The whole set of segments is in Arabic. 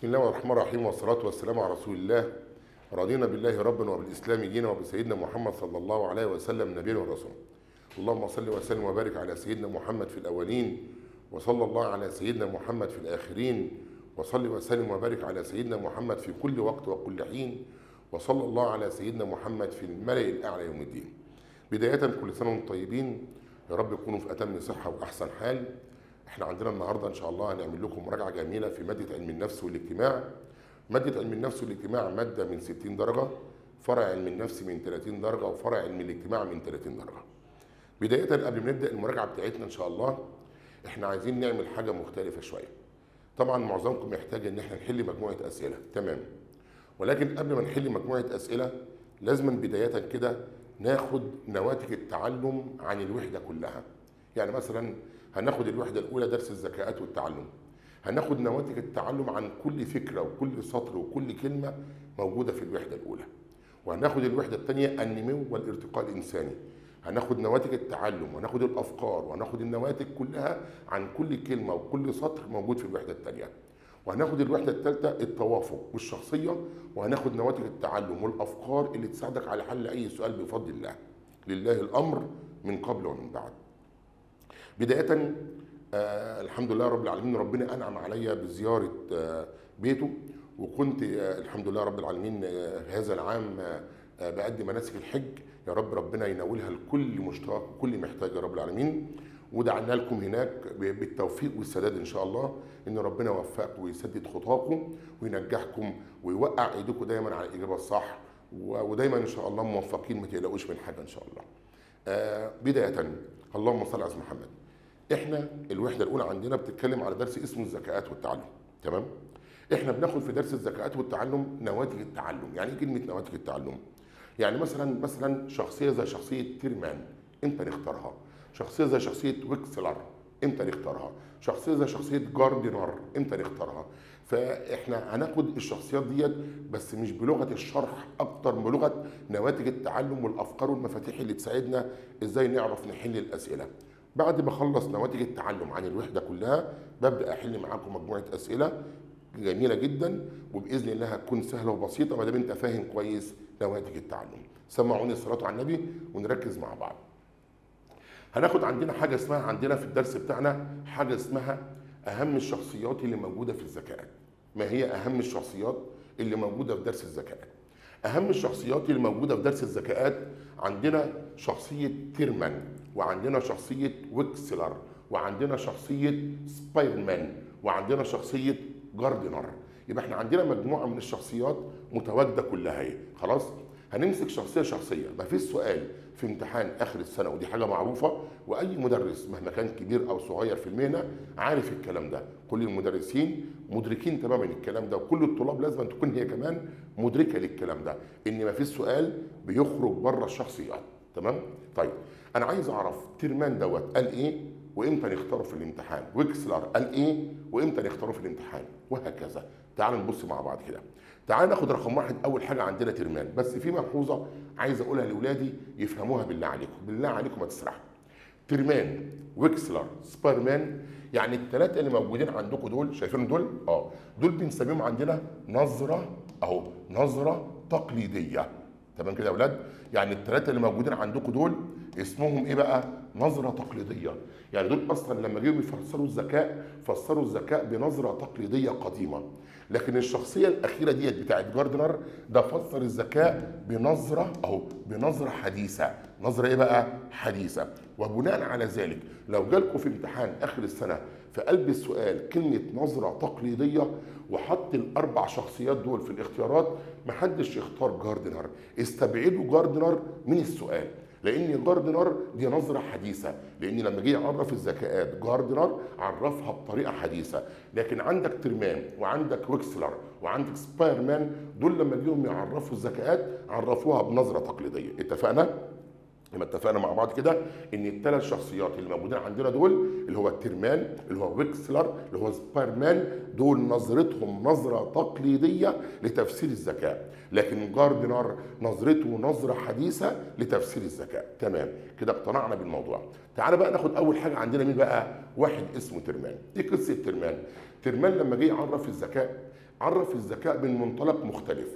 بسم الله الرحمن الرحيم والصلاة والسلام على رسول الله. رضينا بالله ربا وبالإسلام دينا وبسيدنا محمد صلى الله عليه وسلم نبينا ورسولا. اللهم صل وسلم وبارك على سيدنا محمد في الأولين، وصلى الله على سيدنا محمد في الآخرين، وصل وسلم وبارك على سيدنا محمد في كل وقت وكل حين، وصلى الله على سيدنا محمد في الملأ الأعلى يوم الدين. بداية كل سنة وانتم طيبين، يا رب تكونوا في أتم صحة وأحسن حال. احنا عندنا النهارده ان شاء الله هنعمل لكم مراجعه جميله في ماده علم النفس والاجتماع. ماده علم النفس والاجتماع ماده من 60 درجه، فرع علم النفس من 30 درجه، وفرع علم الاجتماع من 30 درجه. بدايه قبل ما نبدا المراجعه بتاعتنا ان شاء الله، احنا عايزين نعمل حاجه مختلفه شويه. طبعا معظمكم محتاج ان احنا نحل مجموعه اسئله، تمام. ولكن قبل ما نحل مجموعه اسئله لازم بدايه كده ناخد نواتج التعلم عن الوحده كلها. يعني مثلا هناخد الوحدة الأولى درس الذكاءات والتعلم، هناخد نواتج التعلم عن كل فكرة وكل سطر وكل كلمة موجودة في الوحدة الأولى. وهناخد الوحدة الثانية النمو والارتقاء الإنساني، هناخد نواتج التعلم وهناخد الأفكار وهناخد النواتج كلها عن كل كلمة وكل سطر موجود في الوحدة الثانية. وهناخد الوحدة الثالثة التوافق والشخصية، وهناخد نواتج التعلم والأفكار اللي تساعدك على حل أي سؤال بفضل الله. لله الأمر من قبل ومن بعد. بداية الحمد لله رب العالمين، ربنا أنعم عليا بزيارة بيته، وكنت الحمد لله رب العالمين هذا العام بأدي مناسك الحج. يا رب ربنا ينولها لكل مشتاق وكل محتاج يا رب العالمين. ودعنا لكم هناك بالتوفيق والسداد ان شاء الله، ان ربنا يوفقكم ويسدد خطاكم وينجحكم ويوقع ايديكم دايما على الاجابه الصح، ودايما ان شاء الله موفقين، ما تقلقوش من حاجه ان شاء الله. بدايه اللهم صل على سيدنا محمد. احنا الوحده الاولى عندنا بتتكلم على درس اسمه الذكاءات والتعلم، تمام. احنا بناخد في درس الذكاءات والتعلم نواتج التعلم. يعني ايه كلمه نواتج التعلم؟ يعني مثلا شخصيه زي شخصيه تيرمان، امتى نختارها؟ شخصيه زي شخصيه ويكسلر، امتى نختارها؟ شخصيه زي شخصيه جاردنر، امتى نختارها؟ فاحنا هناخد الشخصيات ديت بس مش بلغه الشرح، اكتر بلغه نواتج التعلم والافكار والمفاتيح اللي تساعدنا ازاي نعرف نحل الاسئله. بعد ما اخلص نواتج التعلم عن الوحده كلها ببدا احل معاكم مجموعه اسئله جميله جدا، وباذن الله هتكون سهله وبسيطه ما دام انت فاهم كويس نواتج التعلم. سمعوني الصلاه على النبي ونركز مع بعض. هناخد عندنا حاجه اسمها، عندنا في الدرس بتاعنا حاجه اسمها اهم الشخصيات اللي موجوده في الذكاءات. ما هي اهم الشخصيات اللي موجوده في درس الذكاءات؟ اهم الشخصيات اللي موجوده في درس الذكاءات عندنا شخصيه تيرمان، وعندنا شخصيه ويكسلر، وعندنا شخصيه سبايرمان، وعندنا شخصيه جاردنر. يبقى احنا عندنا مجموعه من الشخصيات متواجده كلها اهي. خلاص، هنمسك شخصيه شخصيه. ما فيش سؤال في امتحان اخر السنه، ودي حاجه معروفه، واي مدرس مهما كان كبير او صغير في المهنه عارف الكلام ده. كل المدرسين مدركين تماما الكلام ده، وكل الطلاب لازم تكون هي كمان مدركه للكلام ده، ان ما فيش سؤال بيخرج بره الشخصيات، تمام؟ طيب انا عايز اعرف تيرمان دوت قال ايه وامتى نختاره في الامتحان، ويكسلر قال ايه وامتى نختاره في الامتحان، وهكذا. تعالوا نبص مع بعض كده. تعال ناخد رقم واحد. اول حاجه عندنا تيرمان، بس في ملحوظه عايز اقولها لاولادي يفهموها بالله عليكم، بالله عليكم ما تسرحوا. تيرمان، ويكسلر، سبايرمان، يعني الثلاثه اللي موجودين عندكم دول، شايفين دول؟ دول بنسميهم عندنا نظره، اهو نظره تقليديه. تمام كده يا اولاد؟ يعني الثلاثه اللي موجودين عندكم دول اسمهم ايه بقى؟ نظره تقليديه. يعني دول اصلا لما جيوا يفسروا الذكاء فسروا الذكاء بنظره تقليديه قديمه. لكن الشخصيه الاخيره ديت بتاعت جاردنر ده فسر الذكاء بنظره، اهو بنظره حديثه. نظره ايه بقى؟ حديثه. وبناء على ذلك لو جالكم في امتحان اخر السنه في قلب السؤال كلمه نظره تقليديه وحط الاربع شخصيات دول في الاختيارات، محدش يختار جاردنر، استبعدوا جاردنر من السؤال، لان جاردنر دي نظره حديثه. لان لما جه يعرف الذكاءات جاردنر عرفها بطريقه حديثه. لكن عندك تيرمان وعندك ويكسلر وعندك سبايرمان، دول لما جيهم يعرفوا الذكاءات عرفوها بنظره تقليديه. اتفقنا؟ لما اتفقنا مع بعض كده ان الثلاث شخصيات اللي موجودين عندنا دول، اللي هو التيرمان، اللي هو ويكسلر، اللي هو سبايرمان، دول نظرتهم نظره تقليديه لتفسير الذكاء، لكن جاردنر نظرته نظره حديثه لتفسير الذكاء. تمام كده، اقتنعنا بالموضوع. تعال بقى ناخد اول حاجه عندنا مين بقى؟ واحد اسمه تيرمان. ايه قصه تيرمان؟ تيرمان لما جه يعرف الذكاء عرف الذكاء من منطلق مختلف.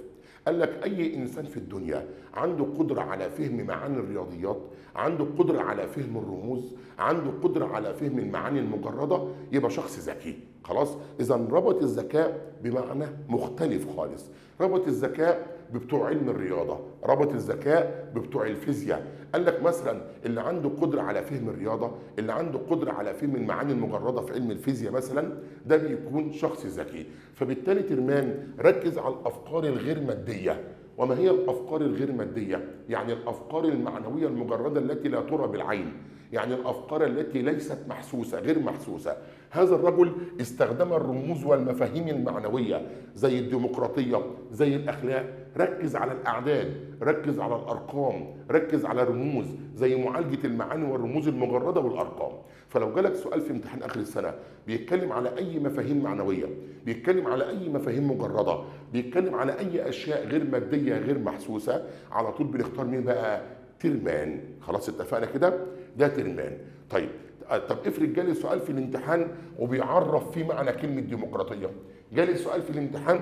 قال لك اي انسان في الدنيا عنده قدره على فهم معاني الرياضيات، عنده قدره على فهم الرموز، عنده قدره على فهم المعاني المجرده، يبقى شخص ذكي. خلاص؟ اذا ربط الذكاء بمعنى مختلف خالص. ربط الذكاء ببتوع علم الرياضه، ربط الذكاء ببتوع الفيزياء. قال لك مثلا اللي عنده قدره على فهم الرياضه، اللي عنده قدره على فهم المعاني المجرده في علم الفيزياء مثلا، ده بيكون شخص ذكي. فبالتالي ترمان ركز على الافكار الغير ماديه. وما هي الافكار الغير ماديه؟ يعني الافكار المعنويه المجرده التي لا ترى بالعين، يعني الافكار التي ليست محسوسه، غير محسوسه. هذا الرجل استخدم الرموز والمفاهيم المعنويه زي الديمقراطيه، زي الاخلاق. ركز على الاعداد، ركز على الارقام، ركز على الرموز، زي معالجه المعاني والرموز المجرده والارقام. فلو جالك سؤال في امتحان اخر السنه بيتكلم على اي مفاهيم معنويه، بيتكلم على اي مفاهيم مجرده، بيتكلم على اي اشياء غير ماديه غير محسوسه، على طول بنختار مين بقى؟ ترمان. خلاص اتفقنا كده؟ ده ترمان. طيب افرض جالي سؤال في الامتحان وبيعرف فيه معنى كلمه ديمقراطيه، جالي سؤال في الامتحان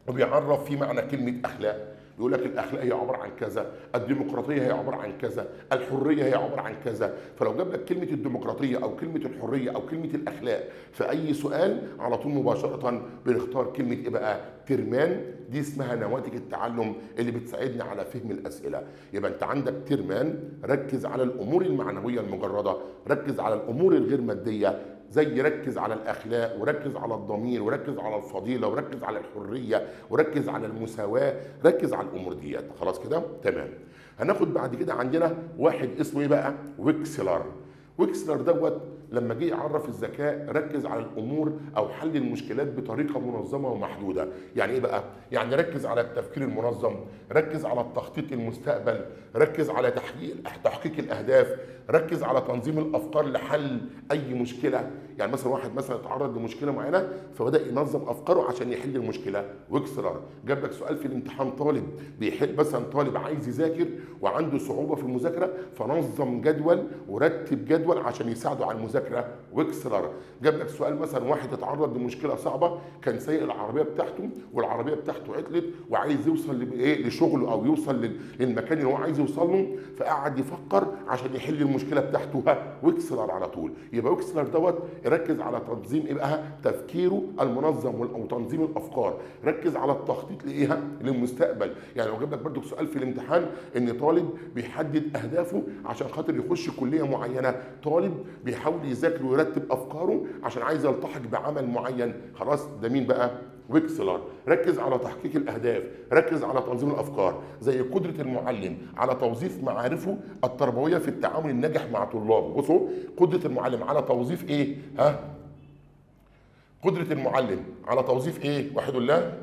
وبيعرف فيه معنى كلمه اخلاق، بيقول لك الاخلاق هي عباره عن كذا، الديمقراطيه هي عباره عن كذا، الحريه هي عباره عن كذا. فلو جاب لك كلمه الديمقراطيه او كلمه الحريه او كلمه الاخلاق في اي سؤال، على طول مباشره بنختار كلمه ايه بقى؟ ترمان. دي اسمها نواتج التعلم اللي بتساعدنا على فهم الاسئله. يبقى انت عندك ترمان، ركز على الامور المعنويه المجرده، ركز على الامور الغير ماديه، زي ركز على الاخلاق، وركز على الضمير، وركز على الفضيله، وركز على الحريه، وركز على المساواه، ركز على الامور ديت. خلاص كده؟ تمام. هناخد بعد كده عندنا واحد اسمه ايه بقى؟ ويكسلر. ويكسلر دوت لما جه يعرف الذكاء ركز على الامور او حل المشكلات بطريقه منظمه ومحدوده. يعني ايه بقى؟ يعني ركز على التفكير المنظم، ركز على التخطيط المستقبل، ركز على تحقيق الاهداف، ركز على تنظيم الافكار لحل اي مشكله. يعني مثلا واحد مثلا اتعرض لمشكله معينه فبدا ينظم افكاره عشان يحل المشكله. ويكسلر جاب لك سؤال في الامتحان، طالب بيحل مثلا، طالب عايز يذاكر وعنده صعوبه في المذاكره، فنظم جدول ورتب جدول عشان يساعده على المذاكره. ويكسلر جاب لك سؤال مثلا، واحد اتعرض لمشكله صعبه، كان سايق العربيه بتاعته والعربيه بتاعته عطلت وعايز يوصل لشغله او يوصل للمكان اللي هو عايز يوصل له، فقعد يفكر عشان يحل المشكله بتاعته. ويكسلر على طول. يبقى ويكسلر دوت ركز على تنظيم ايه بقى؟ تفكيره المنظم وتنظيم الافكار، ركز على التخطيط لايه؟ للمستقبل. يعني لو جاب لك برضك سؤال في الامتحان ان طالب بيحدد اهدافه عشان خاطر يخش كليه معينه، طالب بيحاول يذاكر ويرتب افكاره عشان عايز يلتحق بعمل معين. خلاص، ده مين بقى؟ ويكسلر. ركز على تحقيق الاهداف، ركز على تنظيم الافكار، زي قدره المعلم على توظيف معارفه التربويه في التعامل الناجح مع طلابه. بصوا، قدره المعلم على توظيف ايه؟ قدره المعلم على توظيف ايه؟ وحدوا الله.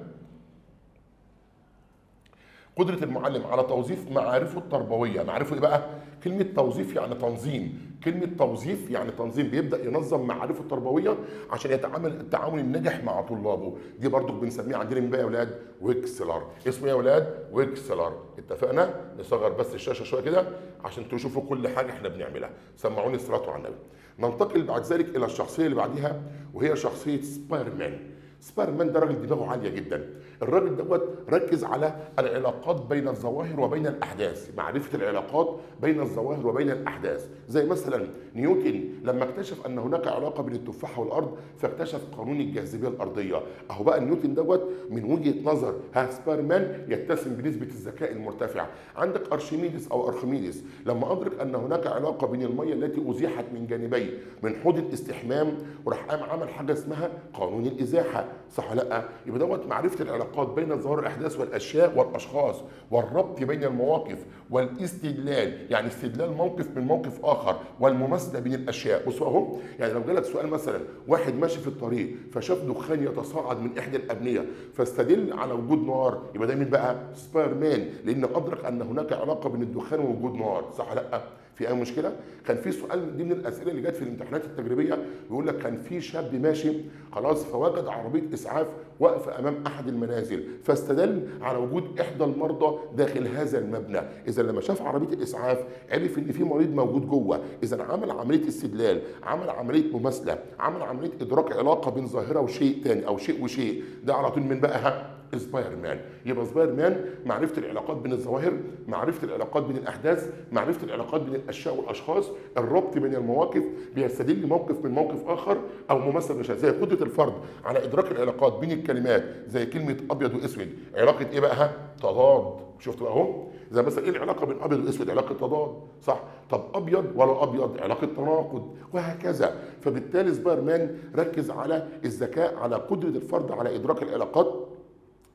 قدرة المعلم على توظيف معارفه التربوية. معارفه ايه بقى؟ كلمة توظيف يعني تنظيم، كلمة توظيف يعني تنظيم، بيبدأ ينظم معارفه التربوية عشان يتعامل التعامل الناجح مع طلابه. دي برضو بنسميها عندنا مين بقى يا ولاد؟ ويكسلر. اسمه ايه يا ولاد؟ ويكسلر. اتفقنا؟ نصغر بس الشاشة شوية كده عشان تشوفوا كل حاجة احنا بنعملها. سمعوني الصلاة على النبي. ننتقل بعد ذلك إلى الشخصية اللي بعديها وهي شخصية سبايرمان. سبايرمان ده راجل دماغه عاليه جدا. الراجل دوت ركز على العلاقات بين الظواهر وبين الاحداث، معرفه العلاقات بين الظواهر وبين الاحداث. زي مثلا نيوتن لما اكتشف ان هناك علاقه بين التفاحه والارض فاكتشف قانون الجاذبيه الارضيه. اهو بقى نيوتن دوت من وجهه نظر سبايرمان يتسم بنسبه الذكاء المرتفعه. عندك ارشميدس او ارخميدس لما ادرك ان هناك علاقه بين الميه التي ازيحت من جانبي من حوض الاستحمام وراح قام عمل حاجه اسمها قانون الازاحه. صح ولا لا؟ يبقى دوت معرفه العلاقات بين الظواهر الاحداث والاشياء والاشخاص، والربط بين المواقف، والاستدلال يعني استدلال موقف من موقف اخر، والمماثله بين الاشياء. بصوا اهو، يعني لو جالك سؤال مثلا، واحد ماشي في الطريق فشاف دخان يتصاعد من احدى الابنيه فاستدل على وجود نار، يبقى ده مين بقى؟ سبايرمان، لان ادرك ان هناك علاقه بين الدخان ووجود نار. صح ولا لا؟ في اي مشكله؟ كان في سؤال من ضمن الاسئله اللي جت في الامتحانات التجريبيه بيقول لك كان في شاب ماشي خلاص فوجد عربيه اسعاف واقفه امام احد المنازل، فاستدل على وجود احدى المرضى داخل هذا المبنى. اذا لما شاف عربيه الاسعاف عرف ان في مريض موجود جوه، اذا عمل عمليه استدلال، عمل عمليه مماثله، عمل عمليه ادراك علاقه بين ظاهره وشيء ثاني او شيء وشيء. ده على طول من بقى سباير مان. يبقى سباير مان معرفه العلاقات بين الظواهر، معرفه العلاقات بين الاحداث، معرفه العلاقات بين الاشياء والاشخاص، الربط بين المواقف، بيستدل موقف من موقف اخر او ممثل مشاهد، زي قدره الفرد على ادراك العلاقات بين الكلمات، زي كلمه ابيض واسود، علاقه ايه بقى؟ تضاد. شفتوا بقى اهو؟ زي مثلا ايه العلاقه بين ابيض واسود؟ علاقه تضاد، صح؟ طب ابيض ولا ابيض؟ علاقه تناقض، وهكذا. فبالتالي سباير مان ركز على الذكاء، على قدره الفرد على ادراك العلاقات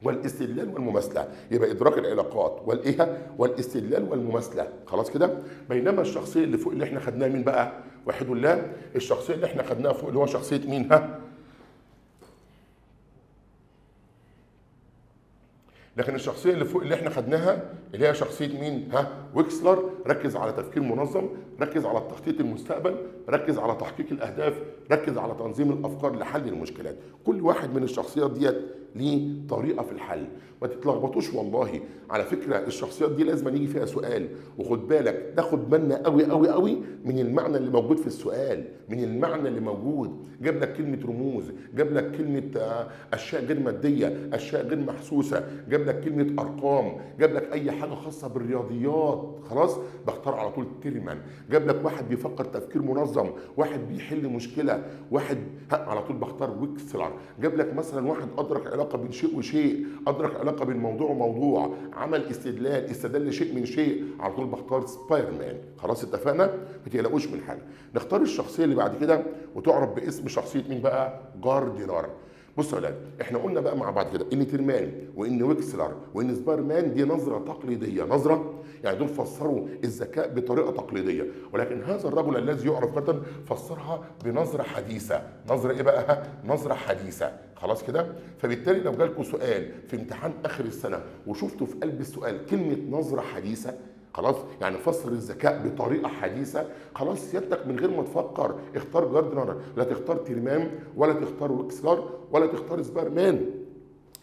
والاستدلال والمماثله. يبقى ادراك العلاقات والايه؟ والاستدلال والمماثله. خلاص كده؟ بينما الشخصيه اللي فوق اللي احنا خدناها مين بقى؟ وحد الله. الشخصيه اللي احنا خدناها فوق اللي هو شخصيه مين؟ لكن الشخصيه اللي فوق اللي احنا خدناها اللي هي شخصيه مين؟ ويكسلر. ركز على تفكير منظم، ركز على التخطيط المستقبل، ركز على تحقيق الاهداف، ركز على تنظيم الافكار لحل المشكلات. كل واحد من الشخصيات ديت ليه طريقه في الحل، ما تتلخبطوش والله. على فكره الشخصيات دي لازم يجي فيها سؤال، وخد بالك تاخد بالنا قوي قوي قوي من المعنى اللي موجود في السؤال، من المعنى اللي موجود. جاب لك كلمه رموز، جاب لك كلمه اشياء غير ماديه، اشياء غير محسوسه، جاب لك كلمه ارقام، جاب لك اي حاجه خاصه بالرياضيات، خلاص بختار على طول تيرمان. جاب لك واحد بيفكر تفكير منظم، واحد بيحل مشكله، واحد على طول بختار ويكسلر. جاب لك مثلا واحد ادرك علاقه بين شيء وشيء، ادرك علاقه بين موضوع وموضوع، عمل استدلال، استدل شيء من شيء، على طول بختار سباير مان. خلاص اتفقنا؟ ما تقلقوش من حاجه. نختار الشخصيه اللي بعد كده وتعرف باسم شخصيه مين بقى؟ جاردنر. بصوا يا ولاد، احنا قلنا بقى مع بعض كده ان تيرمان وان ويكسلر وان سباير مان دي نظره تقليديه، نظره يعني دول فسروا الذكاء بطريقه تقليديه، ولكن هذا الرجل الذي يعرف جدا فسرها بنظره حديثه. نظره ايه بقى؟ نظره حديثه. خلاص كده؟ فبالتالي لو جالكم سؤال في امتحان اخر السنه وشفتوا في قلب السؤال كلمه نظره حديثه، خلاص يعني فسر الذكاء بطريقه حديثه، خلاص سيادتك من غير ما تفكر اختار جاردنر، لا تختار تيرمان ولا تختار ويكسلر ولا تختار سباير مان،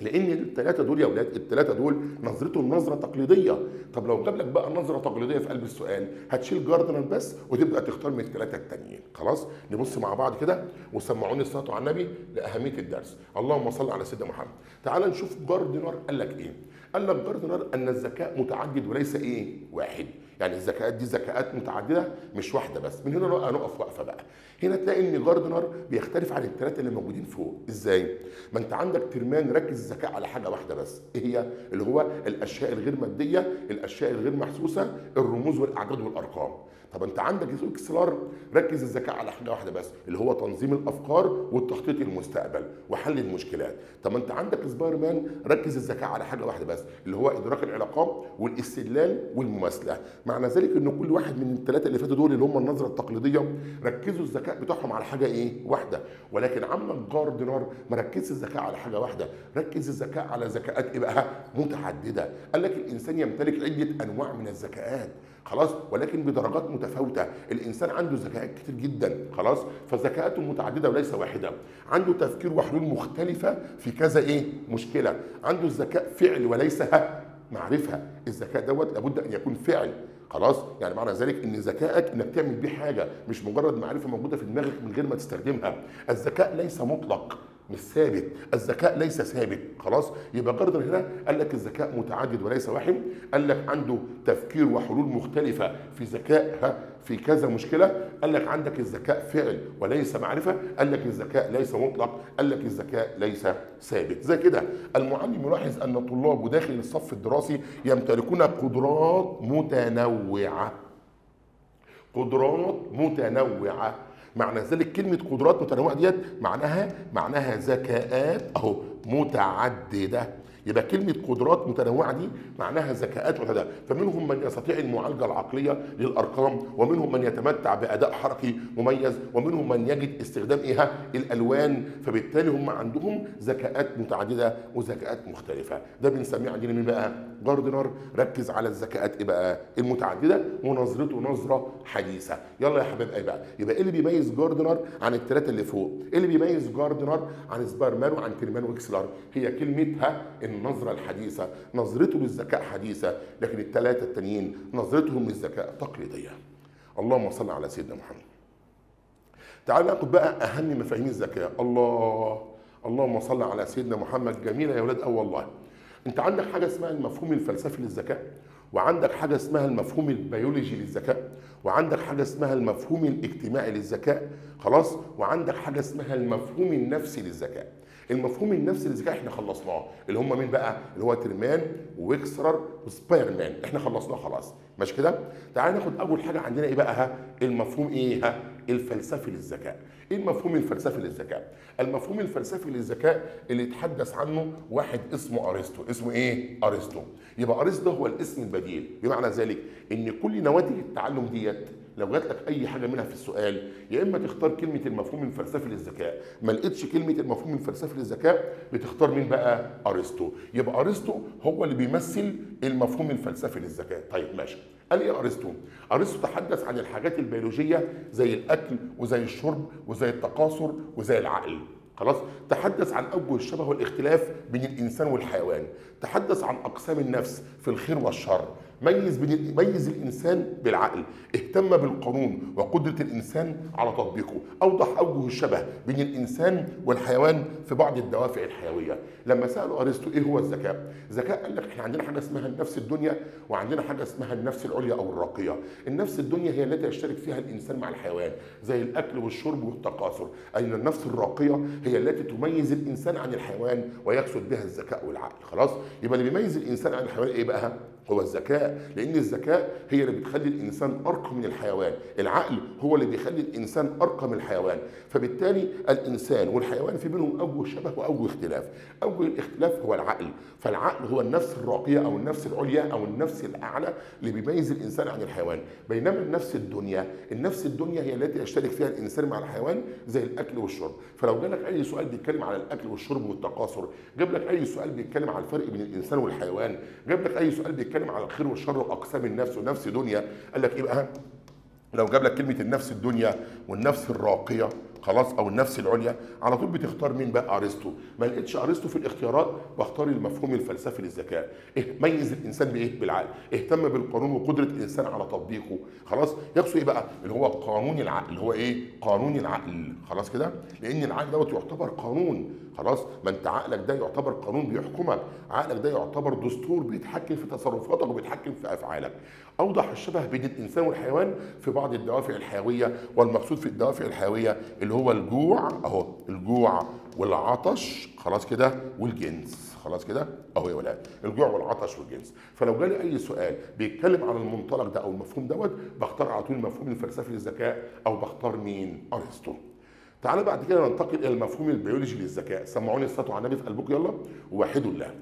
لان الثلاثه دول يا اولاد الثلاثه دول نظرتهم نظره تقليديه. طب لو جاب لك بقى نظره تقليديه في قلب السؤال هتشيل جاردنر بس وتبدا تختار من الثلاثه التانيين. خلاص نبص مع بعض كده وسمعوني الصلاه على النبي لاهميه الدرس. اللهم صل على سيدنا محمد. تعال نشوف جاردنر قال لك ايه. قال لك جاردنر ان الذكاء متعدد وليس ايه؟ واحد. يعني الذكاءات دي ذكاءات متعدده مش واحده بس. من هنا نقف وقفه بقى. هنا تلاقي ان جاردنر بيختلف عن الثلاثه اللي موجودين فوق. ازاي؟ ما انت عندك تيرمان ركز الذكاء على حاجه واحده بس، ايه هي؟ اللي هو الاشياء الغير ماديه، الاشياء الغير محسوسه، الرموز والاعداد والارقام. طب انت عندك ويكسلر ركز الذكاء على حاجه واحده بس اللي هو تنظيم الافكار والتخطيط المستقبل وحل المشكلات. طب انت عندك سباير مان ركز الذكاء على حاجه واحده بس اللي هو ادراك العلاقات والاستدلال والمماثله. معنى ذلك ان كل واحد من الثلاثه اللي فاتوا دول اللي هم النظره التقليديه ركزوا الذكاء بتاعهم على حاجه ايه؟ واحده. ولكن عمك جاردنر ما ركزش الذكاء على حاجه واحده، ركز الذكاء على ذكاءات ايه بقى؟ متعدده. قال لك الانسان يمتلك عده انواع من الذكاءات، خلاص، ولكن بدرجات متفاوته. الانسان عنده ذكاءات كتير جدا، خلاص، فذكاءاته متعدده وليس واحده. عنده تفكير وحلول مختلفه في كذا ايه؟ مشكله. عنده الذكاء فعل وليس معرفه. الذكاء دوت لابد ان يكون فعل، خلاص. يعني معنى ذلك ان ذكائك انك تعمل بيه حاجه مش مجرد معرفه موجوده في دماغك من غير ما تستخدمها. الذكاء ليس مطلق، مش ثابت، الذكاء ليس ثابت، خلاص. يبقى جاردنر هنا قال لك الذكاء متعدد وليس واحد. قال لك عنده تفكير وحلول مختلفه في ذكاء في كذا مشكله. قال لك عندك الذكاء فعل وليس معرفه. قال لك الذكاء ليس مطلق. قال لك الذكاء ليس ثابت. زي كده المعلم يلاحظ ان طلابه داخل الصف الدراسي يمتلكون قدرات متنوعه. قدرات متنوعه. معنى ذلك كلمة قدرات متنوعة ديت معناها ذكاءات اهو متعددة. يبقى كلمه قدرات متنوعه دي معناها ذكاءات متنوعه، فمنهم من يستطيع المعالجه العقليه للارقام، ومنهم من يتمتع باداء حركي مميز، ومنهم من يجد استخدام الالوان، فبالتالي هم عندهم ذكاءات متعدده وذكاءات مختلفه. ده بنسميه عندنا مين بقى؟ جاردنر ركز على الذكاءات المتعدده ونظرته نظره حديثه. يلا يا حبايب بقى، يبقى ايه اللي بيميز جاردنر عن الثلاثه اللي فوق؟ ايه اللي بيميز جاردنر عن سبيرمان وعن تيرمان ويكسلر؟ هي كلمتها النظره الحديثه، نظرته للذكاء حديثه، لكن الثلاثه التانيين نظرتهم للذكاء تقليديه. اللهم صل على سيدنا محمد. تعال ناخد بقى اهم مفاهيم الذكاء. اللهم صل على سيدنا محمد. جميله يا اولاد. والله انت عندك حاجه اسمها المفهوم الفلسفي للذكاء، وعندك حاجه اسمها المفهوم البيولوجي للذكاء، وعندك حاجه اسمها المفهوم الاجتماعي للذكاء، خلاص، وعندك حاجه اسمها المفهوم النفسي للذكاء. المفهوم النفسي للذكاء احنا خلصناه، اللي هم مين بقى؟ اللي هو تيرمان وويكسلر وسبيرمان، احنا خلصناه خلاص، ماشي كده؟ تعال ناخد اول حاجه عندنا ايه بقى؟ المفهوم الفلسفي للذكاء. ايه المفهوم الفلسفي للذكاء؟ المفهوم الفلسفي للذكاء اللي يتحدث عنه واحد اسمه ارسطو. اسمه ايه؟ ارسطو. يبقى ارسطو هو الاسم البديل، بمعنى ذلك ان كل نواتج التعلم ديت لو جات لك اي حاجه منها في السؤال، يا اما تختار كلمه المفهوم الفلسفي للذكاء، ما لقيتش كلمه المفهوم الفلسفي للذكاء بتختار مين بقى؟ ارسطو. يبقى ارسطو هو اللي بيمثل المفهوم الفلسفي للذكاء. طيب ماشي. قال ايه ارسطو؟ ارسطو تحدث عن الحاجات البيولوجيه زي الاكل وزي الشرب وزي التكاثر وزي العقل، خلاص. تحدث عن اوجه الشبه والاختلاف بين الانسان والحيوان، تحدث عن اقسام النفس في الخير والشر، ميز الانسان بالعقل، اهتم بالقانون وقدره الانسان على تطبيقه، اوضح اوجه الشبه بين الانسان والحيوان في بعض الدوافع الحيويه. لما سالوا ارسطو ايه هو الذكاء؟ الذكاء قال لك احنا عندنا حاجه اسمها النفس الدنيا، وعندنا حاجه اسمها النفس العليا او الراقيه. النفس الدنيا هي التي يشترك فيها الانسان مع الحيوان زي الاكل والشرب والتكاثر، اي النفس الراقيه هي التي تميز الانسان عن الحيوان ويقصد بها الذكاء والعقل، خلاص. يبقى اللي بيميز الانسان عن الحيوان ايه بقى؟ هو الذكاء، لان الذكاء هي اللي بتخلي الانسان ارقى من الحيوان، العقل هو اللي بيخلي الانسان ارقى من الحيوان، فبالتالي الانسان والحيوان في بينهم اوجه شبه واوجه اختلاف. اوجه الاختلاف هو العقل، فالعقل هو النفس الراقيه او النفس العليا او النفس الاعلى اللي بيميز الانسان عن الحيوان، بينما النفس الدنيا هي التي يشترك فيها الانسان مع الحيوان زي الاكل والشرب. فلو جالك اي سؤال بيتكلم على الاكل والشرب والتكاثر، جاب لك اي سؤال بيتكلم على الفرق بين الانسان والحيوان، جاب لك اي سؤال بيتكلم على الخير والشر واقسام النفس ونفس دنيا، قال لك ايه بقى؟ لو جاب لك كلمه النفس الدنيا والنفس الراقيه، خلاص، او النفس العليا، على طول بتختار مين بقى؟ ارسطو. ما لقيتش ارسطو في الاختيارات، بختار المفهوم الفلسفي للذكاء. ميز الانسان بايه؟ بالعقل، اهتم بالقانون وقدره الانسان على تطبيقه، خلاص. يقصد ايه بقى؟ اللي هو قانون العقل، اللي هو ايه؟ قانون العقل، خلاص كده، لان العقل دوت يعتبر قانون، خلاص. ما انت عقلك ده يعتبر قانون بيحكمك، عقلك ده يعتبر دستور بيتحكم في تصرفاتك وبيتحكم في افعالك. اوضح الشبه بين الانسان والحيوان في بعض الدوافع الحيويه، والمقصود في الدوافع الحيويه اللي هو الجوع، اهو الجوع والعطش، خلاص كده، والجنس، خلاص كده اهو يا ولاد، الجوع والعطش والجنس. فلو جالي اي سؤال بيتكلم عن المنطلق ده او المفهوم دوت، بختار على طول المفهوم الفلسفي للذكاء، او بختار مين؟ ارسطو. تعالى بعد كده ننتقل الى المفهوم البيولوجي للذكاء. سمعوني الصلاه على النبي في قلبكم يلا، ووحدوا الله.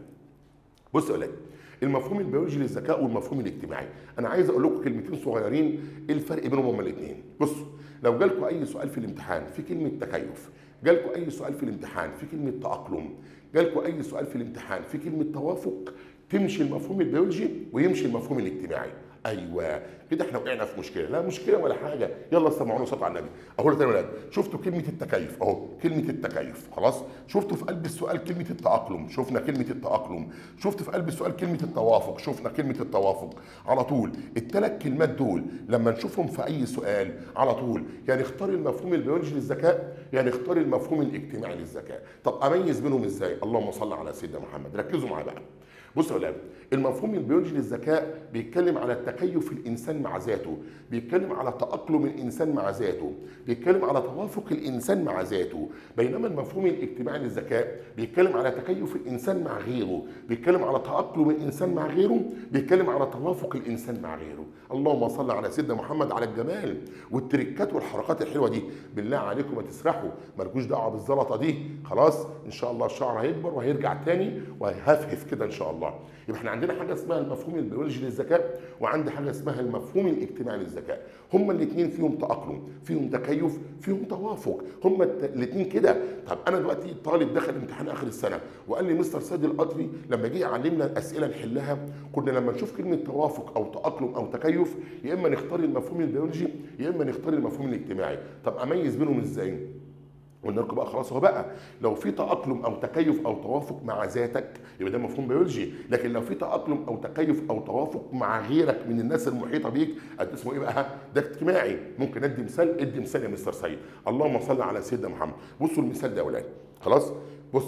بص يا ولاد، المفهوم البيولوجي للذكاء والمفهوم الاجتماعي، انا عايز اقول لكم كلمتين صغيرين ايه الفرق بينهم هما الاثنين. بصوا، لو جالكم اي سؤال في الامتحان في كلمه تكيف، جالكم اي سؤال في الامتحان في كلمه تاقلم، جالكم اي سؤال في الامتحان في كلمه توافق، تمشي المفهوم البيولوجي ويمشي المفهوم الاجتماعي. ايوه كده احنا وقعنا في مشكله. لا مشكله ولا حاجه، يلا سمعونا صوت على النبي. اهو تاني يا ولاد، شفتوا كلمه التكيف اهو، كلمه التكيف، خلاص. شفتوا في قلب السؤال كلمه التاقلم، شفنا كلمه التاقلم. شفت في قلب السؤال كلمه التوافق، شفنا كلمه التوافق. على طول الثلاث كلمات دول لما نشوفهم في اي سؤال على طول، يعني اختار المفهوم البيولوجي للذكاء، يعني اختار المفهوم الاجتماعي للذكاء. طب اميز بينهم ازاي؟ اللهم صل على سيدنا محمد. ركزوا معايا بقى. بصوا يا ولاد، المفهوم البيولوجي للذكاء بيتكلم على التكيف الانسان الانسان مع ذاته، بيتكلم على تاقلم الانسان مع ذاته، بيتكلم على توافق الانسان مع ذاته. بينما المفهوم الاجتماعي للذكاء بيتكلم على تكيف الانسان مع غيره، بيتكلم على تاقلم الانسان مع غيره، بيتكلم على توافق الانسان مع غيره. اللهم صل على سيدنا محمد على الجمال والتركات والحركات الحلوه دي. بالله عليكم ما تسرحوا، مالكوش دعوه بالزلطه دي. خلاص ان شاء الله الشعر هيكبر وهيرجع تاني وهيهفهف كده ان شاء الله. يبقى احنا عندنا حاجه اسمها المفهوم البيولوجي للذكاء، وعندي حاجه اسمها المفهوم الاجتماعي للذكاء. هما الاثنين فيهم تاقلم، فيهم تكيف، فيهم توافق، هما الاثنين كده. طب انا دلوقتي طالب دخل امتحان اخر السنه وقال لي مستر سيد القطري لما جه يعلمنا الاسئله نحلها، كنا لما نشوف كلمه توافق او تاقلم او تكيف يا اما نختار المفهوم البيولوجي يا اما نختار المفهوم الاجتماعي. طب اميز بينهم ازاي؟ قلنا لكم بقى خلاص هو بقى لو في تأقلم أو تكيف أو توافق مع ذاتك يبقى ده مفهوم بيولوجي، لكن لو في تأقلم أو تكيف أو توافق مع غيرك من الناس المحيطة بيك ده اسمه إيه بقى؟ ده اجتماعي. ممكن أدي مثال، ادي مثال يا مستر سيد. اللهم صل على سيدنا محمد. بصوا المثال ده يا ولاد. خلاص؟ بص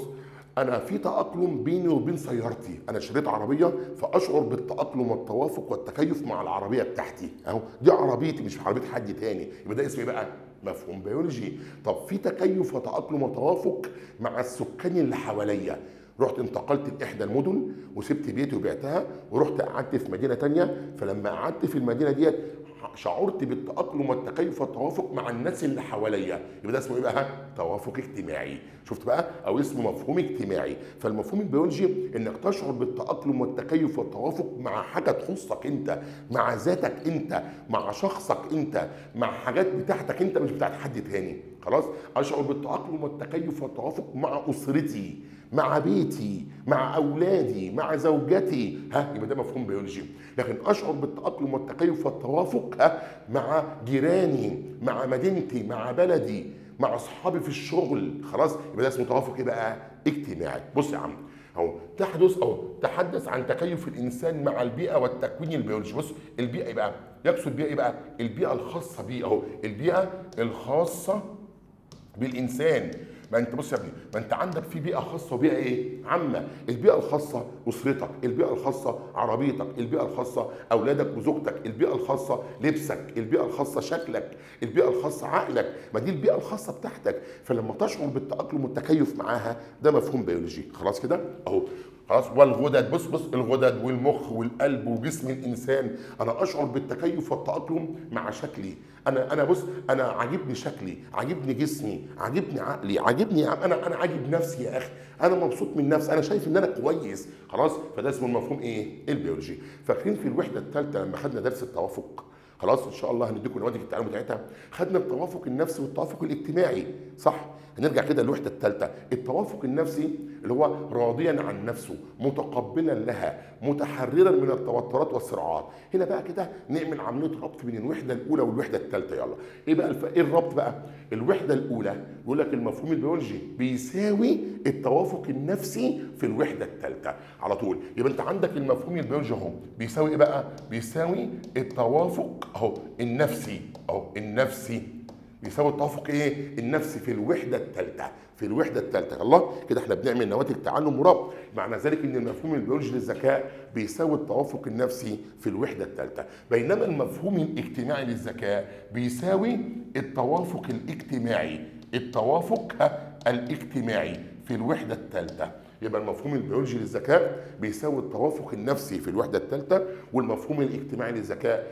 أنا في تأقلم بيني وبين سيارتي، أنا شريت عربية فأشعر بالتأقلم والتوافق والتكيف مع العربية بتاعتي، أهو دي عربيتي مش عربية حد تاني، يبقى ده اسمه بقى مفهوم بيولوجي. طب في تكيف وتأقلم وتوافق مع السكان اللي حواليا، رحت انتقلت لاحدى المدن وسبت بيتي وبعتها ورحت قعدت في مدينه ثانيه، فلما قعدت في المدينه ديت شعرت بالتأقلم والتكيف والتوافق مع الناس اللي حواليا، يبقى ده اسمه ايه بقى؟ توافق اجتماعي. شفت بقى؟ او اسمه مفهوم اجتماعي. فالمفهوم البيولوجي انك تشعر بالتأقلم والتكيف والتوافق مع حاجه تخصك انت، مع ذاتك انت، مع شخصك انت، مع حاجات بتاعتك انت مش بتاعت حد تاني. خلاص؟ اشعر بالتأقلم والتكيف والتوافق مع اسرتي، مع بيتي، مع اولادي، مع زوجتي، يبقى ده مفهوم بيولوجي. لكن اشعر بالتأقلم والتكيف والتوافق مع جيراني، مع مدينتي، مع بلدي، مع اصحابي في الشغل. خلاص؟ يبقى ده اسمه توافق ايه بقى؟ اجتماعي. بص يا عم اهو تحدث عن تكيف الانسان مع البيئه والتكوين البيولوجي. بص البيئه ايه بقى؟ يقصد بيئه ايه بقى؟ البيئه الخاصه بيه اهو، البيئه الخاصه بالانسان. ما انت بص يا ابني، ما انت عندك في بيئه خاصه وبيئه ايه؟ عامه. البيئه الخاصه اسرتك، البيئه الخاصه عربيتك، البيئه الخاصه اولادك وزوجتك، البيئه الخاصه لبسك، البيئه الخاصه شكلك، البيئه الخاصه عقلك، ما دي البيئه الخاصه بتاعتك. فلما تشعر بالتاقلم والتكيف معاها ده مفهوم بيولوجي. خلاص كده؟ اهو خلاص. والغدد، بص الغدد والمخ والقلب وجسم الانسان، انا اشعر بالتكيف والتاقلم مع شكلي. انا بص انا عاجبني شكلي، عاجبني جسمي، عاجبني عقلي، عاجبني انا عاجب نفسي يا اخي، انا مبسوط من نفسي، انا شايف ان انا كويس. خلاص؟ فده اسمه المفهوم ايه؟ البيولوجي. فاكرين في الوحده الثالثه لما خدنا درس التوافق؟ خلاص ان شاء الله هنديكم نماذج التعلم بتاعتها. خدنا التوافق النفسي والتوافق الاجتماعي، صح؟ هنرجع كده للوحده الثالثه. التوافق النفسي اللي هو راضيا عن نفسه، متقبلا لها، متحررا من التوترات والصراعات. هنا بقى كده نعمل عمليه ربط بين الوحده الاولى والوحده الثالثه. يلا ايه بقى ايه الربط بقى؟ الوحده الاولى بيقول لك المفهوم البيولوجي بيساوي التوافق النفسي في الوحده الثالثه على طول. يبقى انت عندك المفهوم البيولوجي اهو بيساوي ايه بقى؟ بيساوي التوافق اهو النفسي، اهو النفسي بيساوي التوافق ايه؟ النفسي في الوحده الثالثه، في الوحده الثالثه. الله كده احنا بنعمل نواتج تعلم وربط. معنى ذلك ان المفهوم البيولوجي للذكاء بيساوي التوافق النفسي في الوحده الثالثه، بينما المفهوم الاجتماعي للذكاء بيساوي التوافق الاجتماعي، التوافق الاجتماعي في الوحده الثالثه. يبقى المفهوم البيولوجي للذكاء بيساوي التوافق النفسي في الوحده الثالثه، والمفهوم الاجتماعي للذكاء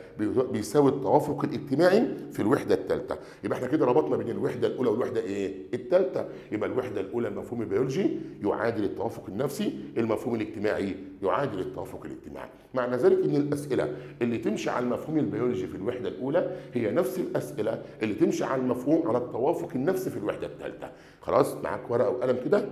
بيساوي التوافق الاجتماعي في الوحده الثالثه. يبقى احنا كده ربطنا بين الوحده الاولى والوحده ايه؟ الثالثه. يبقى الوحده الاولى المفهوم البيولوجي يعادل التوافق النفسي، المفهوم الاجتماعي يعادل التوافق الاجتماعي. معنى ذلك ان الاسئله اللي تمشي على المفهوم البيولوجي في الوحده الاولى هي نفس الاسئله اللي تمشي على المفهوم على التوافق النفسي في الوحده الثالثه. خلاص؟ معاك ورقه وقلم كده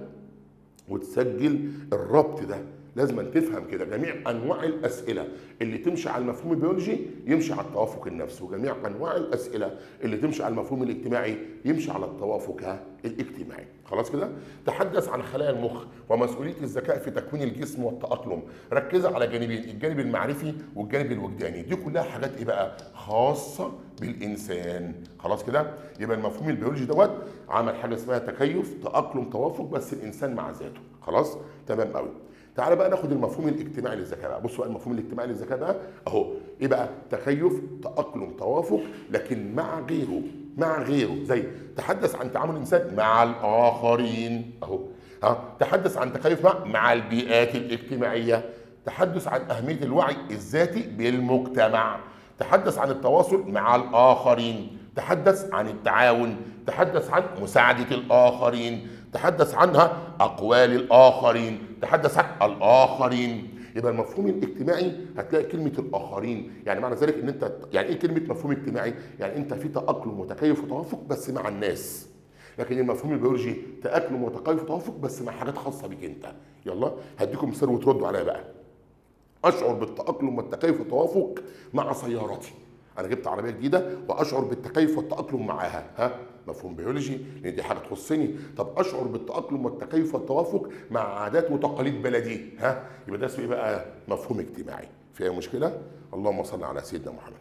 وتسجل الربط ده. لازم تفهم كده جميع انواع الاسئله اللي تمشي على المفهوم البيولوجي يمشي على التوافق النفسي، وجميع انواع الاسئله اللي تمشي على المفهوم الاجتماعي يمشي على التوافق الاجتماعي. خلاص كده؟ تحدث عن خلايا المخ ومسؤوليه الذكاء في تكوين الجسم والتاقلم. ركز على جانبين، الجانب المعرفي والجانب الوجداني. دي كلها حاجات ايه بقى؟ خاصه بالانسان. خلاص كده؟ يبقى المفهوم البيولوجي دوت عمل حاجه اسمها تكيف، تاقلم، توافق، بس الانسان مع ذاته. خلاص؟ تمام قوي. تعالى بقى ناخد المفهوم الاجتماعي للذكاء بقى. بصوا بقى المفهوم الاجتماعي للذكاء بقى اهو. ايه بقى؟ تكيف، تاقلم، توافق، لكن مع غيره. مع غيره، زي تحدث عن تعامل الانسان مع الاخرين اهو. تحدث عن تكيف مع البيئات الاجتماعيه. تحدث عن اهميه الوعي الذاتي بالمجتمع. تحدث عن التواصل مع الاخرين. تحدث عن التعاون. تحدث عن مساعده الاخرين. تحدث عنها اقوال الاخرين. تحدث عن الاخرين. يبقى المفهوم الاجتماعي هتلاقي كلمه الاخرين، يعني معنى ذلك ان انت، يعني ايه كلمه مفهوم اجتماعي؟ يعني انت في تاقلم وتكيف وتوافق بس مع الناس. لكن المفهوم البيولوجي تاقلم وتكيف وتوافق بس مع حاجات خاصه بيك انت. يلا هديكم مثال وتردوا عليا بقى. اشعر بالتاقلم والتكيف والتوافق مع سيارتي. انا جبت عربيه جديده واشعر بالتكيف والتاقلم معاها. مفهوم بيولوجي لان دي حاجه تخصني. طب اشعر بالتاقلم والتكيف والتوافق مع عادات وتقاليد بلدي. يبقى ده اسمه ايه بقى؟ مفهوم اجتماعي. في اي مشكله؟ اللهم صل على سيدنا محمد.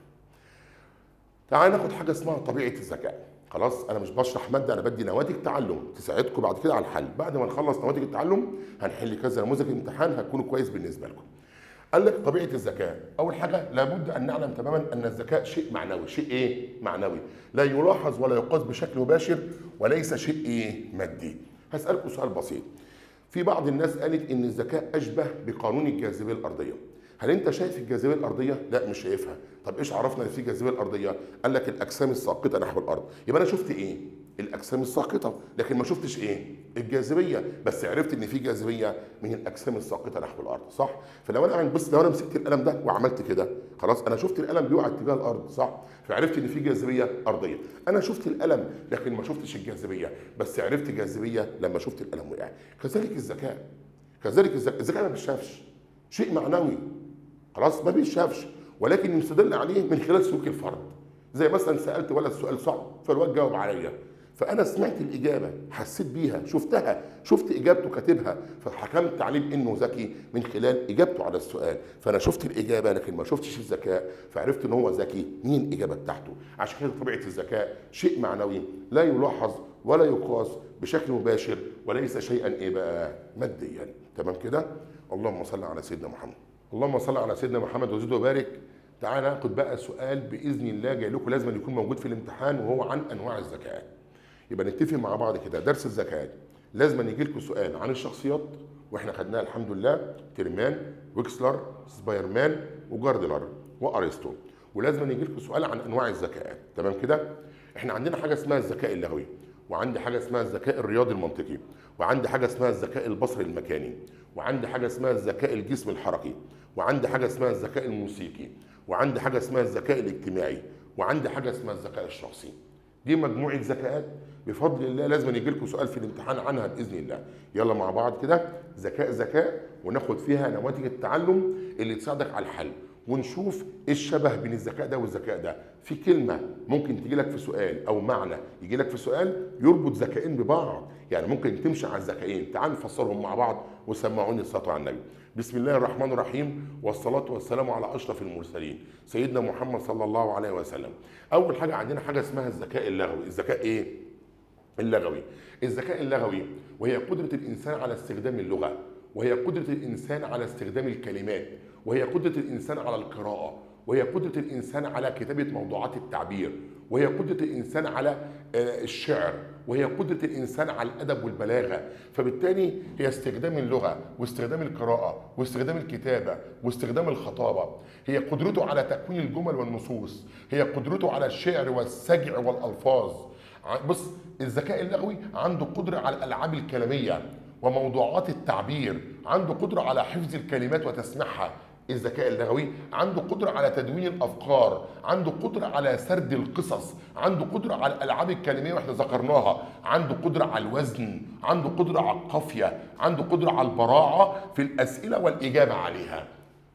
تعال ناخد حاجه اسمها طبيعه الذكاء. خلاص انا مش بشرح ماده، انا بدي نواتج تعلم تساعدكم بعد كده على الحل. بعد ما نخلص نواتج التعلم هنحل كذا نموذج امتحان هتكونوا كويس بالنسبه لكم. قال لك طبيعه الذكاء، اول حاجه لابد ان نعلم تماما ان الذكاء شيء معنوي. شيء ايه؟ معنوي، لا يلاحظ ولا يقاس بشكل مباشر وليس شيء ايه؟ مادي. هسالكم سؤال بسيط. في بعض الناس قالت ان الذكاء اشبه بقانون الجاذبيه الارضيه. هل انت شايف الجاذبيه الارضيه؟ لا مش شايفها. طب ايش عرفنا ان في جاذبيه الارضيه؟ قال لك الاجسام الساقطه نحو الارض. يبقى انا شفت ايه؟ الاجسام الساقطه، لكن ما شفتش ايه؟ الجاذبيه، بس عرفت ان في جاذبيه من الاجسام الساقطه نحو الارض، صح؟ فلو انا بص، لو انا مسكت القلم ده وعملت كده خلاص انا شفت القلم بيقع اتجاه الارض، صح؟ فعرفت ان في جاذبيه ارضيه. انا شفت القلم لكن ما شفتش الجاذبيه، بس عرفت جاذبيه لما شفت القلم وقع. كذلك الذكاء. كذلك الذكاء ما بيشافش، شيء معنوي خلاص ما بيشافش، ولكن يستدل عليه من خلال سلوك الفرد. زي مثلا سالت ولد سؤال صعب فالواد جاوب عليا، فانا سمعت الاجابه، حسيت بيها، شفتها، شفت اجابته كاتبها، فحكمت عليه بانه ذكي من خلال اجابته على السؤال. فانا شفت الاجابه لكن ما شفتش الذكاء، فعرفت ان هو ذكي من الاجابه بتاعته. عشان كده طبيعه الذكاء شيء معنوي لا يلاحظ ولا يقاس بشكل مباشر وليس شيئا ايه بقى؟ ماديا. تمام كده؟ اللهم صل على سيدنا محمد. اللهم صل على سيدنا محمد وزد وبارك. تعال ناخد بقى سؤال باذن الله جاي لكم لازم يكون موجود في الامتحان، وهو عن انواع الذكاء. يبقى نتفق مع بعض كده، درس الذكاء لازم يجي لكم سؤال عن الشخصيات، واحنا خدناها الحمد لله، تيرمان، ويكسلر، سبايرمان، وجاردنر، وارسطو. ولازم يجي لكم سؤال عن انواع الذكاء. تمام كده؟ احنا عندنا حاجه اسمها الذكاء اللغوي، وعندي حاجه اسمها الذكاء الرياضي المنطقي، وعندي حاجه اسمها الذكاء البصري المكاني، وعندي حاجه اسمها الذكاء الجسم الحركي، وعندي حاجه اسمها الذكاء الموسيقي، وعندي حاجه اسمها الذكاء الاجتماعي، وعندي حاجه اسمها الذكاء الشخصي. دي مجموعه ذكاءات بفضل الله لازم يجي لكم سؤال في الامتحان عنها باذن الله. يلا مع بعض كده ذكاء وناخد فيها نواتج التعلم اللي تساعدك على الحل، ونشوف ايه الشبه بين الذكاء ده والذكاء ده. في كلمه ممكن تجي لك في سؤال او معنى يجي لك في سؤال يربط ذكائين ببعض، يعني ممكن تمشي على الذكائين. تعال نفسرهم مع بعض وسمعوني الصلاه على النبي. بسم الله الرحمن الرحيم، والصلاه والسلام على اشرف المرسلين سيدنا محمد صلى الله عليه وسلم. اول حاجه عندنا حاجه اسمها الذكاء اللغوي. الذكاء ايه؟ اللغوي. الذكاء اللغوي وهي قدره الانسان على استخدام اللغه، وهي قدره الانسان على استخدام الكلمات، وهي قدرة الإنسان على القراءة، وهي قدرة الإنسان على كتابة موضوعات التعبير، وهي قدرة الإنسان على الشعر، وهي قدرة الإنسان على الأدب والبلاغة. فبالتالي هي استخدام اللغة واستخدام القراءة واستخدام الكتابة واستخدام الخطابة، هي قدرته على تكوين الجمل والنصوص، هي قدرته على الشعر والسجع والألفاظ. بص، الذكاء اللغوي عنده قدرة على الألعاب الكلامية وموضوعات التعبير، عنده قدرة على حفظ الكلمات وتسميعها. الذكاء اللغوي عنده قدرة على تدوين الأفكار، عنده قدرة على سرد القصص، عنده قدرة على الألعاب الكلامية واحنا ذكرناها، عنده قدرة على الوزن، عنده قدرة على القافية، عنده قدرة على البراعة في الأسئلة والإجابة عليها.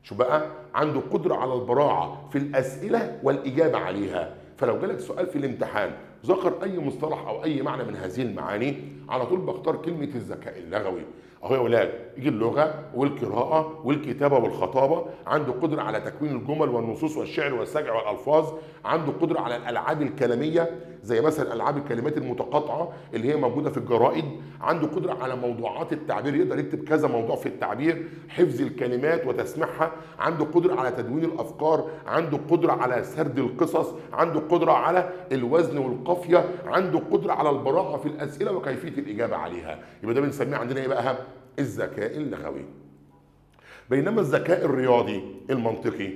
شو بقى؟ عنده قدرة على البراعة في الأسئلة والإجابة عليها. فلو جالك سؤال في الامتحان ذكر أي مصطلح أو أي معنى من هذه المعاني، على طول بختار كلمة الذكاء اللغوي. اهو يا ولاد، يجي اللغه والقراءه والكتابه والخطابه، عنده قدره على تكوين الجمل والنصوص والشعر والسجع والالفاظ، عنده قدره على الالعاب الكلاميه زي مثلا العاب الكلمات المتقاطعه اللي هي موجوده في الجرائد، عنده قدره على موضوعات التعبير، يقدر يكتب كذا موضوع في التعبير، حفظ الكلمات وتسميعها، عنده قدره على تدوين الافكار، عنده قدره على سرد القصص، عنده قدره على الوزن والقافيه، عنده قدره على البراعه في الاسئله وكيفيه الاجابه عليها. يبقى ده بنسميه عندنا ايه بقى؟ الذكاء اللغوي. بينما الذكاء الرياضي المنطقي،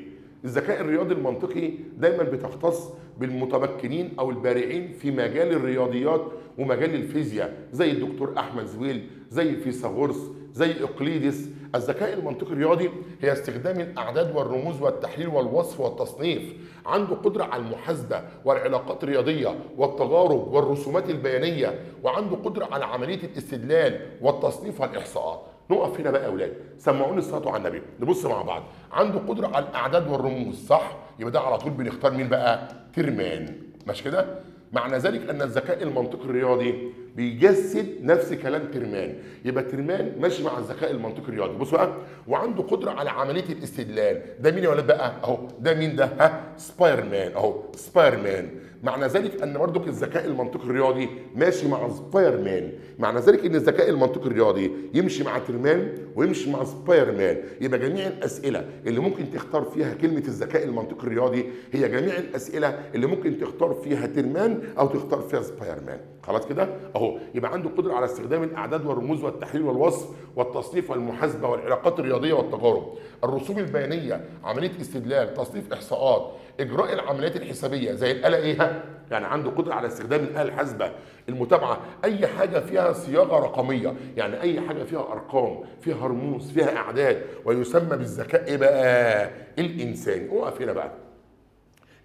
الذكاء الرياضي المنطقي دايما بتختص بالمتمكنين او البارعين في مجال الرياضيات ومجال الفيزياء، زي الدكتور احمد زويل، زي فيثاغورس، زي اقليدس. الذكاء المنطقي الرياضي هي استخدام الاعداد والرموز والتحليل والوصف والتصنيف، عنده قدره على المحاسبه والعلاقات الرياضيه والتجارب والرسومات البيانيه، وعنده قدره على عمليه الاستدلال والتصنيف والاحصاءات. نقف هنا بقى يا اولاد، سمعوني الصلاه على النبي، نبص مع بعض. عنده قدره على الاعداد والرموز، صح؟ يبقى ده على طول بنختار مين بقى؟ ترمان، ماشي كده؟ معنى ذلك ان الذكاء المنطقي الرياضي بيجسد نفس كلام ترمان، يبقى ترمان ماشي مع الذكاء المنطقي الرياضي. بصوا بقى، وعنده قدره على عمليه الاستدلال، ده مين يا ولاد بقى؟ اهو ده مين ده؟ ها؟ سبايرمان، اهو سبايرمان. معنى ذلك ان برضك الذكاء المنطقي الرياضي ماشي مع سبايرمان، معنى ذلك ان الذكاء المنطقي الرياضي يمشي مع ترمان ويمشي مع سبايرمان. يبقى جميع الاسئله اللي ممكن تختار فيها كلمه الذكاء المنطقي الرياضي هي جميع الاسئله اللي ممكن تختار فيها ترمان او تختار فيها سبايرمان. خلاص كده اهو. يبقى عنده قدره على استخدام الاعداد والرموز والتحليل والوصف والتصنيف والمحاسبه والعلاقات الرياضيه والتجارب، الرسوم البيانيه، عمليه استدلال، تصنيف احصاءات، اجراء العمليات الحسابيه زي الاله ايه؟ يعني عنده قدره على استخدام الاله الحاسبه، المتابعه، اي حاجه فيها صياغه رقميه، يعني اي حاجه فيها ارقام، فيها رموز، فيها اعداد، ويسمى بالذكاء ايه بقى؟ الانساني. اقف هنا بقى.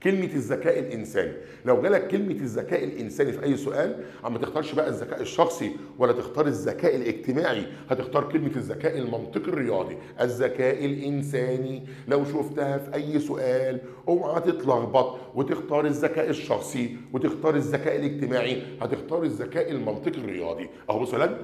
كلمة الذكاء الإنساني، لو جالك كلمة الذكاء الإنساني في أي سؤال، ما تختارش بقى الذكاء الشخصي ولا تختار الذكاء الاجتماعي، هتختار كلمة الذكاء المنطقي الرياضي، الذكاء الإنساني. لو شفتها في أي سؤال اوعى تتلخبط وتختار الذكاء الشخصي وتختار الذكاء الاجتماعي، هتختار الذكاء المنطقي الرياضي. أهو بص لك،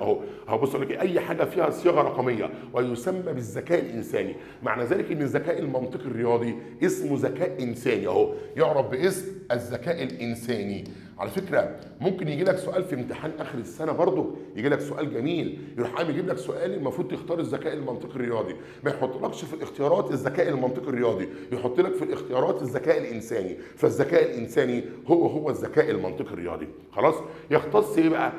أهو بص لك، أي حاجة فيها صياغة رقمية ويسمى بالذكاء الإنساني. معنى ذلك إن الذكاء المنطقي الرياضي اسمه ذكاء إنساني، أهو يعرف باسم الذكاء الانساني. على فكره ممكن يجي لك سؤال في امتحان اخر السنه برضه، يجي لك سؤال جميل يروح قايم يجيب لك سؤال المفروض تختار الذكاء المنطقي الرياضي، ما يحطلكش في الاختيارات الذكاء المنطقي الرياضي، يحط لك في الاختيارات الذكاء الانساني. فالذكاء الانساني هو الذكاء المنطقي الرياضي. خلاص؟ يختص ايه بقى؟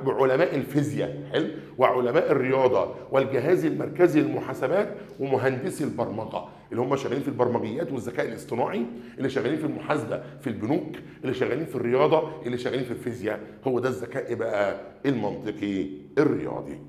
بعلماء الفيزياء، حلو، وعلماء الرياضه والجهاز المركزي للمحاسبات ومهندسي البرمجه اللي هم شغالين في البرمجيات والذكاء الاصطناعي، اللي شغالين في المحاسبه في البنوك، اللي شغالين في الرياضه، اللي شغالين في الفيزياء. هو ده الذكاء بقى المنطقي الرياضي.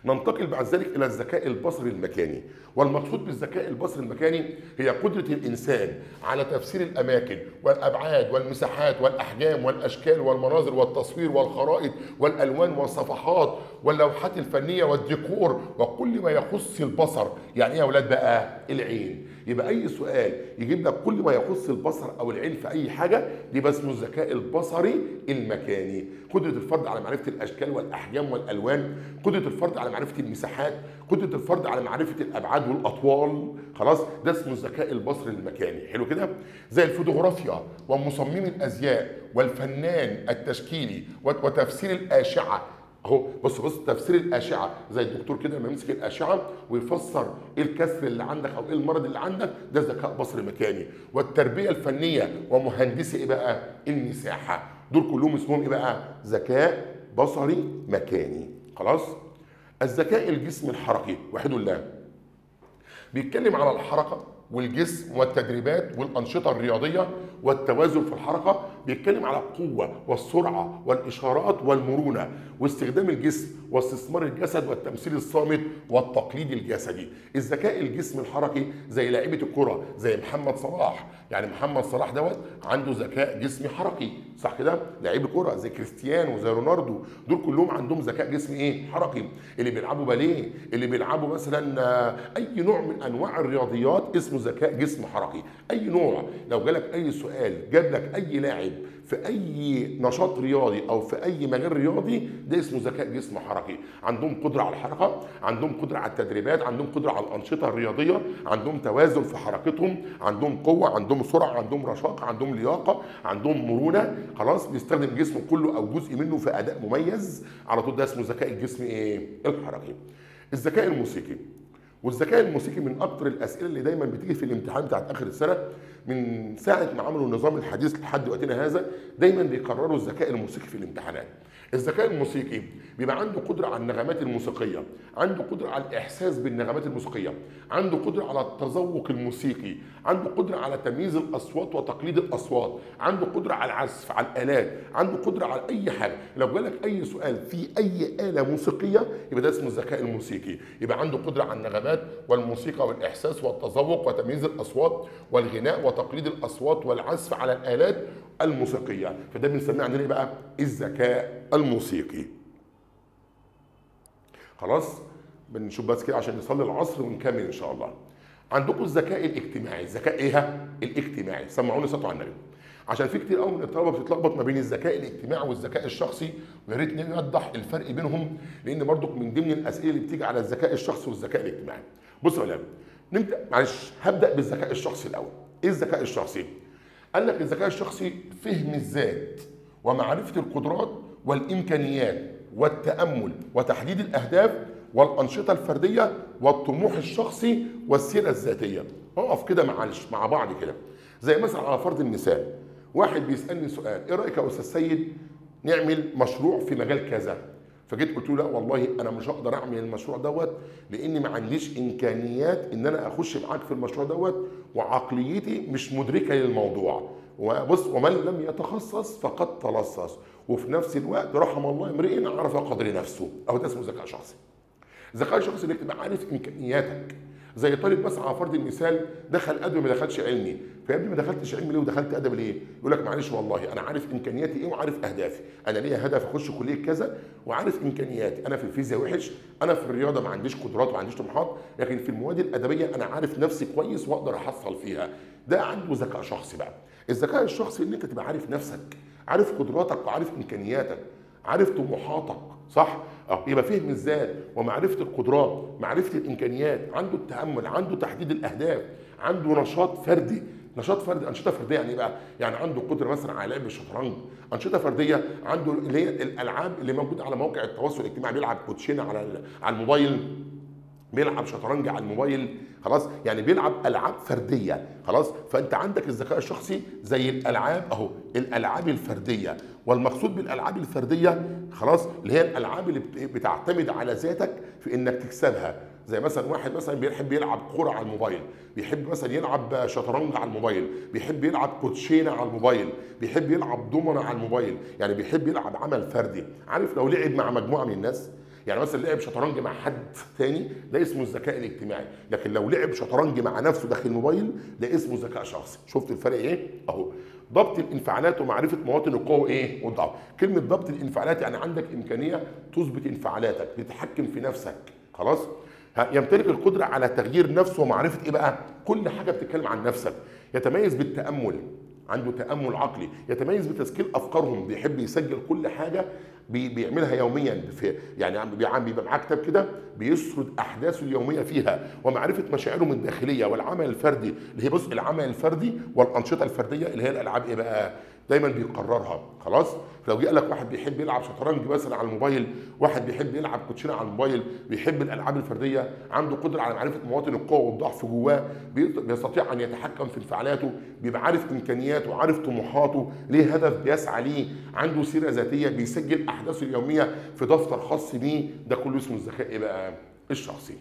ننتقل بعد ذلك الى الذكاء البصري المكاني، والمقصود بالذكاء البصري المكاني هي قدره الانسان على تفسير الاماكن والابعاد والمساحات والاحجام والاشكال والمناظر والتصوير والخرائط والالوان والصفحات واللوحات الفنيه والديكور وكل ما يخص البصر. يعني ايه يا اولاد بقى؟ العين. يبقى اي سؤال يجيب لك كل ما يخص البصر او العين في اي حاجه، دي بس اسمه الذكاء البصري المكاني. قدره الفرد على معرفه الاشكال والاحجام والالوان، قدره الفرد على معرفه المساحات، قدره الفرد على معرفه الابعاد والاطوال. خلاص؟ ده اسمه الذكاء البصري المكاني. حلو كده؟ زي الفوتوغرافيا ومصمم الازياء والفنان التشكيلي وتفسير الاشعه. اهو بص تفسير الاشعه، زي الدكتور كده لما يمسك الاشعه ويفسر ايه الكسر اللي عندك او ايه المرض اللي عندك، ده ذكاء بصري مكاني. والتربيه الفنيه ومهندسي ايه بقى؟ المساحه. دول كلهم اسمهم ايه بقى؟ ذكاء بصري مكاني. خلاص؟ الذكاء الجسمي الحركي، وحده الله، بيتكلم على الحركه والجسم والتدريبات والأنشطة الرياضية والتوازن في الحركة، بيتكلم على القوة والسرعة والإشارات والمرونة واستخدام الجسم واستثمار الجسد والتمثيل الصامت والتقليد الجسدي. الذكاء الجسمي الحركي زي لاعيبة الكرة، زي محمد صلاح، يعني محمد صلاح دوت عنده ذكاء جسمي حركي، صح كده؟ لاعيب الكرة زي كريستيانو وزي رونالدو، دول كلهم عندهم ذكاء جسمي ايه؟ حركي. اللي بيلعبوا باليه، اللي بيلعبوا مثلا اي نوع من انواع الرياضيات اسمه ذكاء جسم حركي. اي نوع، لو جالك اي سؤال جاب لك اي لاعب لاعب في اي نشاط رياضي او في اي مجال رياضي، ده اسمه ذكاء جسم حركي. عندهم قدره على الحركه، عندهم قدره على التدريبات، عندهم قدره على الانشطه الرياضيه، عندهم توازن في حركتهم، عندهم قوه، عندهم سرعه، عندهم رشاقه، عندهم لياقه، عندهم مرونه. خلاص، بيستخدم جسمه كله او جزء منه في اداء مميز على طول. ده اسمه ذكاء الجسم ايه؟ الحركي. الذكاء الموسيقي. والذكاء الموسيقي من اكتر الاسئله اللي دايما بتيجي في الامتحان بتاعت اخر السنه، من ساعه ما عملوا النظام الحديث لحد وقتنا هذا دايما بيكرروا الذكاء الموسيقي في الامتحانات. الذكاء الموسيقي بيبقى عنده قدره على النغمات الموسيقيه، عنده قدره على الاحساس بالنغمات الموسيقيه، عنده قدره على التذوق الموسيقي، عنده قدره على تمييز الاصوات وتقليد الاصوات، عنده قدره على العزف على الالات، عنده قدره على اي حاجه. لو جالك اي سؤال في اي اله موسيقيه يبقى ده اسمه الذكاء الموسيقي. يبقى عنده قدره على النغمات والموسيقى والاحساس والتذوق وتمييز الاصوات والغناء وتقليد الاصوات والعزف على الالات الموسيقيه. فده بنسميه عندنا ايه بقى؟ الذكاء الموسيقي. خلاص، بنشوف بس كده عشان نصلي العصر ونكمل ان شاء الله. عندكم الذكاء الاجتماعي. الذكاء ايه؟ الاجتماعي. سمعوني صوتوا على النبي، عشان في كتير قوي من الطلبه بتتلخبط ما بين الذكاء الاجتماعي والذكاء الشخصي، ويا ريت نوضح الفرق بينهم، لان برضك من ضمن الاسئله اللي بتيجي على الذكاء الشخصي والذكاء الاجتماعي. بصوا يا ولاد، نبدا معلش، هبدا بالذكاء الشخصي الاول. ايه الذكاء الشخصي؟ قال لك الذكاء الشخصي فهم الذات ومعرفه القدرات والامكانيات والتامل وتحديد الاهداف والانشطه الفرديه والطموح الشخصي والسيره الذاتيه. اقف كده معلش مع بعض كده. زي مثلا على فرض المثال، واحد بيسالني سؤال: ايه رايك يا استاذ سيد نعمل مشروع في مجال كذا؟ فجيت قلت له: لا والله انا مش هقدر اعمل المشروع دوت، لاني ما عنديش امكانيات ان انا اخش معاك في المشروع دوت، وعقليتي مش مدركه للموضوع. وبص، ومن لم يتخصص فقد تلصص، وفي نفس الوقت رحم الله امرئ عرف قدر نفسه. اهو ده اسمه ذكاء شخصي. الذكاء الشخصي انك تبقى عارف امكانياتك. زي طالب مثلا على فرض المثال دخل ادبي ما دخلش علمي، فيا ابني ما دخلتش علمي ليه ودخلت ادبي ليه؟ يقول لك: معلش والله انا عارف امكانياتي ايه وعارف اهدافي، انا ليا هدف اخش كليه كذا وعارف امكانياتي، انا في الفيزياء وحش، انا في الرياضه ما عنديش قدرات وما عنديش طموحات، لكن في المواد الادبيه انا عارف نفسي كويس واقدر احصل فيها. ده عنده ذكاء شخصي بقى. الذكاء الشخصي ان انت تبقى عارف نفسك، عارف قدراتك وعارف امكانياتك، عارف طموحاتك، صح؟ يبقى فهم الذات ومعرفه القدرات، معرفه الامكانيات، عنده التامل، عنده تحديد الاهداف، عنده نشاط فردي. نشاط فردي، انشطه فرديه يعني ايه بقى؟ يعني عنده قدره مثلا على لعب الشطرنج. انشطه فرديه عنده اللي هي الالعاب اللي موجوده على مواقع التواصل الاجتماعي، بيلعب كوتشينه على الموبايل، بيلعب شطرنج على الموبايل. خلاص، يعني بيلعب العاب فرديه. خلاص، فانت عندك الذكاء الشخصي زي الالعاب اهو، الالعاب الفرديه. والمقصود بالالعاب الفرديه خلاص اللي هي الالعاب اللي بتعتمد على ذاتك في انك تكسبها. زي مثلا واحد مثلا بيحب يلعب كوره على الموبايل، بيحب مثلا يلعب شطرنج على الموبايل، بيحب يلعب كوتشينه على الموبايل، بيحب يلعب دومنه على الموبايل، يعني بيحب يلعب عمل فردي. عارف لو لعب مع مجموعه من الناس، يعني مثلا لعب شطرنج مع حد تاني، ده اسمه الذكاء الاجتماعي. لكن لو لعب شطرنج مع نفسه داخل الموبايل ده اسمه ذكاء شخصي. شفت الفرق ايه؟ اهو. ضبط الانفعالات ومعرفه مواطن القوه ايه؟ والضعف. كلمه ضبط الانفعالات يعني عندك امكانيه تظبط انفعالاتك، تتحكم في نفسك. خلاص؟ يمتلك القدره على تغيير نفسه ومعرفه ايه بقى؟ كل حاجه بتتكلم عن نفسك. يتميز بالتامل، عنده تامل عقلي، يتميز بتسجيل افكارهم، بيحب يسجل كل حاجه بيعملها يوميا. في يعني بيبقى معاه كتاب كده بيسرد احداثه اليوميه فيها، ومعرفه مشاعرهم الداخليه والعمل الفردي اللي هي بص العمل الفردي والانشطه الفرديه اللي هي الالعاب ايه بقى؟ دايما بيقررها. خلاص؟ فلو جه لك واحد بيحب يلعب شطرنج مثلا على الموبايل، واحد بيحب يلعب كوتشينه على الموبايل، بيحب الالعاب الفرديه، عنده قدره على معرفه مواطن القوه والضعف جواه، بيستطيع ان يتحكم في انفعالاته، بيبقى عارف امكانياته وعارف طموحاته، ليه هدف بيسعى ليه، عنده سيره ذاتيه، بيسجل احداثه اليوميه في دفتر خاص بيه. ده كله اسمه الذكاء ايه بقى؟ الشخصي.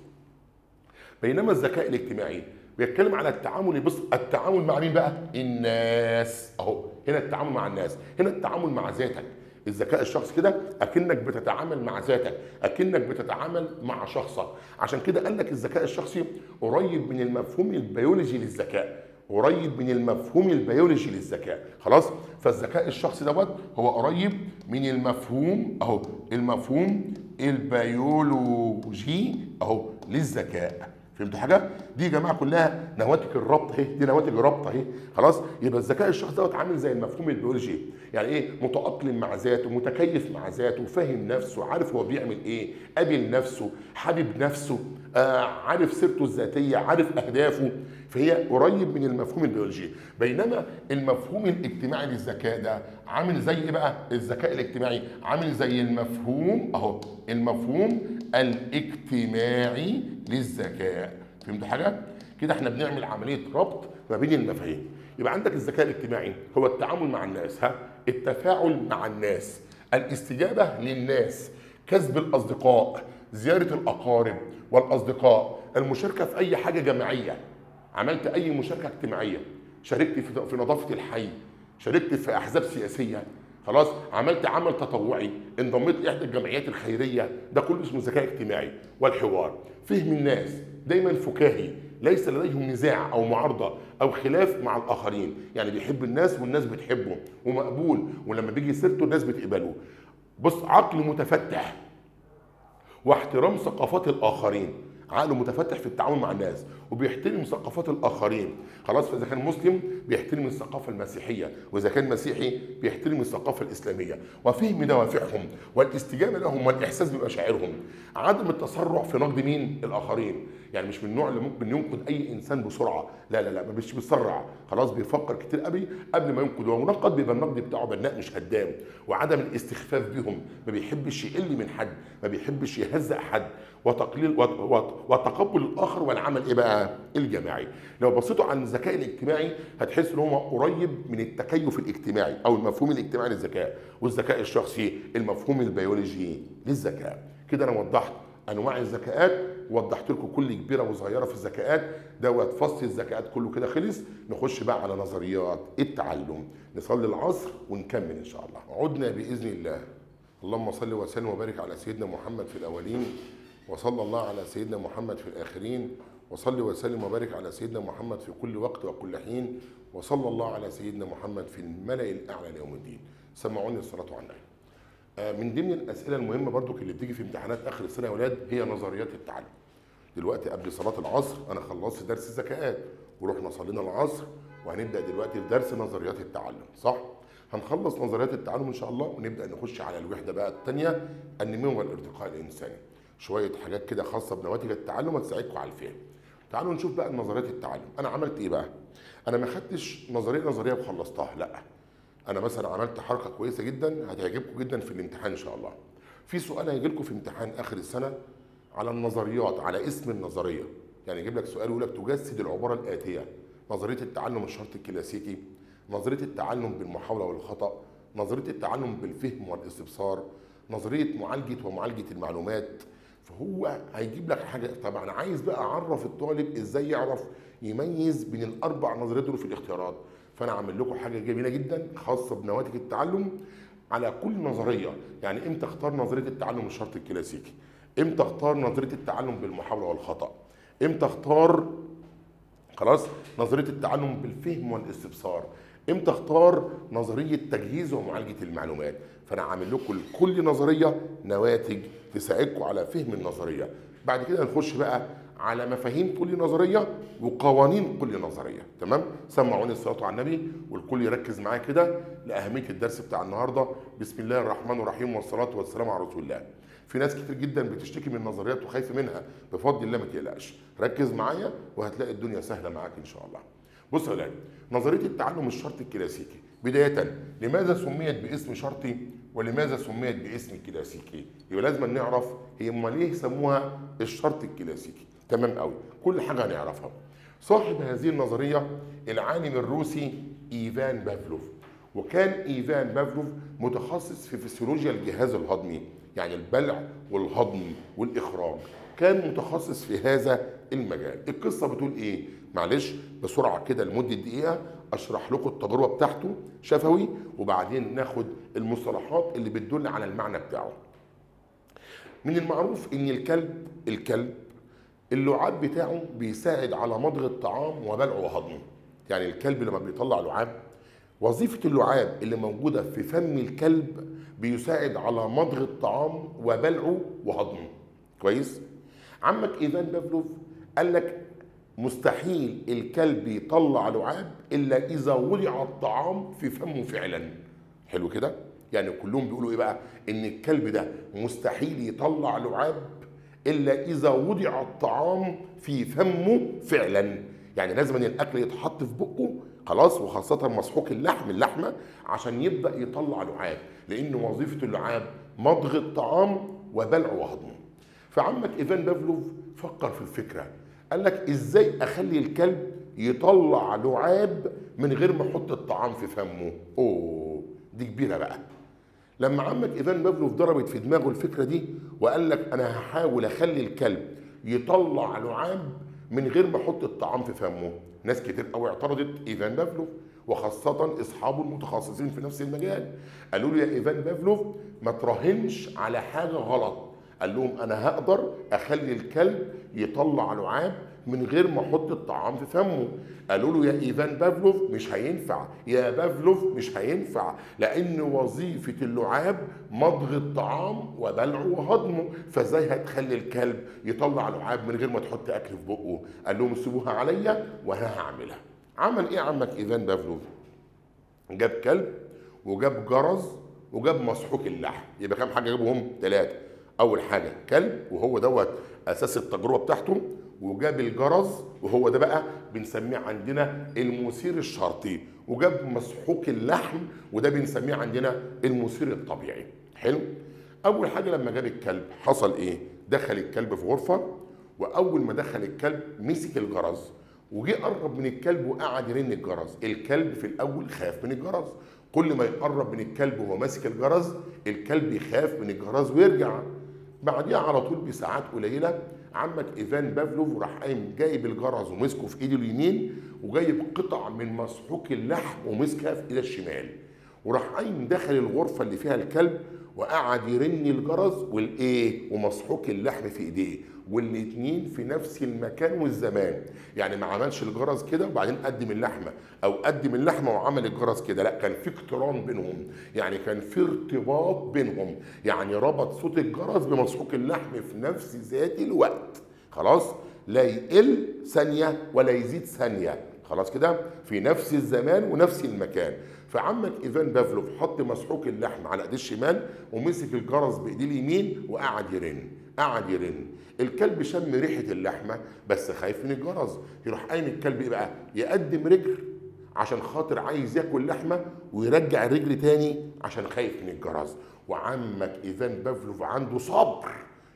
بينما الذكاء الاجتماعي بيتكلم على التعامل. بص، التعامل مع مين بقى؟ الناس. اهو هنا التعامل مع الناس، هنا التعامل مع ذاتك. الذكاء الشخصي كده اكنك بتتعامل مع ذاتك، اكنك بتتعامل مع شخصك. عشان كده قال لك الذكاء الشخصي قريب من المفهوم البيولوجي للذكاء، قريب من المفهوم البيولوجي للذكاء. خلاص؟ فالذكاء الشخصي دوت هو قريب من المفهوم المفهوم البيولوجي اهو للذكاء. فهمتوا حاجه؟ دي يا جماعه كلها نواتج الربط اهي، دي نواتج الربط اهي. خلاص؟ يبقى الذكاء الشخصي دوت عامل زي المفهوم البيولوجي، يعني ايه؟ متاقلم مع ذاته، متكيف مع ذاته، فاهم نفسه، عارف هو بيعمل ايه، قابل نفسه، حابب نفسه، عارف سيرته الذاتيه، عارف اهدافه. فهي قريب من المفهوم البيولوجي. بينما المفهوم الاجتماعي للذكاء ده عامل زي ايه بقى؟ الذكاء الاجتماعي عامل زي المفهوم اهو، المفهوم الاجتماعي للذكاء. فهمتوا حاجه؟ كده احنا بنعمل عمليه ربط ما بين المفاهيم. يبقى عندك الذكاء الاجتماعي هو التعامل مع الناس، التفاعل مع الناس، الاستجابه للناس، كسب الاصدقاء، زياره الاقارب والاصدقاء، المشاركه في اي حاجه جماعيه. عملت اي مشاركه اجتماعيه، شاركت في نظافه الحي، شاركت في احزاب سياسيه، خلاص، عملت عمل تطوعي، انضميت لاحدى الجمعيات الخيريه، ده كله اسمه ذكاء اجتماعي. والحوار، فهم الناس، دايما فكاهي، ليس لديهم نزاع او معارضه او خلاف مع الاخرين، يعني بيحب الناس والناس بتحبه ومقبول، ولما بيجي سيرته الناس بتقبله. بص، عقل متفتح واحترام ثقافات الاخرين، عقله متفتح في التعامل مع الناس وبيحترم ثقافات الاخرين. خلاص؟ فاذا كان مسلم بيحترم الثقافه المسيحيه، واذا كان مسيحي بيحترم الثقافه الاسلاميه، وفهم دوافعهم والاستجابه لهم والاحساس بمشاعرهم. عدم التسرع في نقد مين؟ الاخرين، يعني مش من النوع اللي ممكن ينقد اي انسان بسرعه، لا لا لا، ما مش بيسرع، خلاص بيفكر كتير قبل ما ينقد، ونقد بيبقى النقد بتاعه بناء مش هدام. وعدم الاستخفاف بهم، ما بيحبش يقل من حد، ما بيحبش يهزأ حد، وتقليل وتقبل الاخر والعمل ايه بقى؟ الجماعي. لو بصيتوا على الذكاء الاجتماعي هتحس ان هو قريب من التكيف الاجتماعي او المفهوم الاجتماعي للذكاء، والذكاء الشخصي المفهوم البيولوجي للذكاء. كده انا وضحت انواع الذكاءات، ووضحت لكم كل كبيره وصغيره في الذكاءات دوت. فصل الذكاءات كله كده خلص. نخش بقى على نظريات التعلم. نصلي العصر ونكمل ان شاء الله. عدنا باذن الله. اللهم صل وسلم وبارك على سيدنا محمد في الاولين، وصلى الله على سيدنا محمد في الآخرين، وصل وسلم وبارك على سيدنا محمد في كل وقت وكل حين، وصلى الله على سيدنا محمد في الملأ الأعلى ليوم الدين. سمعوني الصلاة على النبي. من ضمن الأسئلة المهمة برضو اللي بتيجي في امتحانات آخر السنة يا ولاد هي نظريات التعلم. دلوقتي قبل صلاة العصر أنا خلصت درس الذكاءات ورحنا صلينا العصر، وهنبدأ دلوقتي في درس نظريات التعلم، صح؟ هنخلص نظريات التعلم إن شاء الله ونبدأ نخش على الوحدة بقى الثانية، النمو والارتقاء الإنساني. شويه حاجات كده خاصه بنواتج التعلم هتساعدكم على الفهم. تعالوا نشوف بقى نظريات التعلم. انا عملت ايه بقى؟ انا ما خدتش نظريه وخلصتها، لا، انا مثلا عملت حركه كويسه جدا هتعجبكم جدا في الامتحان ان شاء الله. في سؤال هيجي لكم في امتحان اخر السنه على النظريات، على اسم النظريه، يعني يجيب لك سؤال يقول لك تجسد العباره الاتيه: نظريه التعلم الشرط الكلاسيكي، نظريه التعلم بالمحاوله والخطا، نظريه التعلم بالفهم والاستبصار، نظريه معالجه المعلومات. فهو هيجيب لك حاجه. طبعا عايز بقى اعرف الطالب ازاي يعرف يميز بين الاربع نظريات دول في الاختيارات. فانا عامل لكم حاجه جميله جدا خاصه بنواتج التعلم على كل نظريه. يعني امتى اختار نظريه التعلم الشرط الكلاسيكي، امتى اختار نظريه التعلم بالمحاوله والخطا، امتى اختار خلاص نظريه التعلم بالفهم والاستبصار، امتى اختار نظريه تجهيز ومعالجه المعلومات. فانا عامل لكم كل نظريه نواتج تساعدكم على فهم النظريه. بعد كده نخش بقى على مفاهيم كل نظريه وقوانين كل نظريه. تمام؟ سمعوني الصلاه على النبي والكل يركز معايا كده لاهميه الدرس بتاع النهارده. بسم الله الرحمن الرحيم، والصلاه والسلام على رسول الله. في ناس كتير جدا بتشتكي من النظريات وخايفه منها، بفضل الله ما تقلقش، ركز معايا وهتلاقي الدنيا سهله معاك ان شاء الله. بص يا ولاد، نظريه التعلم الشرطي الكلاسيكي بدايه، لماذا سميت باسم شرطي ولماذا سميت باسم كلاسيكي؟ يبقى لازم نعرف هي امال ليه سموها الشرط الكلاسيكي. تمام قوي، كل حاجه هنعرفها. صاحب هذه النظريه العالم الروسي ايفان بافلوف، وكان ايفان بافلوف متخصص في فسيولوجيا الجهاز الهضمي، يعني البلع والهضم والاخراج، كان متخصص في هذا المجال. القصه بتقول ايه؟ معلش بسرعه كده لمده دقيقه اشرح لكم التجربه بتاعته شفوي، وبعدين ناخد المصطلحات اللي بتدل على المعنى بتاعه. من المعروف ان الكلب اللعاب بتاعه بيساعد على مضغ الطعام وبلعه وهضمه. يعني الكلب لما بيطلع لعاب، وظيفه اللعاب اللي موجوده في فم الكلب بيساعد على مضغ الطعام وبلعه وهضمه. كويس؟ عمك ايفان بافلوف قال لك مستحيل الكلب يطلع لعاب الا اذا وضع الطعام في فمه فعلا. حلو كده؟ يعني كلهم بيقولوا ايه بقى؟ ان الكلب ده مستحيل يطلع لعاب الا اذا وضع الطعام في فمه فعلا. يعني لازم ان الاكل يتحط في بقه خلاص، وخاصه مسحوق اللحمه عشان يبدا يطلع لعاب، لان وظيفه اللعاب مضغ الطعام وبلعه وهضمه. فعمك ايفان بافلوف فكر في الفكره، قال لك ازاي اخلي الكلب يطلع لعاب من غير ما احط الطعام في فمه؟ اوه دي كبيره بقى. لما عمك ايفان بافلوف ضربت في دماغه الفكره دي وقال لك انا هحاول اخلي الكلب يطلع لعاب من غير ما احط الطعام في فمه، ناس كتير قوي اعترضت ايفان بافلوف، وخاصه اصحابه المتخصصين في نفس المجال. قالوا له يا ايفان بافلوف ما تراهنش على حاجه غلط. قال لهم انا هقدر اخلي الكلب يطلع لعاب من غير ما احط الطعام في فمه. قالوا له يا ايفان بافلوف مش هينفع، يا بافلوف مش هينفع، لان وظيفه اللعاب مضغ الطعام وبلعه وهضمه، فازاي هتخلي الكلب يطلع لعاب من غير ما تحط اكل في بقه؟ قال لهم سيبوها عليا وانا هعملها. عمل ايه عمك ايفان بافلوف؟ جاب كلب وجاب جرس وجاب مسحوق اللحم. يبقى كام حاجه جابهم؟ 3. اول حاجه كلب وهو دوت اساس التجربه بتاعته، وجاب الجرس وهو ده بقى بنسميه عندنا المثير الشرطي، وجاب مسحوق اللحم وده بنسميه عندنا المثير الطبيعي. حلو؟ اول حاجه لما جاب الكلب حصل ايه؟ دخل الكلب في غرفه، واول ما دخل الكلب مسك الجرس وجي قرب من الكلب وقعد يرن الجرس. الكلب في الاول خاف من الجرس، كل ما يقرب من الكلب وهو ماسك الجرس الكلب يخاف من الجرس ويرجع. بعديها على طول بساعات قليله عمك ايفان بافلوف راح قايم جايب الجرس ومسكه في ايده اليمين، وجايب قطع من مسحوق اللحم ومسكها في ايده الشمال، وراح قايم دخل الغرفه اللي فيها الكلب وقعد يرن الجرس والايه ومسحوق اللحم في ايديه، والاتنين في نفس المكان والزمان. يعني ما عملش الجرس كده وبعدين قدم اللحمه، او قدم اللحمه وعمل الجرس كده، لا كان في اقتران بينهم، يعني كان في ارتباط بينهم، يعني ربط صوت الجرس بمسحوق اللحم في نفس ذات الوقت. خلاص؟ لا يقل ثانيه ولا يزيد ثانيه، خلاص كده؟ في نفس الزمان ونفس المكان. فعمك ايفان بافلوف حط مسحوق اللحم على ايديه الشمال ومسك الجرس بايديه اليمين وقعد يرن، قعد يرن. الكلب شم ريحه اللحمه بس خايف من الجرس، يروح قايم الكلب ايه بقى؟ يقدم رجل عشان خاطر عايز ياكل لحمه، ويرجع الرجل تاني عشان خايف من الجرس. وعمك ايفان بافلوف عنده صبر،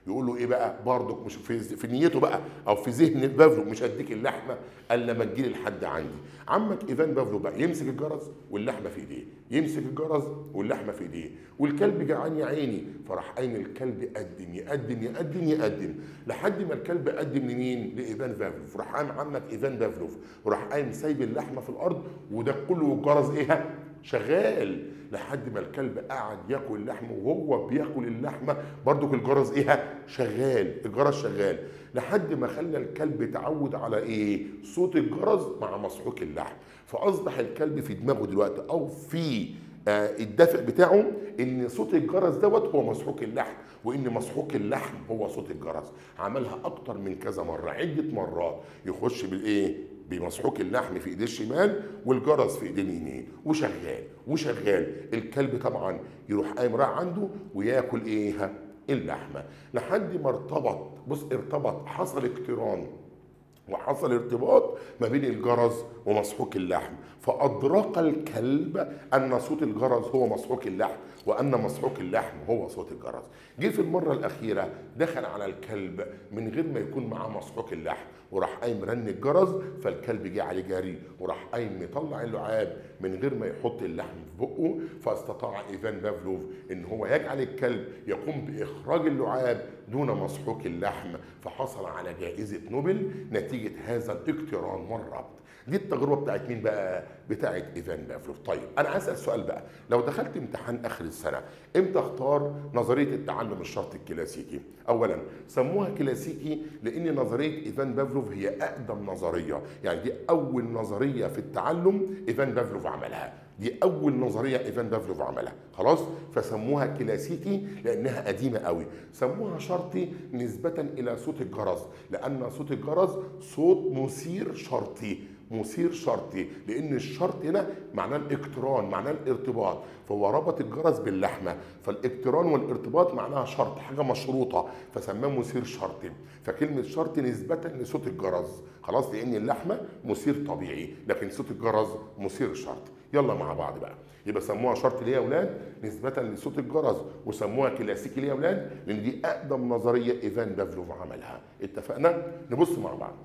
يقول له ايه بقى؟ برضك مش في نيته بقى او في ذهن بافلوف مش هديك اللحمه الا لما تجيلي لحد عندي. عمك ايفان بافلوف بقى يمسك الجرس واللحمه في ايديه، يمسك الجرس واللحمه في ايديه، والكلب جعان يا عيني، فراح قايم الكلب يقدم يقدم يقدم يقدم لحد ما الكلب قدم لمين؟ لايفان بافلوف. راح قام عمك ايفان بافلوف وراح قايم سايب اللحمه في الارض، وده كله الجرس ايه؟ شغال، لحد ما الكلب قعد ياكل اللحمه، وهو بياكل اللحمه برضك الجرس ايه؟ شغال، الجرس شغال، لحد ما خلى الكلب يتعود على ايه؟ صوت الجرس مع مسحوق اللحم. فاصبح الكلب في دماغه دلوقتي او في الدافع بتاعه ان صوت الجرس دوت هو مسحوق اللحم، وان مسحوق اللحم هو صوت الجرس. عملها اكتر من كذا مره، عده مرات، يخش بالايه؟ بمسحوق اللحم في ايديه الشمال والجرس في ايديه اليمين، وشغال وشغال. الكلب طبعا يروح قايم راح عنده وياكل ايه؟ اللحمه، لحد ما ارتبط. بص ارتبط، حصل اقتران وحصل ارتباط ما بين الجرس ومسحوق اللحم، فأدرك الكلب أن صوت الجرس هو مسحوق اللحم، وأن مسحوق اللحم هو صوت الجرس. جه في المرة الأخيرة دخل على الكلب من غير ما يكون معاه مسحوق اللحم، وراح قايم رن الجرس، فالكلب جه عليه جري وراح قايم يطلع اللعاب من غير ما يحط اللحم في بقه. فاستطاع ايفان بافلوف ان هو يجعل الكلب يقوم باخراج اللعاب دون مسحوق اللحم، فحصل على جائزة نوبل نتيجة هذا الاقتران والربط. دي التجربة بتاعت مين بقى؟ بتاعت ايفان بافلوف. طيب انا اسال سؤال بقى، لو دخلت امتحان اخر السنة امتى اختار نظرية التعلم الشرطي الكلاسيكي؟ اولا سموها كلاسيكي لان نظرية ايفان بافلوف هي اقدم نظرية، يعني دي اول نظرية في التعلم ايفان بافلوف عملها. دي اول نظريه ايفان بافلوف عملها، خلاص. فسموها كلاسيكي لانها قديمه قوي. سموها شرطي نسبه الى صوت الجرس، لان صوت الجرس صوت مثير شرطي، مثير شرطي، لان الشرط هنا معناه الاقتران، معناه الارتباط، فهو ربط الجرس باللحمه، فالاقتران والارتباط معناها شرط، حاجه مشروطه، فسماه مثير شرطي. فكلمه شرط نسبه لصوت الجرس، خلاص، لان اللحمه مثير طبيعي لكن صوت الجرس مثير شرطي. يلا مع بعض بقى، يبقى سموها شرط ليه يا اولاد نسبه لصوت الجرس، وسموها كلاسيكي ليه يا اولاد لان دي اقدم نظريه ايفان بافلوف عملها. اتفقنا؟ نبص مع بعض.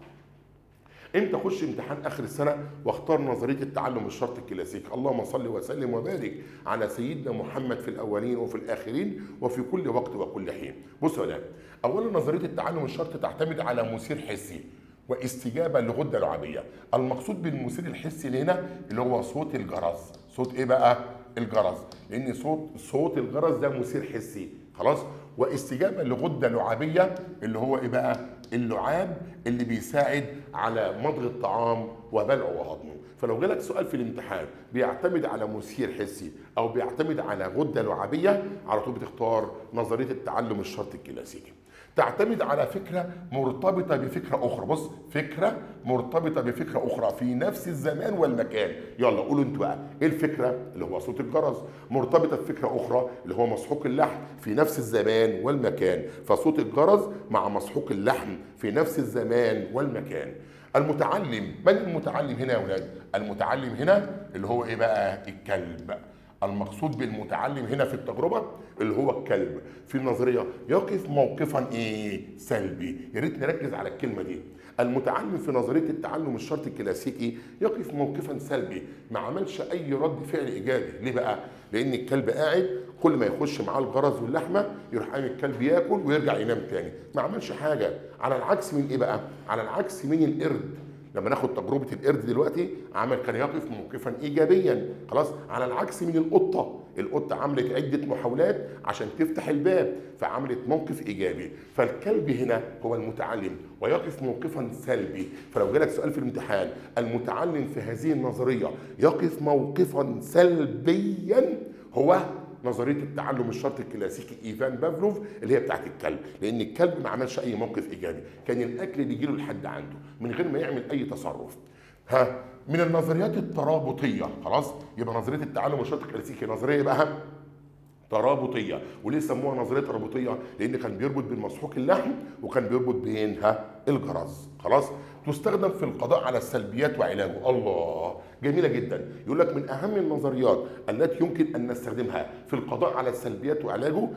امتى اخش امتحان اخر السنه واختار نظريه التعلم الشرط الكلاسيكي؟ اللهم صل وسلم وبارك على سيدنا محمد في الاولين وفي الاخرين وفي كل وقت وكل حين. بصوا يا ولاد، اولا نظريه التعلم الشرط تعتمد على مثير حسي واستجابه لغده لعابيه. المقصود بالمثير الحسي اللي هنا اللي هو صوت الجرس. صوت ايه بقى؟ الجرس، لان صوت الجرس ده مثير حسي، خلاص. واستجابه لغده لعابيه اللي هو ايه بقى؟ اللعاب اللي بيساعد على مضغ الطعام وبلعه وهضمه. فلو جالك سؤال في الامتحان بيعتمد على مثير حسي او بيعتمد على غده لعابيه، على طول بتختار نظريه التعلم الشرط الكلاسيكي. تعتمد على فكره مرتبطه بفكره اخرى. بص، فكره مرتبطه بفكره اخرى في نفس الزمان والمكان. يلا قولوا انتوا بقى ايه الفكره؟ اللي هو صوت الجرس. مرتبطه بفكره اخرى اللي هو مسحوق اللحم في نفس الزمان والمكان. فصوت الجرس مع مسحوق اللحم في نفس الزمان والمكان. المتعلم، من المتعلم هنا يا اولاد؟ المتعلم هنا اللي هو ايه بقى؟ الكلب. المقصود بالمتعلم هنا في التجربه اللي هو الكلب. في النظريه يقف موقفا ايه؟ سلبي. يا ريت نركز على الكلمه دي. المتعلم في نظريه التعلم الشرط الكلاسيكي يقف موقفا سلبي، ما عملش اي رد فعل ايجابي. ليه بقى؟ لان الكلب قاعد كل ما يخش معاه الجرس واللحمه يروح قايم الكلب ياكل ويرجع ينام تاني، ما عملش حاجه. على العكس من ايه بقى؟ على العكس من القرد. لما ناخد تجربه القرد دلوقتي، كان يقف موقفا ايجابيا، خلاص. على العكس من القطه. القطه عملت عده محاولات عشان تفتح الباب فعملت موقف ايجابي. فالكلب هنا هو المتعلم ويقف موقفا سلبي. فلو جالك سؤال في الامتحان المتعلم في هذه النظريه يقف موقفا سلبيا، هو نظريه التعلم الشرط الكلاسيكي ايفان بافلوف اللي هي بتاعت الكلب، لان الكلب ما عملش اي موقف ايجابي، كان الاكل بيجي له لحد عنده من غير ما يعمل اي تصرف. من النظريات الترابطيه، خلاص. يبقى نظريه التعلم الشرط الكلاسيكي نظريه بقى ترابطيه. وليه سموها نظريه ترابطيه؟ لان كان بيربط بين مسحوق اللحم وكان بيربط بينها الجرس، خلاص. تستخدم في القضاء على السلبيات وعلاجه. الله، جميله جدا. يقول لك من اهم النظريات التي يمكن ان نستخدمها في القضاء على السلبيات وعلاجه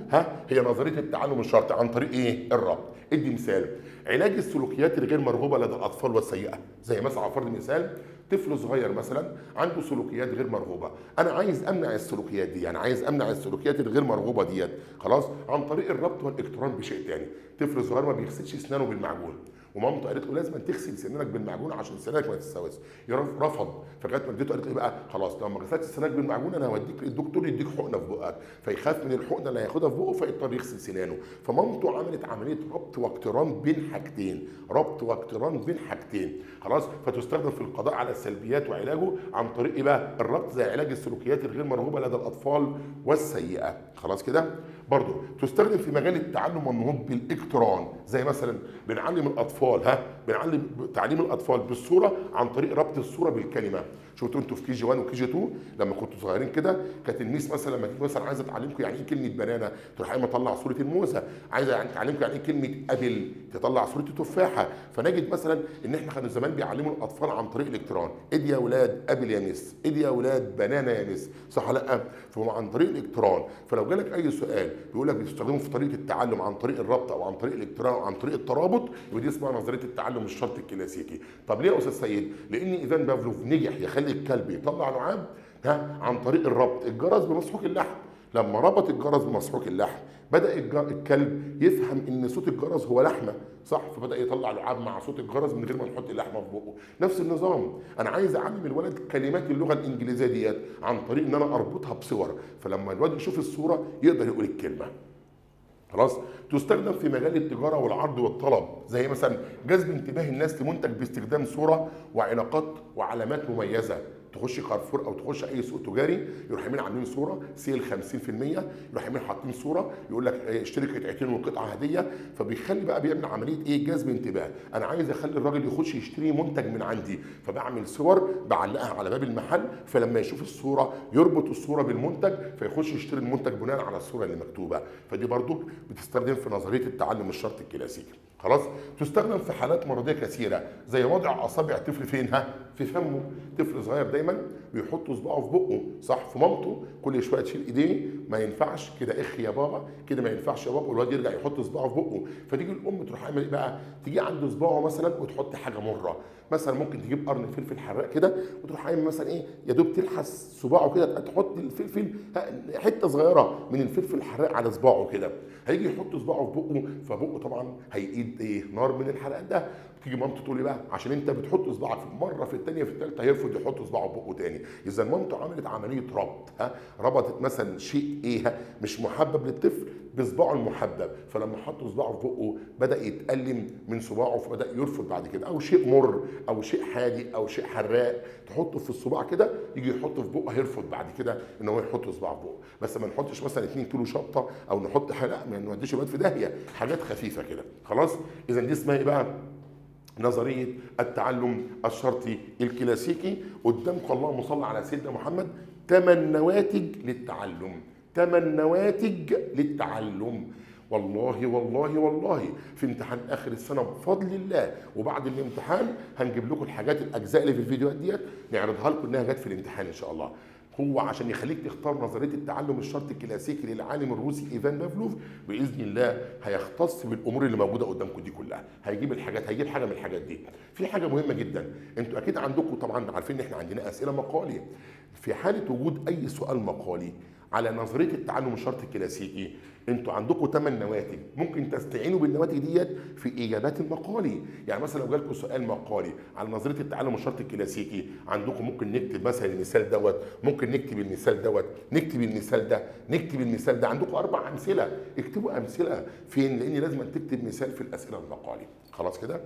هي نظريه التعلم الشرطي عن طريق ايه؟ الربط. ادي مثال: علاج السلوكيات الغير مرغوبه لدى الاطفال والسيئه. زي مثلا على فرض المثال طفل صغير مثلا عنده سلوكيات غير مرغوبه، انا عايز امنع السلوكيات دي، يعني عايز امنع السلوكيات الغير مرغوبه ديت، خلاص، عن طريق الربط والاقتران بشيء تاني. طفل صغير ما بيغسلش اسنانه بالمعجون، ومامته قالت له لازم تغسل سنانك بالمعجون عشان سنانك ما تتسوس، رفض. فجت والدته قالت له ايه بقى؟ خلاص لو ما غسلتش سنانك بالمعجون انا هوديك للدكتور يديك حقنه في بقك، فيخاف من الحقنه اللي هياخدها في بقه فيضطر يغسل سنانه. فمامته عملت عمليه ربط واقتران بين حاجتين، ربط واقتران بين حاجتين، خلاص. فتستخدم في القضاء على السلبيات وعلاجه عن طريق ايه بقى؟ الربط، زي علاج السلوكيات الغير مرغوبه لدى الاطفال والسيئه، خلاص كده. برضه تستخدم في مجال التعلم والنهوض بالاقتران، زي مثلا بنعلم الاطفال بنعلم تعليم الاطفال بالصوره عن طريق ربط الصوره بالكلمه. شفتوا انتوا في كي جي 1 وكي جي 2 لما كنتوا صغيرين كده، كانت الميس مثلا لما تيجي مثلا عايزه تعلمكم يعني ايه كلمه بنانه تروح قايمه تطلع صوره الموزه، عايزه يعني تعلمكم يعني ايه كلمه ابل تطلع صوره التفاحه. فنجد مثلا ان احنا كانوا زمان بيعلموا الاطفال عن طريق الاقتران، ادي يا اولاد ابل يا مس، ادي يا اولاد بنانه يا مس، صح ولا لا؟ فهو عن طريق الاقتران. فلو جالك اي سؤال بيقول لك بتستخدمه في طريقه التعلم عن طريق الربط او عن طريق الاقتران او عن طريق الترابط، ودي اسمها نظريه التعلم الشرط الكلاسيكي. طب ليه يا استاذ سيد؟ لان ايفان بافلوف نجح يخلي الكلب يطلع لعاب عن طريق الربط الجرس بمسحوق اللحم. لما ربط الجرس بمسحوق اللحم بدا الكلب يفهم ان صوت الجرس هو لحمه، صح؟ فبدا يطلع لعاب مع صوت الجرس من غير ما نحط اللحمه في بقه. نفس النظام، انا عايز اعلم الولد كلمات اللغه الانجليزيه ديت عن طريق ان انا اربطها بصور، فلما الولد يشوف الصوره يقدر يقول الكلمه، خلاص. تستخدم في مجال التجاره والعرض والطلب، زي مثلا جذب انتباه الناس لمنتج باستخدام صوره وعلاقات وعلامات مميزه، تخش كارفور او تخش اي سوق تجاري، يروح عاملين صوره سيل 50%، يروح حاطين صوره يقول لك اشتري قطعتين والقطعه هديه. فبيخلي بقى بيعمل عمليه ايه؟ جذب انتباه. انا عايز اخلي الراجل يخش يشتري منتج من عندي، فبعمل صور بعلقها على باب المحل، فلما يشوف الصوره يربط الصوره بالمنتج فيخش يشتري المنتج بناء على الصوره اللي مكتوبه. فدي برضو بتستخدم في نظريه التعلم الشرط الكلاسيكي. خلاص. تستخدم في حالات مرضيه كثيره زي وضع اصابع الطفل فين؟ في فمه. طفل صغير دايما بيحط صباعه في بقه، صح؟ في مامته كل شويه تشيل ايديه، ما ينفعش كده، يا بابا كده ما ينفعش يا بابا، والواد يرجع يحط صباعه في بقه. فتيجي الام تروح عامل ايه بقى؟ تيجي عند صباعه مثلا وتحط حاجه مره، مثلا ممكن تجيب قرن فلفل حراق كده وتروح عامل مثلا ايه، يا دوب تلحس صباعه كده، تحط الفلفل حته صغيره من الفلفل الحراق على صباعه كده، هيجي يحط صباعه في بقه، فبقه طبعا هيقيد ايه؟ نار من الحرق ده. تيجي مامته تقول لي بقى عشان انت بتحط صباعك في مره، في الثانيه، في الثالثه هيرفض يحط صباعه في بقه تاني. اذا مامته عملت عمليه ربط، ربطت مثلا شيء ايه مش محبب للطفل بصباعه المحبب، فلما حط صباعه في بقه بدا يتالم من صباعه فبدا يرفض بعد كده، او شيء مر او شيء حادق او شيء حراق تحطه في الصباع كده، يجي يحطه في بقه هيرفض بعد كده ان هو يحط صباعه في بقه. بس ما نحطش مثلا 2 كيلو شطه او نحط حلقه، ما نوديش الواد في داهيه، حاجات خفيفه كده. خلاص. اذا دي اسمها ايه بقى؟ نظريه التعلم الشرطي الكلاسيكي. قدامكم اللهم صل على سيدنا محمد 8 نواتج للتعلم، 8 نواتج للتعلم. والله والله والله في امتحان اخر السنه بفضل الله، وبعد الامتحان هنجيب لكم الحاجات الاجزاء اللي في الفيديوهات ديت نعرضها لكم انها جت في الامتحان ان شاء الله. هو عشان يخليك تختار نظريه التعلم الشرطي الكلاسيكي للعالم الروسي ايفان بافلوف، باذن الله هيختص بالامور اللي موجوده قدامكم دي كلها، هيجيب الحاجات، هيجيب حاجه من الحاجات دي. في حاجه مهمه جدا، انتوا اكيد عندكم طبعا عارفين ان احنا عندنا اسئله مقالي. في حاله وجود اي سؤال مقالي على نظريه التعلم الشرطي الكلاسيكي، انتوا عندكم 8 نواتج، ممكن تستعينوا بالنواتج ديت في اجابات المقالي. يعني مثلا لو جالكم سؤال مقالي على نظريه التعلم الشرطي الكلاسيكي، عندكم ممكن نكتب مثلا المثال دوت، ممكن نكتب المثال دوت، نكتب المثال ده، نكتب المثال ده. عندكم 4 امثله، اكتبوا امثله فين؟ لان لازم تكتب مثال في الاسئله المقالي. خلاص كده.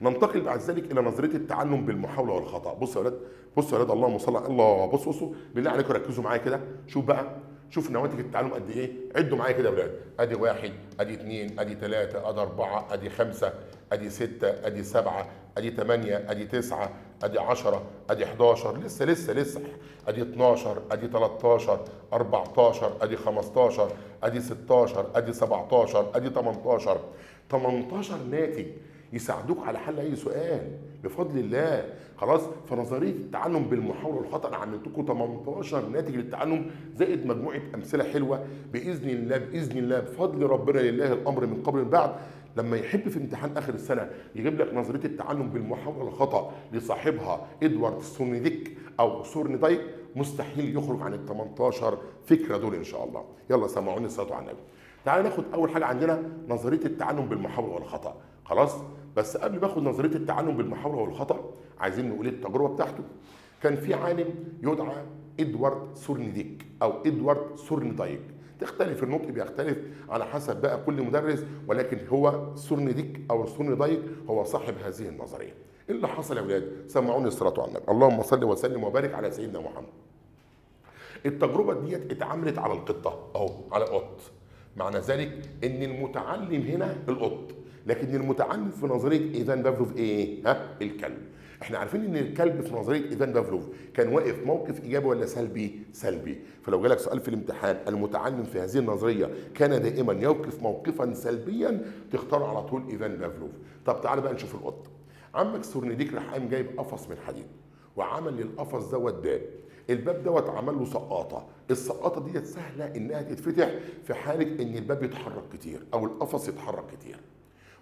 ننتقل بعد ذلك الى نظريه التعلم بالمحاوله والخطا. بصوا يا ولاد، بصوا يا ولاد، اللهم صل على الله، بصوا بالله عليكم ركزوا معايا كده. شوف بقى، شوف نواتج التعلم قد ايه. عدوا معايا كده يا ولاد، ادي 1، ادي 2، ادي 3، ادي 4، ادي 5، ادي 6، ادي 7، ادي 8، ادي 9، ادي 10، ادي 11، لسه ادي 12، ادي 13، 14، ادي 15، ادي 16، ادي 17، ادي 18. 18 ناتج يساعدوك على حل اي سؤال بفضل الله. خلاص. فنظريه التعلم بالمحاوله والخطا انا عملت لكم 18 ناتج للتعلم زائد مجموعه امثله حلوه باذن الله، باذن الله بفضل ربنا، لله الامر من قبل بعد. لما يحب في امتحان اخر السنه يجيب لك نظريه التعلم بالمحاوله والخطا لصاحبها ادوارد سورنديك او سورندايك، مستحيل يخرج عن ال 18 فكره دول ان شاء الله. يلا سمعوني الصلاه على النبي. تعالى ناخد اول حاجه عندنا نظريه التعلم بالمحاوله والخطا. خلاص. بس قبل ما اخد نظريه التعلم بالمحاوله والخطا عايزين نقول التجربه بتاعته. كان في عالم يدعى ادوارد سورنديك او ادوارد سورندايك، تختلف النطق، بيختلف على حسب بقى كل مدرس، ولكن هو سورنديك او سورندايك هو صاحب هذه النظريه. ايه اللي حصل يا اولاد؟ سمعوني الصلاه على النبي، اللهم صل وسلم وبارك على سيدنا محمد. التجربه ديت اتعملت على القطه اهو، على القط. معنى ذلك ان المتعلم هنا القط، لكن المتعلم في نظريه ايفان بافلوف ايه؟ الكلب. احنا عارفين ان الكلب في نظريه ايفان بافلوف كان واقف موقف ايجابي ولا سلبي؟ سلبي. فلو جالك سؤال في الامتحان المتعلم في هذه النظريه كان دائما يوقف موقفا سلبيا، تختار على طول ايفان بافلوف. طب تعالى بقى نشوف القط. عمك سورنديك راح قام جايب قفص من حديد وعمل للقفص دوت باب. الباب دوت عمل له سقاطه، السقاطه ديت سهله انها تتفتح في حاله ان الباب يتحرك كتير او القفص يتحرك كتير.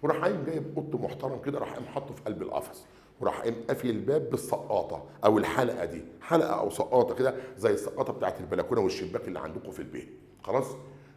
وراح قايم جايب قط محترم كده، راح قايم حاطه في قلب القفص، وراح قايم قافل الباب بالسقاطه او الحلقه دي، حلقه او سقاطه كده زي السقاطه بتاعت البلكونه والشباك اللي عندكم في البيت. خلاص.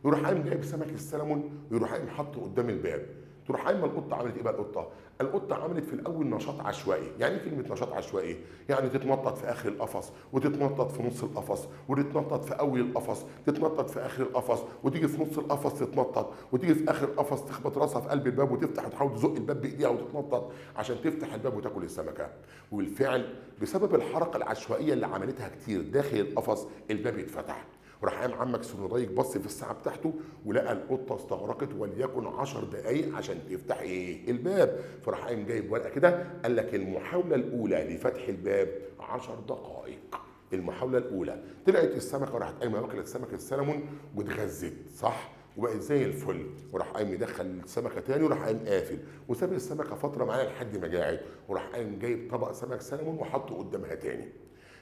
يروح قايم جايب سمك السلمون ويروح قايم حاطه قدام الباب. تروح قايمه القطه عملت ايه بقى القطه؟ القطه عملت في الاول نشاط عشوائي. يعني ايه كلمه نشاط عشوائي؟ يعني تتنطط في اخر القفص، وتتنطط في نص القفص، وتتنطط في اول القفص، تتنطط في اخر القفص، وتيجي في نص القفص تتنطط، وتيجي في اخر القفص تخبط راسها في قلب الباب وتفتح وتحاول تزق الباب بايديها وتتنطط عشان تفتح الباب وتاكل السمكه. وبالفعل بسبب الحركه العشوائيه اللي عملتها كتير داخل القفص الباب اتفتح. وراح قام عمك سورنضايق بص في الساعه بتاعته ولقى القطه استغرقت وليكن 10 دقائق عشان تفتح ايه؟ الباب. فراح قام جايب ورقه كده قال لك المحاوله الاولى لفتح الباب 10 دقائق. المحاوله الاولى طلعت السمكه وراحت قايمه واكلت سمكه السلمون واتغذت صح؟ وبقت زي الفل. وراح قايم يدخل السمكه تاني وراح قايم قافل وساب السمكه فتره معانا لحد ما جاعت. وراح قايم جايب طبق سمك سلمون وحطه قدامها تاني.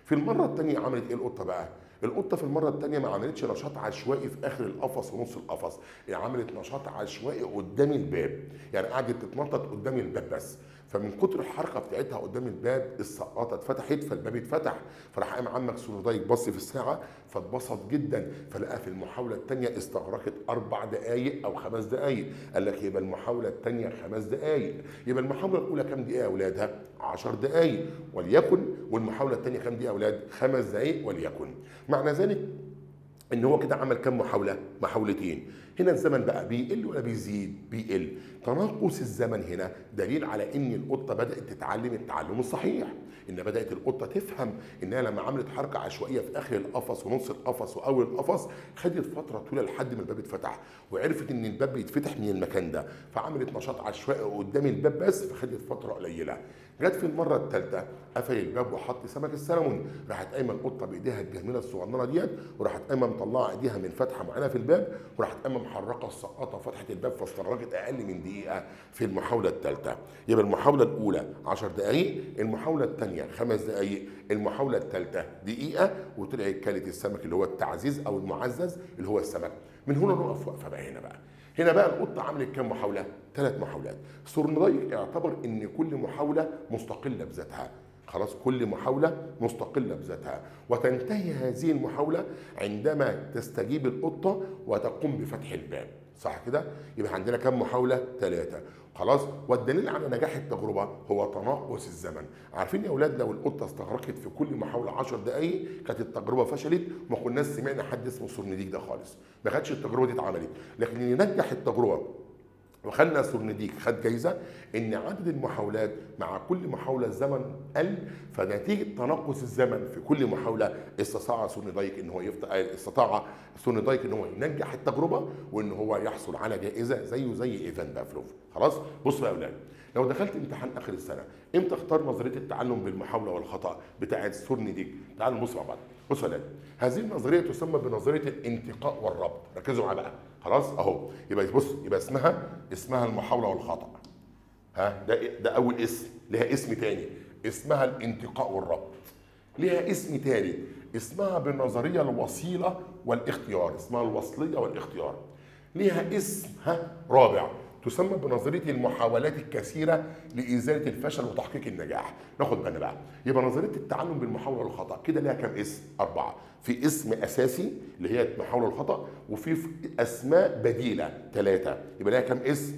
في المره الثانيه عملت ايه القطه بقى؟ القطه في المره الثانيه ما عملتش نشاط عشوائي في اخر القفص ونص القفص، هي عملت نشاط عشوائي قدام الباب، يعني قعدت تتنطط قدام الباب بس. فمن كتر الحركه بتاعتها قدام الباب السقاطه اتفتحت فالباب اتفتح. فراح قام عمك سورنضايق بص في الساعه فاتبسط جدا فلقى في المحاوله الثانيه استغرقت 4 دقائق او 5 دقائق. قال لك يبقى المحاوله الثانيه 5 دقائق، يبقى المحاوله الاولى كام دقيقه يا اولادها؟ 10 دقائق وليكن، والمحاوله الثانيه كام دقيقه يا اولاد؟ 5 دقائق وليكن. معنى ذلك ان هو كده عمل كام محاوله؟ محاولتين. هنا الزمن بقى بيقل ولا بيزيد؟ بيقل. تناقص الزمن هنا دليل على ان القطه بدات تتعلم التعلم الصحيح، ان بدات القطه تفهم انها لما عملت حركه عشوائيه في اخر القفص ونص القفص واول القفص خدت فتره طويله لحد ما الباب اتفتح، وعرفت ان الباب بيتفتح من المكان ده، فعملت نشاط عشوائي قدام الباب بس فخدت فتره قليله. جت في المره الثالثه قفل الباب وحط سمك السلمون، راحت قايمه القطه بايديها الجميله الصغننه ديت وراحت قايمه مطلعه ايديها من فتحه معينه في الباب وراحت قايمه محركه السقاطه فتحت الباب فاستغرقت اقل من دقيقه في المحاوله الثالثه. يبقى المحاوله الاولى 10 دقائق، المحاوله الثانيه 5 دقائق، المحاوله الثالثه دقيقه، وطلعت كانت السمك اللي هو التعزيز او المعزز اللي هو السمك. من هنا نقف وقفه بقى هنا بقى. هنا بقى القطه عملت كام محاوله؟ 3 محاولات. سورنضايق اعتبر ان كل محاوله مستقله بذاتها. خلاص كل محاولة مستقلة بذاتها، وتنتهي هذه المحاولة عندما تستجيب القطة وتقوم بفتح الباب، صح كده؟ يبقى عندنا كم محاولة؟ 3. خلاص، والدليل على نجاح التجربة هو تناقص الزمن. عارفين يا أولاد لو القطة استغرقت في كل محاولة 10 دقايق كانت التجربة فشلت وما كناش سمعنا حد اسمه سورنضايق ده خالص، ما كانتش التجربة دي اتعملت، لكن اللي نجح التجربة وخلى سورنضايق خد جايزه ان عدد المحاولات مع كل محاوله الزمن قل، فنتيجه تناقص الزمن في كل محاوله استطاع سورنضايق ان هو ينجح التجربه وان هو يحصل على جائزه زيه زي ايفان بافلوف. خلاص بصوا يا اولاد، لو دخلت امتحان اخر السنه امتى اختار نظريه التعلم بالمحاوله والخطا بتاعه سورنضايق؟ تعالوا نبص مع بعض. بصوا يا اولاد، هذه النظريه تسمى بنظريه الانتقاء والربط. ركزوا معايا بقى. خلاص اهو، يبقى بص، يبقى اسمها المحاوله والخطا. ها، ده اول اسم، لها اسم تاني اسمها الانتقاء والربط. ليها اسم تاني اسمها بالنظريه الوصيله والاختيار، اسمها الوصليه والاختيار. ليها اسم رابع تسمى بنظريه المحاولات الكثيره لازاله الفشل وتحقيق النجاح. ناخد بالنا بقى، يبقى نظريه التعلم بالمحاوله والخطا كده ليها كام اسم؟ 4. في اسم اساسي اللي هي المحاوله والخطا، وفي اسماء بديله 3. يبقى ليها كام اسم؟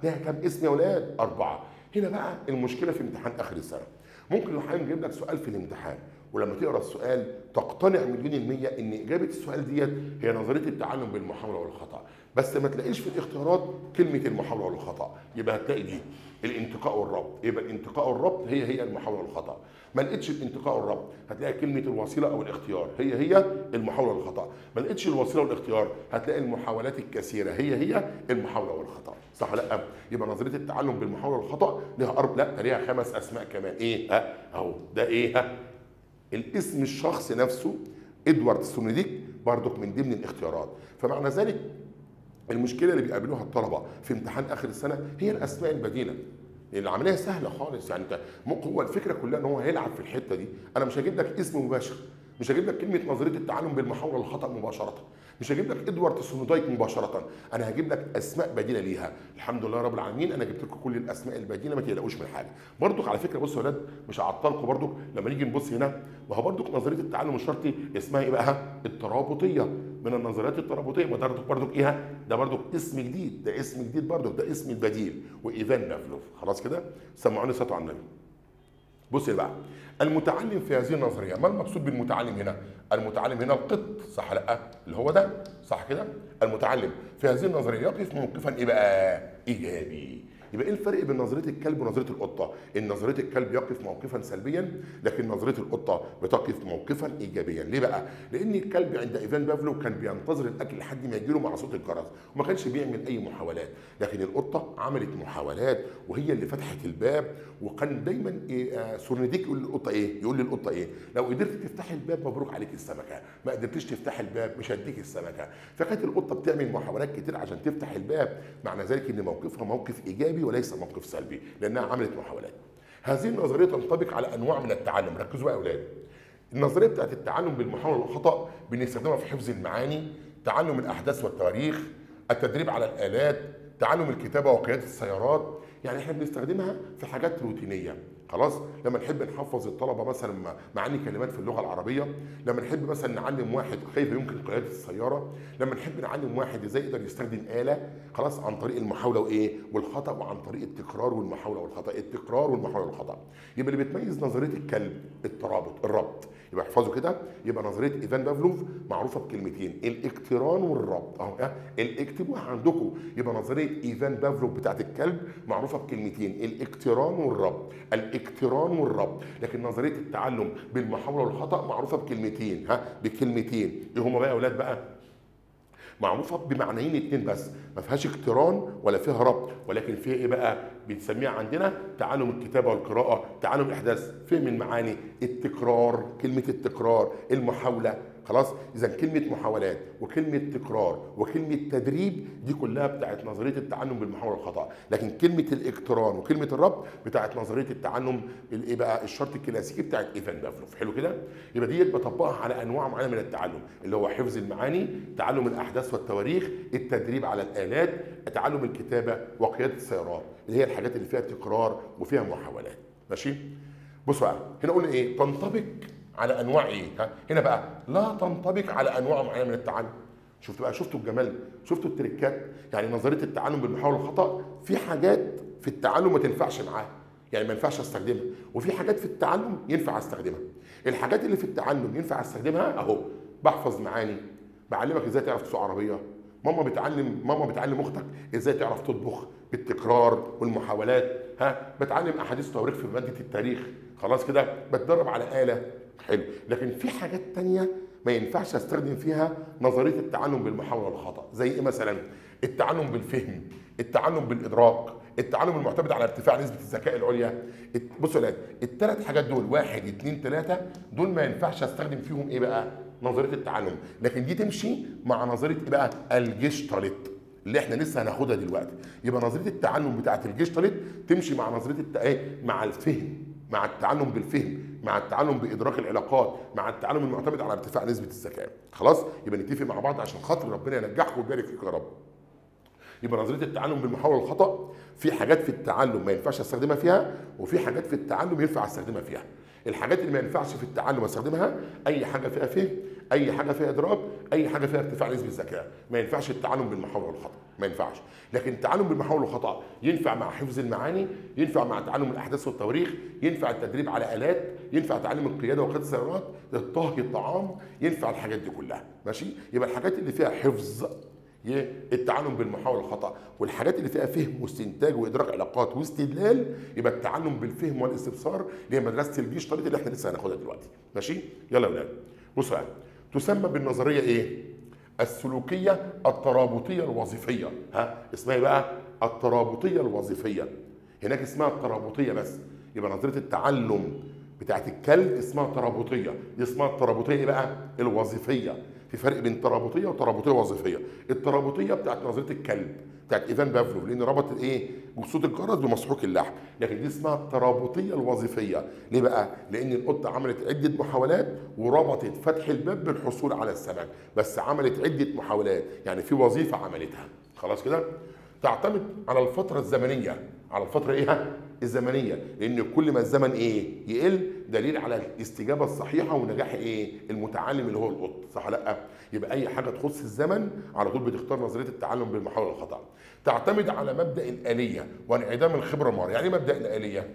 ليها كام اسم يا اولاد؟ 4. هنا بقى المشكله في امتحان اخر السنه، ممكن لو هنجيب لك سؤال في الامتحان ولما تقرا السؤال تقتنع 100% ان اجابه السؤال ديت هي نظريه التعلم بالمحاوله والخطا، بس ما تلاقيش في الاختيارات كلمه المحاوله والخطا، يبقى هتلاقي دي الانتقاء والربط. يبقى الانتقاء والربط هي المحاوله والخطا. ما لقيتش الانتقاء والربط هتلاقي كلمه الوسيله او الاختيار هي المحاوله والخطا. ما لقيتش الوسيله والاختيار هتلاقي المحاولات الكثيره هي المحاوله والخطا، صح ولا لا؟ يبقى نظريه التعلم بالمحاوله والخطا ليها ليها 5 اسماء كمان. ايه؟ اهو ده ايه؟ الاسم الشخص نفسه ادوارد سورنضايق برضك من ضمن الاختيارات. فمعنى ذلك المشكله اللي بيقابلوها الطلبه في امتحان اخر السنه هي الاسماء البديله. العمليه سهله خالص، يعني انت هو الفكره كلها ان هو هيلعب في الحته دي. انا مش هجيب لك اسم مباشر، مش هجيب لك كلمه نظريه التعلم بالمحاوله والخطا مباشره، مش هجيب لك ادوارد سورنضايق مباشره، انا هجيب لك اسماء بديله ليها. الحمد لله رب العالمين انا جبت لكم كل الاسماء البديله، ما تقلقوش من حاجه. برضك على فكره بصوا يا ولاد، مش هعطلكم برضك لما نيجي نبص هنا، وهو برضك نظريه التعلم الشرطي اسمها ايه بقى؟ الترابطيه. من النظريات الترابطيه. ما ده برضك ايه؟ ده برضك اسم جديد، ده اسم جديد برضك، ده اسم البديل، وايفان بافلوف. خلاص كده؟ سمعوني صوته على النبي. بص بقى، المتعلم في هذه النظريه، ما المقصود بالمتعلم هنا؟ المتعلم هنا القط، صح لا؟ اللي هو ده، صح كده؟ المتعلم في هذه النظريه يقف موقفا ايه بقى؟ ايجابي. يبقى ايه الفرق بين نظريه الكلب ونظريه القطه؟ ان نظريه الكلب يقف موقفا سلبيا، لكن نظريه القطه بتقف موقفا ايجابيا. ليه بقى؟ لان الكلب عند ايفان بافلو كان بينتظر الاكل لحد ما يجيله مع صوت الجرس، وما كانش بيعمل اي محاولات، لكن القطه عملت محاولات وهي اللي فتحت الباب. وكان دايما سورنديك يقول للقطه ايه؟ يقول للقطه ايه؟ لو قدرت تفتحي الباب مبروك عليك السمكه، ما قدرتش تفتحي الباب مش هديك السمكه. فكانت القطه بتعمل محاولات كتير عشان تفتح الباب، معنى ذلك ان موقفها موقف ايجابي وليس موقف سلبي، لانها عملت محاولات. هذه النظريه تنطبق على انواع من التعلم، ركزوا بقى يا اولاد. النظريه بتاعت التعلم بالمحاوله والخطا بنستخدمها في حفظ المعاني، تعلم الاحداث والتواريخ، التدريب على الالات، تعلم الكتابه وقياده السيارات. يعني احنا بنستخدمها في حاجات روتينيه. خلاص؟ لما نحب نحفظ الطلبه مثلا معاني كلمات في اللغه العربيه، لما نحب مثلا نعلم واحد كيف يمكن قياده السياره، لما نحب نعلم واحد ازاي يقدر يستخدم اله، خلاص، عن طريق المحاوله وايه؟ والخطا، وعن طريق التكرار والمحاوله والخطا، التكرار والمحاوله والخطا. يبقى اللي بتميز نظريه الكلب الترابط، الربط. يبقى احفظوا كده، يبقى نظريه ايفان بافلوف معروفه بكلمتين، الاقتران والربط. اهو اكتبوها عندكم. يبقى نظريه ايفان بافلوف بتاعت الكلب معروفه بكلمتين، الاقتران والربط، الاقتران والربط. لكن نظريه التعلم بالمحاوله والخطا معروفه بكلمتين، بكلمتين. ايه هما بقى يا اولاد بقى؟ معروفه بمعنيين اتنين بس، ما فيهاش اقتران ولا فيها ربط، ولكن فيها ايه بقى؟ بنسميها عندنا تعلم الكتابه والقراءه، تعلم الاحداث، فهم المعاني، التكرار، كلمه التكرار، المحاوله. خلاص؟ اذا كلمه محاولات وكلمه تكرار وكلمه تدريب دي كلها بتاعت نظريه التعلم بالمحاوله والخطا، لكن كلمه الاقتران وكلمه الربط بتاعت نظريه التعلم الايه بقى؟ الشرط الكلاسيكي بتاعت ايفان بافلوف. حلو كده؟ يبقى ديت بطبقها على انواع معينه من التعلم، اللي هو حفظ المعاني، تعلم الاحداث والتواريخ، التدريب على الالات، تعلم الكتابه وقياده السيارات، اللي هي الحاجات اللي فيها تكرار وفيها محاولات. ماشي؟ بصوا بقى، هنا قلنا ايه؟ تنطبق على انواع ايه؟ هنا بقى لا تنطبق على انواع معينه من التعلم. شفتوا بقى؟ شفتوا الجمال؟ شفتوا التريكات؟ يعني نظريه التعلم بالمحاوله والخطا في حاجات في التعلم ما تنفعش معاها، يعني ما ينفعش استخدمها، وفي حاجات في التعلم ينفع استخدمها. الحاجات اللي في التعلم ينفع استخدمها اهو، بحفظ معاني، بعلمك ازاي تعرف تسوق عربيه، ماما بتعلم اختك ازاي تعرف تطبخ بالتكرار والمحاولات، بتعلم احاديث تواريخ في ماده التاريخ. خلاص كده؟ بتدرب على آلة. حلو. لكن في حاجات تانية ما ينفعش استخدم فيها نظريه التعلم بالمحاوله والخطا. زي ايه مثلا؟ التعلم بالفهم، التعلم بالادراك، التعلم المعتمد على ارتفاع نسبه الذكاء العليا. بصوا يا ولاد، الثلاث حاجات دول، 1 2 3، دول ما ينفعش استخدم فيهم ايه بقى؟ نظريه التعلم. لكن دي تمشي مع نظريه ايه بقى؟ الجيشتالت اللي احنا لسه هناخدها دلوقتي. يبقى نظريه التعلم بتاعت الجيشتالت تمشي مع نظريه مع الفهم، مع التعلم بالفهم، مع التعلم بادراك العلاقات، مع التعلم المعتمد على ارتفاع نسبه الذكاء. خلاص؟ يبقى نتفق مع بعض عشان خاطر ربنا ينجحكم ويبارك فيكم يا رب. يبقى نظريه التعلم بالمحاوله والخطا في حاجات في التعلم ما ينفعش استخدمها فيها، وفي حاجات في التعلم ينفع استخدمها فيها. الحاجات اللي ما ينفعش في التعلم استخدمها اي حاجه فيها فهم، اي حاجه فيها ادراك، اي حاجه فيها ارتفاع نسبه الذكاء. ما ينفعش التعلم بالمحاوله والخطا، ما ينفعش. لكن التعلم بالمحاوله والخطا ينفع مع حفظ المعاني، ينفع مع تعلم الاحداث والتواريخ، ينفع التدريب على الات، ينفع تعلم القياده وقياده السيارات، طهي الطعام، ينفع الحاجات دي كلها. ماشي؟ يبقى الحاجات اللي فيها حفظ التعلم بالمحاوله والخطا، والحاجات اللي فيها فهم واستنتاج وادراك علاقات واستدلال يبقى التعلم بالفهم والاستبصار، اللي هي مدرسه الجيشتالت اللي احنا لسه هناخدها دلوقتي. ماشي؟ يلا يا ولاد، بصوا بقى، تسمى بالنظريه ايه؟ السلوكيه الترابطيه الوظيفيه. اسمها ايه بقى؟ الترابطيه الوظيفيه. هناك اسمها الترابطيه بس. يبقى نظريه التعلم بتاعت الكلب اسمها ترابطيه، دي اسمها الترابطيه ايه بقى؟ الوظيفيه. في فرق بين ترابطيه وترابطيه وظيفيه. الترابطيه بتاعت نظريه الكلب بتاعت ايفان بافلوف، لان ربط الايه؟ صوت الجرس بمسحوق اللحم. لكن دي اسمها الترابطيه الوظيفيه. ليه بقى؟ لان القطه عملت عده محاولات وربطت فتح الباب بالحصول على السمك، بس عملت عده محاولات، يعني في وظيفه عملتها. خلاص كده؟ تعتمد على الفتره الزمنيه، على الفتره ايه؟ الزمنيه، لان كل ما الزمن يقل دليل على الاستجابه الصحيحه ونجاح المتعلم اللي هو القط، صح ولا لا؟ يبقى اي حاجه تخص الزمن على طول بتختار نظريه التعلم بالمحاوله والخطا. تعتمد على مبدا الاليه وانعدام الخبره المره. يعني ايه مبدا الاليه؟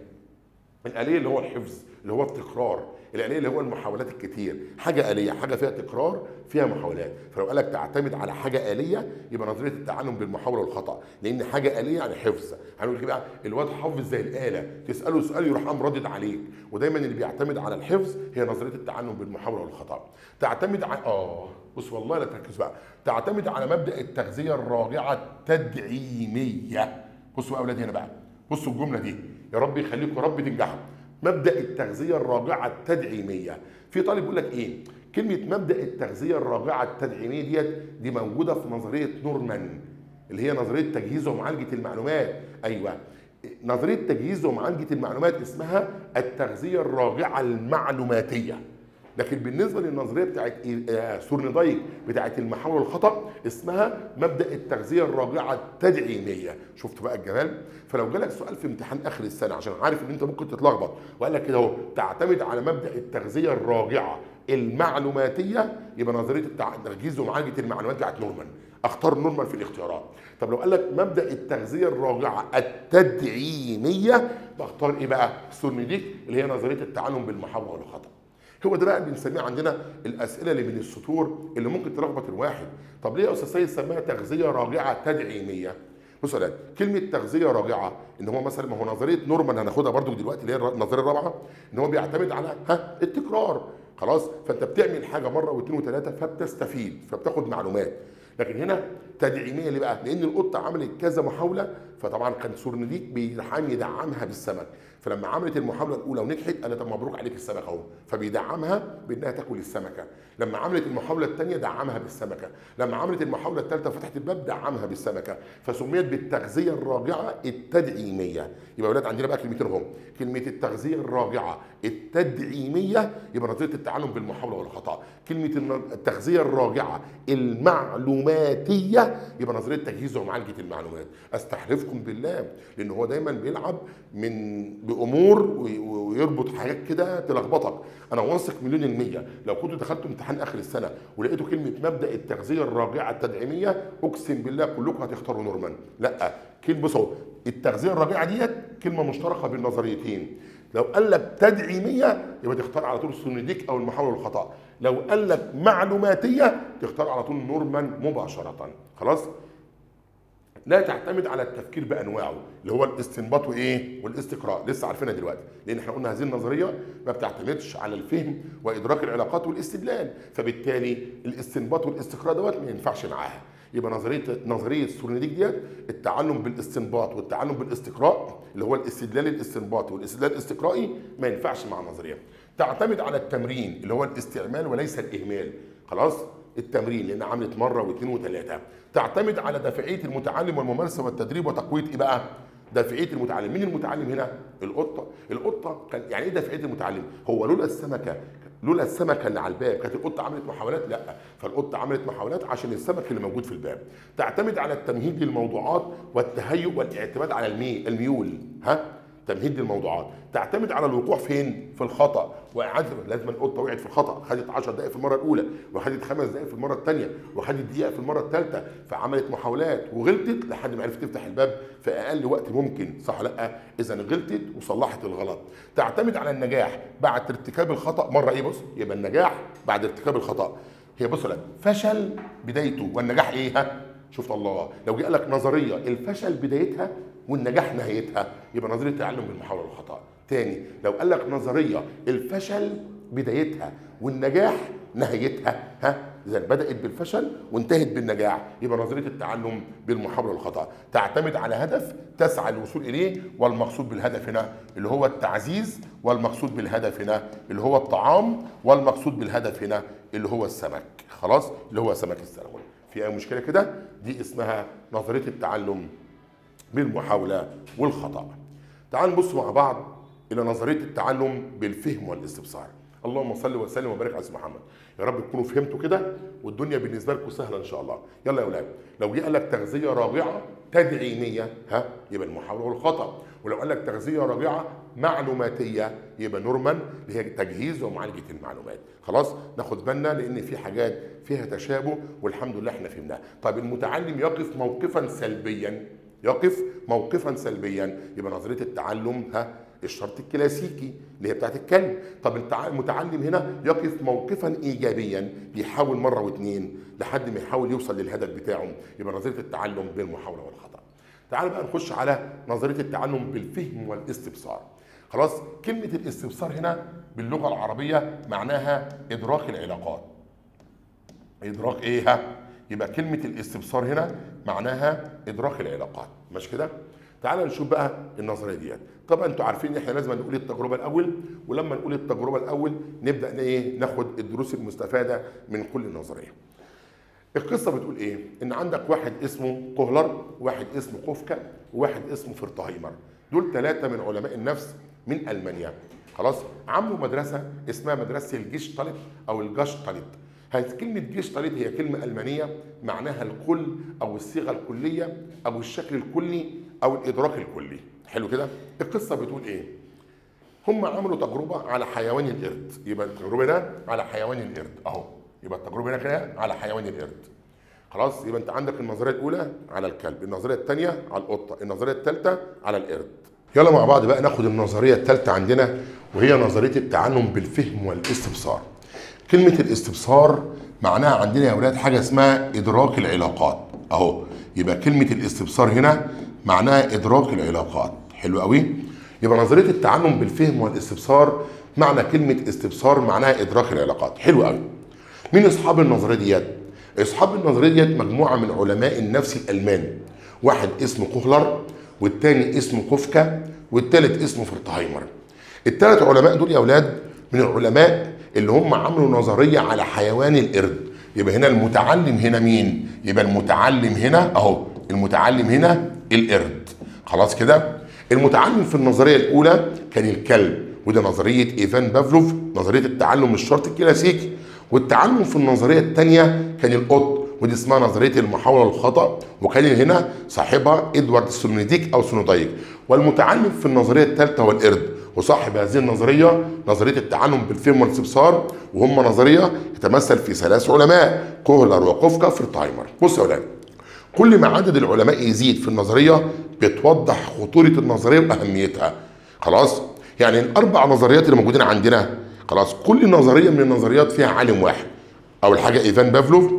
الآلية اللي هو الحفظ، اللي هو التكرار، الآلية اللي هو المحاولات الكتير، حاجة آلية، حاجة فيها تكرار فيها محاولات، فلو قال لك تعتمد على حاجة آلية يبقى نظرية التعلم بالمحاولة والخطأ، لأن حاجة آلية يعني حفظ، هنقول كده الواد حافظ زي الآلة، تسأله سؤال يروح قام ردد عليك، ودايما اللي بيعتمد على الحفظ هي نظرية التعلم بالمحاولة والخطأ. تعتمد على بص والله لا تركز بقى، تعتمد على مبدأ التغذية الراجعة التدعيمية. بصوا بقى يا أولاد هنا بقى، بصوا الجملة دي، يا رب يخليكم يا رب تنجحوا. مبدأ التغذية الراجعة التدعيمية. في طالب يقول لك كلمة مبدأ التغذية الراجعة التدعيمية دي موجودة في نظرية نورمان اللي هي نظرية تجهيز ومعالجة المعلومات. أيوه، نظرية تجهيز ومعالجة المعلومات اسمها التغذية الراجعة المعلوماتية. لكن بالنسبه للنظريه بتاعت سورندايك بتاعت المحاوله والخطا اسمها مبدا التغذيه الراجعه التدعيميه. شفت بقى الجمال؟ فلو جالك سؤال في امتحان اخر السنه عشان عارف ان انت ممكن تتلخبط وقال لك كده اهو تعتمد على مبدا التغذيه الراجعه المعلوماتيه، يبقى نظريه تجهيز ومعالجه المعلومات بتاعت نورمان، اختار نورمان في الاختيارات. طب لو قال لك مبدا التغذيه الراجعه التدعيميه بختار ايه بقى؟ سورنديك اللي هي نظريه التعلم بالمحاوله والخطا. هو ده بقى اللي بنسميه عندنا الاسئله اللي بين السطور اللي ممكن تلخبط الواحد. طب ليه يا استاذ سيد سماها تغذيه راجعه تدعيميه؟ بص يا ولاد، كلمه تغذيه راجعه ان هو مثلا، ما هو نظريه نورمان هناخدها برضو دلوقتي اللي هي النظريه الرابعه، ان هو بيعتمد على التكرار. خلاص، فانت بتعمل حاجه مره واثنين وثلاثه فبتستفيد فبتاخد معلومات. لكن هنا تدعيميه ليه بقى؟ لان القطه عملت كذا محاوله، فطبعا كان سورنديك بيحاول يدعمها بالسمك، فلما عملت المحاوله الاولى ونجحت قال لها طب مبروك عليك السمك اهو، فبيدعمها بانها تاكل السمكه. لما عملت المحاوله الثانيه دعمها بالسمكه، لما عملت المحاوله الثالثه وفتحت الباب دعمها بالسمكه، فسميت بالتغذيه الراجعه التدعيميه. يبقى اولاد عندنا بقى كلمتين اهم، كلمه التغذيه الراجعه التدعيميه يبقى نظريه التعلم بالمحاوله والخطا، كلمه التغذيه الراجعه المعلوماتيه يبقى نظريه تجهيز ومعالجه المعلومات. استحلفكم بالله، لان هو دايما بيلعب بامور ويربط حاجات كده تلخبطك. انا واثق مليون المية لو كنتوا دخلتوا امتحان اخر السنه ولقيتوا كلمه مبدا التغذيه الراجعه التدعيميه اقسم بالله كلكم هتختاروا نورمان. لا، كلمه بصوا، التغذيه الراجعه ديت كلمه مشتركه بين نظريتين. لو قال لك تدعيميه يبقى تختار على طول سورنديك او المحاوله والخطا، لو قال لك معلوماتيه تختار على طول نورمان مباشره. خلاص؟ لا تعتمد على التفكير بانواعه اللي هو الاستنباط والاستقراء، لسه عارفينها دلوقتي، لان احنا قلنا هذه النظريه ما بتعتمدش على الفهم وادراك العلاقات والاستدلال، فبالتالي الاستنباط والاستقراء دوت ما ينفعش معاها. يبقى نظريه سورنديك ديت التعلم بالاستنباط والتعلم بالاستقراء اللي هو الاستدلال الاستنباطي والاستدلال الاستقرائي ما ينفعش مع النظريه. تعتمد على التمرين اللي هو الاستعمال وليس الاهمال. خلاص؟ التمرين لان عملت مره واثنين وثلاثه. تعتمد على دافعيه المتعلم والممارسه والتدريب وتقويه ايه بقى؟ دافعيه المتعلم. مين المتعلم هنا؟ القطه كان يعني ايه دافعيه المتعلم؟ هو لولا السمكه اللي على الباب كانت القطه عملت محاولات؟ لا، فالقطه عملت محاولات عشان السمك اللي موجود في الباب. تعتمد على التمهيد للموضوعات والتهيؤ والاعتماد على الميول. تمهيد للموضوعات. تعتمد على الوقوع فين؟ في الخطا واعاده. لازم القطه وقعت في الخطا، خدت 10 دقائق في المره الاولى وخدت 5 دقائق في المره الثانيه وخدت دقيقه في المره الثالثه، فعملت محاولات وغلطت لحد ما عرفت تفتح الباب في اقل وقت ممكن، صح ولا لا؟ اذا غلطت وصلحت الغلط. تعتمد على النجاح بعد ارتكاب الخطا مره بص، يبقى النجاح بعد ارتكاب الخطا هي بص لا فشل بدايته والنجاح شفت الله، لو جه قال لك نظريه الفشل بدايتها والنجاح نهايتها يبقى نظريه التعلم بالمحاوله والخطا. تاني، لو قال لك نظريه الفشل بدايتها والنجاح نهايتها اذا بدات بالفشل وانتهت بالنجاح يبقى نظريه التعلم بالمحاوله والخطا. تعتمد على هدف تسعى للوصول اليه، والمقصود بالهدف هنا اللي هو التعزيز، والمقصود بالهدف هنا اللي هو الطعام، والمقصود بالهدف هنا اللي هو السمك. خلاص؟ اللي هو سمك السلمون. في اي مشكله كده؟ دي اسمها نظريه التعلم بالمحاوله والخطا. تعالوا نبص مع بعض الى نظريه التعلم بالفهم والاستبصار. اللهم صل وسلم وبارك على سيدنا محمد. يا رب تكونوا فهمتوا كده والدنيا بالنسبه لكم سهله ان شاء الله. يلا يا اولاد، لو جه قال لك تغذيه راجعه تدعيميه يبقى المحاوله والخطا. ولو قال لك تغذيه رابعه معلوماتيه يبقى نورمان اللي هي تجهيز ومعالجه المعلومات. خلاص ناخد بالنا لان في حاجات فيها تشابه والحمد لله احنا فهمناها. طيب المتعلم يقف موقفا سلبيا، يقف موقفا سلبيا يبقى نظريه التعلم الشرط الكلاسيكي اللي هي بتاعت الكلب. طب المتعلم هنا يقف موقفا ايجابيا، بيحاول مره واثنين لحد ما يحاول يوصل للهدف بتاعه، يبقى نظريه التعلم بالمحاوله والخطا. تعالوا بقى نخش على نظريه التعلم بالفهم والاستبصار. خلاص كلمه الاستبصار هنا باللغه العربيه معناها ادراك العلاقات. ادراك ايه يبقى كلمه الاستبصار هنا معناها ادراك العلاقات، مش كده؟ تعالى نشوف بقى النظريه ديت. طبعا انتوا عارفين ان احنا لازم نقول التجربه الاول، ولما نقول التجربه الاول نبدا ايه؟ ناخد الدروس المستفاده من كل نظريه. القصه بتقول ايه؟ ان عندك واحد اسمه كوهلر، واحد اسمه كوفكا، وواحد اسمه فرتهايمر. دول 3 من علماء النفس من المانيا. خلاص عملوا مدرسه اسمها مدرسه الجيشتالت او الجاشتالت. كلمة جيشتالت هي كلمة ألمانية معناها الكل أو الصيغة الكلية أو الشكل الكلي أو الإدراك الكلي. حلو كده؟ القصة بتقول إيه؟ هم عملوا تجربة على حيوان القرد، يبقى التجربة هنا على حيوان القرد أهو، يبقى التجربة هنا كده على حيوان القرد. خلاص يبقى أنت عندك النظرية الأولى على الكلب، النظرية الثانية على القطة، النظرية الثالثة على القرد. يلا مع بعض بقى ناخد النظرية الثالثة عندنا وهي نظرية التعلم بالفهم والاستبصار. كلمة الاستبصار معناها عندنا يا ولاد حاجة اسمها إدراك العلاقات أهو، يبقى كلمة الاستبصار هنا معناها إدراك العلاقات. حلو قوي؟ يبقى نظرية التعلم بالفهم والاستبصار معنى كلمة استبصار معناها إدراك العلاقات. حلو قوي. مين أصحاب النظرية ديت؟ أصحاب النظرية ديت مجموعة من علماء النفس الألمان، واحد اسمه كوهلر والتاني اسمه كوفكا والتالت اسمه فرتهايمر. ال3 علماء دول يا ولاد من العلماء اللي هم عملوا نظريه على حيوان القرد. يبقى هنا المتعلم هنا مين؟ يبقى المتعلم هنا اهو، المتعلم هنا القرد. خلاص كده؟ المتعلم في النظريه الاولى كان الكلب، وده نظريه ايفان بافلوف، نظريه التعلم الشرط الكلاسيكي. والتعلم في النظريه الثانيه كان القط، ودي اسمها نظريه المحاوله والخطا، وكان هنا صاحبها ادوارد سونوديك او سونودايك. والمتعلم في النظريه الثالثه هو القرد، وصاحب هذه النظريه نظريه التعلم بالفهم والاستبصار، وهم نظريه تتمثل في 3 علماء كوهلر وكوفكا فرتهايمر. بص يا ولاد، كل ما عدد العلماء يزيد في النظريه بتوضح خطوره النظريه واهميتها. خلاص؟ يعني ال4 نظريات اللي موجودين عندنا خلاص كل نظريه من النظريات فيها عالم واحد. اول حاجه ايفان بافلوف،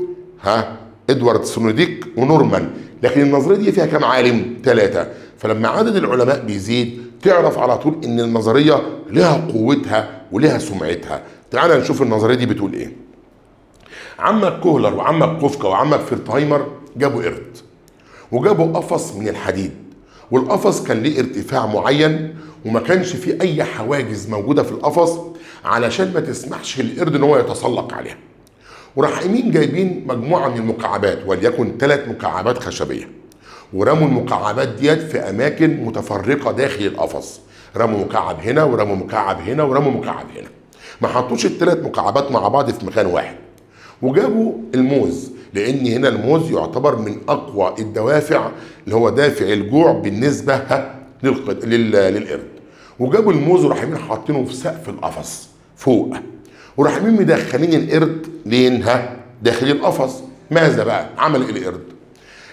ادوارد سونوديك ونورمان، لكن النظريه دي فيها كام عالم؟ 3. فلما عدد العلماء بيزيد تعرف على طول ان النظريه لها قوتها ولها سمعتها. تعال نشوف النظريه دي بتقول ايه. عمك كوهلر وعمك كوفكا وعمك فرتهايمر جابوا قرد وجابوا قفص من الحديد، والقفص كان ليه ارتفاع معين وما كانش فيه اي حواجز موجوده في القفص علشان ما تسمحش للقرد ان هو يتسلق عليها. وراح قايمين جايبين مجموعه من المكعبات وليكن 3 مكعبات خشبيه، ورموا المكعبات ديت في اماكن متفرقه داخل القفص. رموا مكعب هنا ورموا مكعب هنا ورموا مكعب هنا، ما حطوش ال3 مكعبات مع بعض في مكان واحد. وجابوا الموز، لان هنا الموز يعتبر من اقوى الدوافع اللي هو دافع الجوع بالنسبه للقرد. وجابوا الموز وراح حاطينه في سقف القفص فوق، وراح مدخلين القرد لين داخل القفص. ماذا بقى عمل القرد؟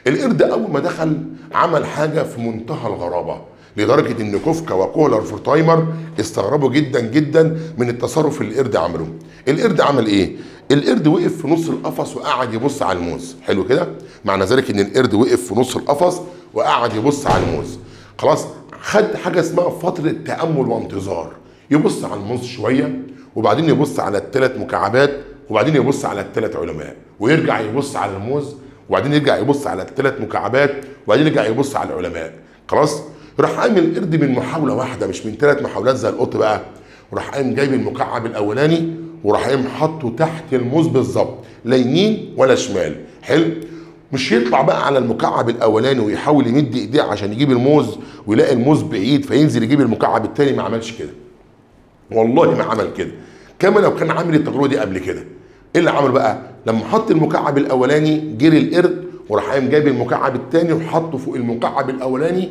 القرد اول ما دخل عمل حاجه في منتهى الغرابه، لدرجه ان كوفكا وكوهلر وفرتهايمر استغربوا جدا جدا من التصرف اللي القرد عمله. القرد عمل ايه؟ القرد وقف في نص القفص وقعد يبص على الموز. حلو كده؟ معنى ذلك ان القرد وقف في نص القفص وقعد يبص على الموز. خلاص خد حاجه اسمها فتره تامل وانتظار، يبص على الموز شويه وبعدين يبص على ال3 مكعبات وبعدين يبص على ال3 علماء ويرجع يبص على الموز وبعدين يرجع يبص على ال3 مكعبات وبعدين يرجع يبص على العلماء. خلاص؟ راح قايم القرد من محاوله واحده مش من 3 محاولات زي القط بقى، وراح قايم جايب المكعب الاولاني وراح قايم حاطه تحت الموز بالظبط، لا يمين ولا شمال. حلو؟ مش يطلع بقى على المكعب الاولاني ويحاول يمد ايديه عشان يجيب الموز ويلاقي الموز بعيد فينزل يجيب المكعب الثاني. ما عملش كده، والله ما عمل كده. كما لو كان عامل التجربه دي قبل كده. ايه اللي عمله بقى؟ لما حط المكعب الاولاني جري القرد وراح قايم جايب المكعب الثاني وحطه فوق المكعب الاولاني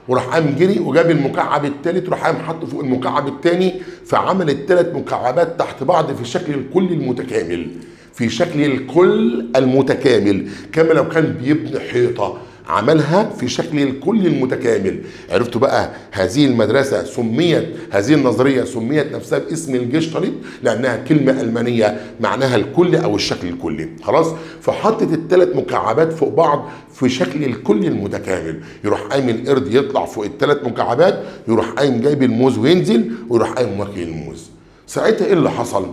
وراح قام جري وجاب المكعب الثالث، راح قام حطه فوق المكعب الثاني، فعمل الثلاث مكعبات تحت بعض في شكل الكل المتكامل، في شكل الكل المتكامل، كما لو كان بيبني حيطه عملها في شكل الكل المتكامل. عرفتوا بقى هذه المدرسة سميت، هذه النظرية سميت نفسها باسم الجيشتالت لأنها كلمة ألمانية معناها الكل أو الشكل الكلي. خلاص، فحطت الثلاث مكعبات فوق بعض في شكل الكل المتكامل. يروح قايم القرد يطلع فوق الثلاث مكعبات، يروح قايم جايب الموز وينزل، ويروح قايم واكل الموز. ساعتها ايه اللي حصل؟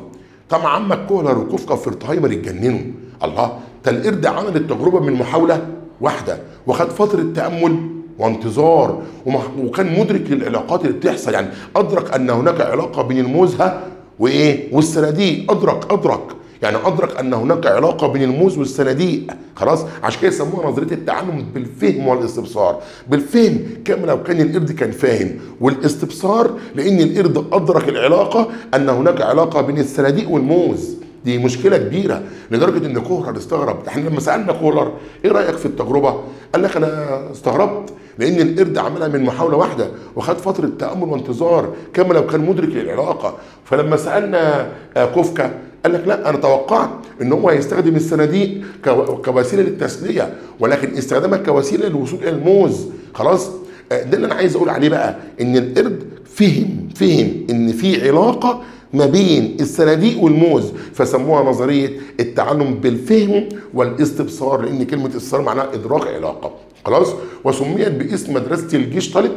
طبعا عمك كوهلر وكوفكا وفرتهايمر اتجننوا. الله، ده القرد عمل التجربة من محاولة واحدة، وخد فترة تأمل وانتظار، وكان مدرك للعلاقات اللي بتحصل. يعني أدرك أن هناك علاقة بين الموز وإيه والصناديق. أدرك يعني أدرك أن هناك علاقة بين الموز والصناديق. خلاص، عشان كده يسموها نظرية التعلم بالفهم والاستبصار. بالفهم كما لو كان القرد كان فاهم، والاستبصار لأن القرد أدرك العلاقة، أن هناك علاقة بين الصناديق والموز. دي مشكله كبيره لدرجه ان كوهلر استغرب. احنا لما سالنا كوهلر ايه رايك في التجربه؟ قال لك انا استغربت لان القرد عملها من محاوله واحده وخد فتره تامل وانتظار كما لو كان مدرك للعلاقه. فلما سالنا كوفكا قال لك لا، انا توقعت ان هو هيستخدم الصناديق كوسيله للتسليه، ولكن استخدامها كوسيله للوصول الى الموز. خلاص، ده اللي انا عايز اقول عليه بقى، ان القرد فهم ان في علاقه ما بين الصناديق والموز، فسموها نظريه التعلم بالفهم والاستبصار، لان كلمه استبصار معناها ادراك علاقه. خلاص، وسميت باسم مدرسه الجيشتالت.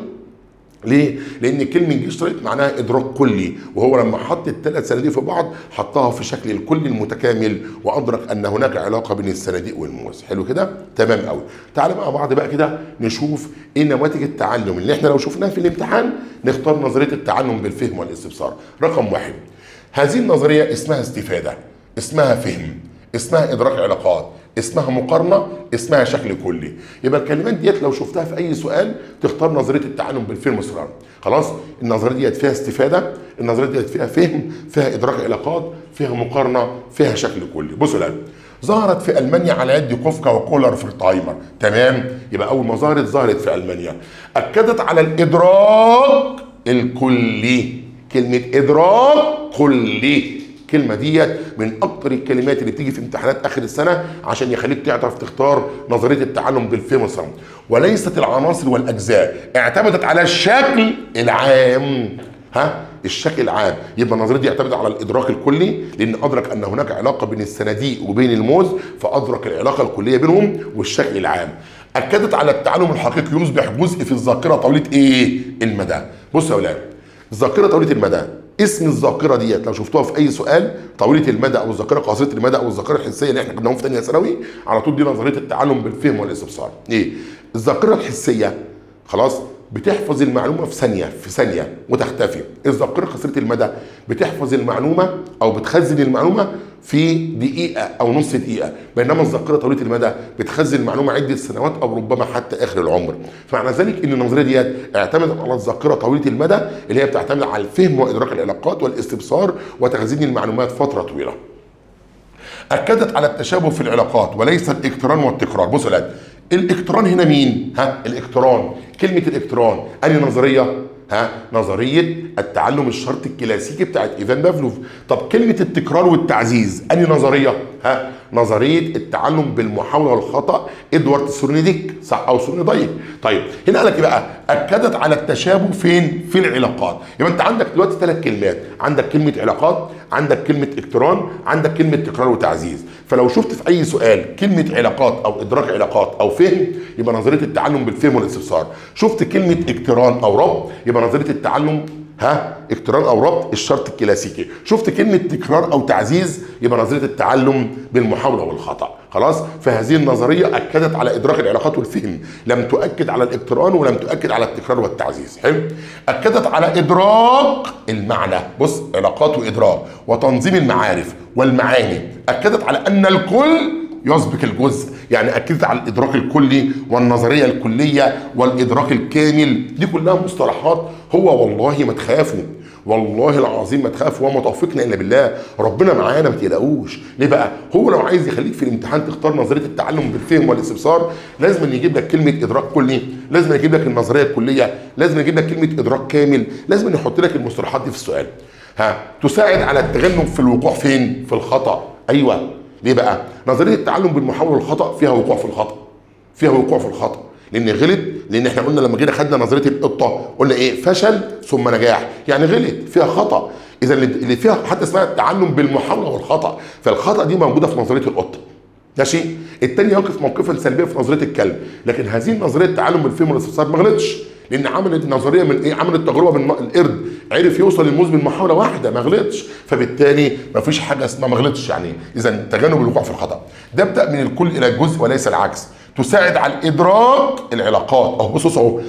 ليه؟ لان كلمه جيشتالت معناها ادراك كلي، وهو لما حط الثلاث صناديق في بعض حطها في شكل الكل المتكامل، وادرك ان هناك علاقه بين الصناديق والموز. حلو كده؟ تمام قوي. تعالى مع بعض بقى كده نشوف ايه نواتج التعلم اللي احنا لو شفناها في الامتحان نختار نظريه التعلم بالفهم والاستبصار. رقم واحد، هذه النظريه اسمها استفاده، اسمها فهم، اسمها ادراك علاقات، اسمها مقارنه، اسمها شكل كلي. يبقى الكلمات ديت لو شفتها في اي سؤال تختار نظريه التعلم بالفهم والصراع. خلاص، النظريه ديت فيها استفاده، النظريه ديت فيها فهم، فيها ادراك علاقات، فيها مقارنه، فيها شكل كلي. بصوا الان، ظهرت في المانيا على يد كوفكا وكولر وفرتهايمر. تمام، يبقى اول ما ظهرت في المانيا، اكدت على الادراك الكلي. كلمه ادراك كلي، الكلمه ديت من اكتر الكلمات اللي بتيجي في امتحانات اخر السنه عشان يخليك تعرف تختار نظريه التعلم بالفهم والصراع. وليست العناصر والاجزاء، اعتمدت على الشكل العام. الشكل العام. يبقى النظريه دي اعتمدت على الادراك الكلي، لان ادرك ان هناك علاقه بين الصناديق وبين الموز، فادرك العلاقه الكليه بينهم والشكل العام. اكدت على التعلم الحقيقي يصبح جزء في الذاكره طويله ايه؟ المدى. بصوا يا اولاد، الذاكره طويله المدى، اسم الذاكره ديت لو شفتوها في اي سؤال، طويله المدى او الذاكره قصيره المدى او الذاكره الحسيه اللي احنا خدناهم في ثانيه ثانوي، على طول دي نظريه التعلم بالفهم والاستبصار. ايه؟ الذاكره الحسيه خلاص بتحفظ المعلومه في ثانيه وتختفي. الذاكره قصيره المدى بتحفظ المعلومه او بتخزن المعلومه في دقيقه او نص دقيقه، بينما الذاكره طويله المدى بتخزن المعلومه عده سنوات او ربما حتى اخر العمر. فمعنى ذلك ان النظريه ديت اعتمدت على الذاكره طويله المدى اللي هي بتعتمد على الفهم وادراك العلاقات والاستبصار وتخزين المعلومات فتره طويله. اكدت على التشابه في العلاقات وليس الاقتران والتكرار. بصوا الان، الاقتران هنا مين؟ الاقتران، كلمه الاقتران انهي نظريه؟ نظريه التعلم الشرطي الكلاسيكي بتاعت ايفان بافلوف. طب كلمه التكرار والتعزيز انهي نظريه؟ نظريه التعلم بالمحاوله والخطا ادوارد سورنديك، صح او سورندايك. طيب هنا قال لك ايه بقى؟ اكدت على التشابه فين؟ في العلاقات. يبقى انت عندك دلوقتي ثلاث كلمات، عندك كلمه علاقات، عندك كلمه اقتران، عندك كلمه تكرار وتعزيز. فلو شفت في اي سؤال كلمه علاقات او ادراك علاقات او فهم، يبقى نظريه التعلم بالفهم والاستبصار. شفت كلمه اقتران او ربط، يبقى نظريه التعلم اقتران او ربط الشرط الكلاسيكي. شفت كلمه تكرار او تعزيز، يبقى نظريه التعلم بالمحاوله والخطا. خلاص، فهذه النظريه اكدت على ادراك العلاقات والفهم، لم تؤكد على الاقتران ولم تؤكد على التكرار والتعزيز. حلو. اكدت على ادراك المعنى، بص، علاقات وادراك وتنظيم المعارف والمعاني. اكدت على ان الكل يسبق الجزء، يعني اكدت على الادراك الكلي والنظريه الكليه والادراك الكامل، دي كلها مصطلحات. هو والله ما تخافوا، والله العظيم ما تخافوا، وما توفقنا الا بالله، ربنا معانا ما تقلقوش. ليه بقى؟ هو لو عايز يخليك في الامتحان تختار نظريه التعلم بالفهم والاستبصار، لازم يجيب لك كلمه ادراك كلي، لازم يجيب لك النظريه الكليه، لازم يجيب لك كلمه ادراك كامل، لازم يحط لك المصطلحات دي في السؤال. تساعد على التجنب في الوقوع فين؟ في الخطا. ايوه، ليه بقى؟ نظريه التعلم بالمحاوله والخطا فيها وقوع في الخطا، فيها وقوع في الخطا، لان غلط، لان احنا قلنا لما جينا خدنا نظريه القطه قلنا ايه؟ فشل ثم نجاح، يعني غلط، فيها خطا. اذا اللي فيها حتى اسمها التعلم بالمحاوله والخطا، فالخطا دي موجوده في نظريه القطه. ماشي؟ الثاني يقف موقفا سلبيا في نظريه الكلب، لكن هذه النظريه التعلم بالفهم والاستفسار ما غلطش، لان عملت نظريه من ايه؟ عملت تجربه من القرد، عرف يوصل للموز من محاوله واحده، ما غلطش، فبالتالي ما فيش حاجه اسمها ما غلطش. يعني اذا تجنب الوقوع في الخطا ده ابدا من الكل الى الجزء وليس العكس. تساعد على الادراك العلاقات، اهو بص اهو،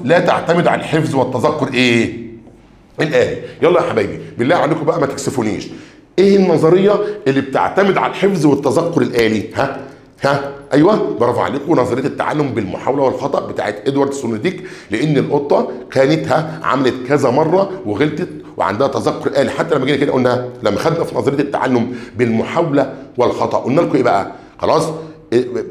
لا تعتمد على الحفظ والتذكر ايه؟ الآلي. يلا يا حبايبي بالله عليكم بقى ما تكسفونيش، ايه النظريه اللي بتعتمد على الحفظ والتذكر الآلي؟ ايوه، برافو عليكم، نظريه التعلم بالمحاوله والخطا بتاعت ادوارد سونيديك، لان القطه كانت عملت كذا مره وغلطت وعندها تذكر آلي. حتى لما جينا كده قلنا، لما خدنا في نظريه التعلم بالمحاوله والخطا قلنا لكم ايه بقى؟ خلاص،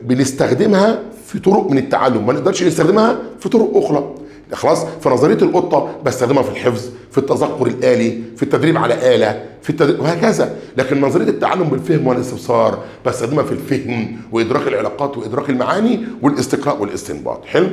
بنستخدمها في طرق من التعلم، ما نقدرش نستخدمها في طرق اخرى. خلاص، فنظريه القطه بستخدمها في الحفظ، في التذكر الآلي، في التدريب على آلة، في التدريب وهكذا. لكن نظريه التعلم بالفهم والاستبصار بستخدمها في الفهم وادراك العلاقات وادراك المعاني والاستقراء والاستنباط. حلو.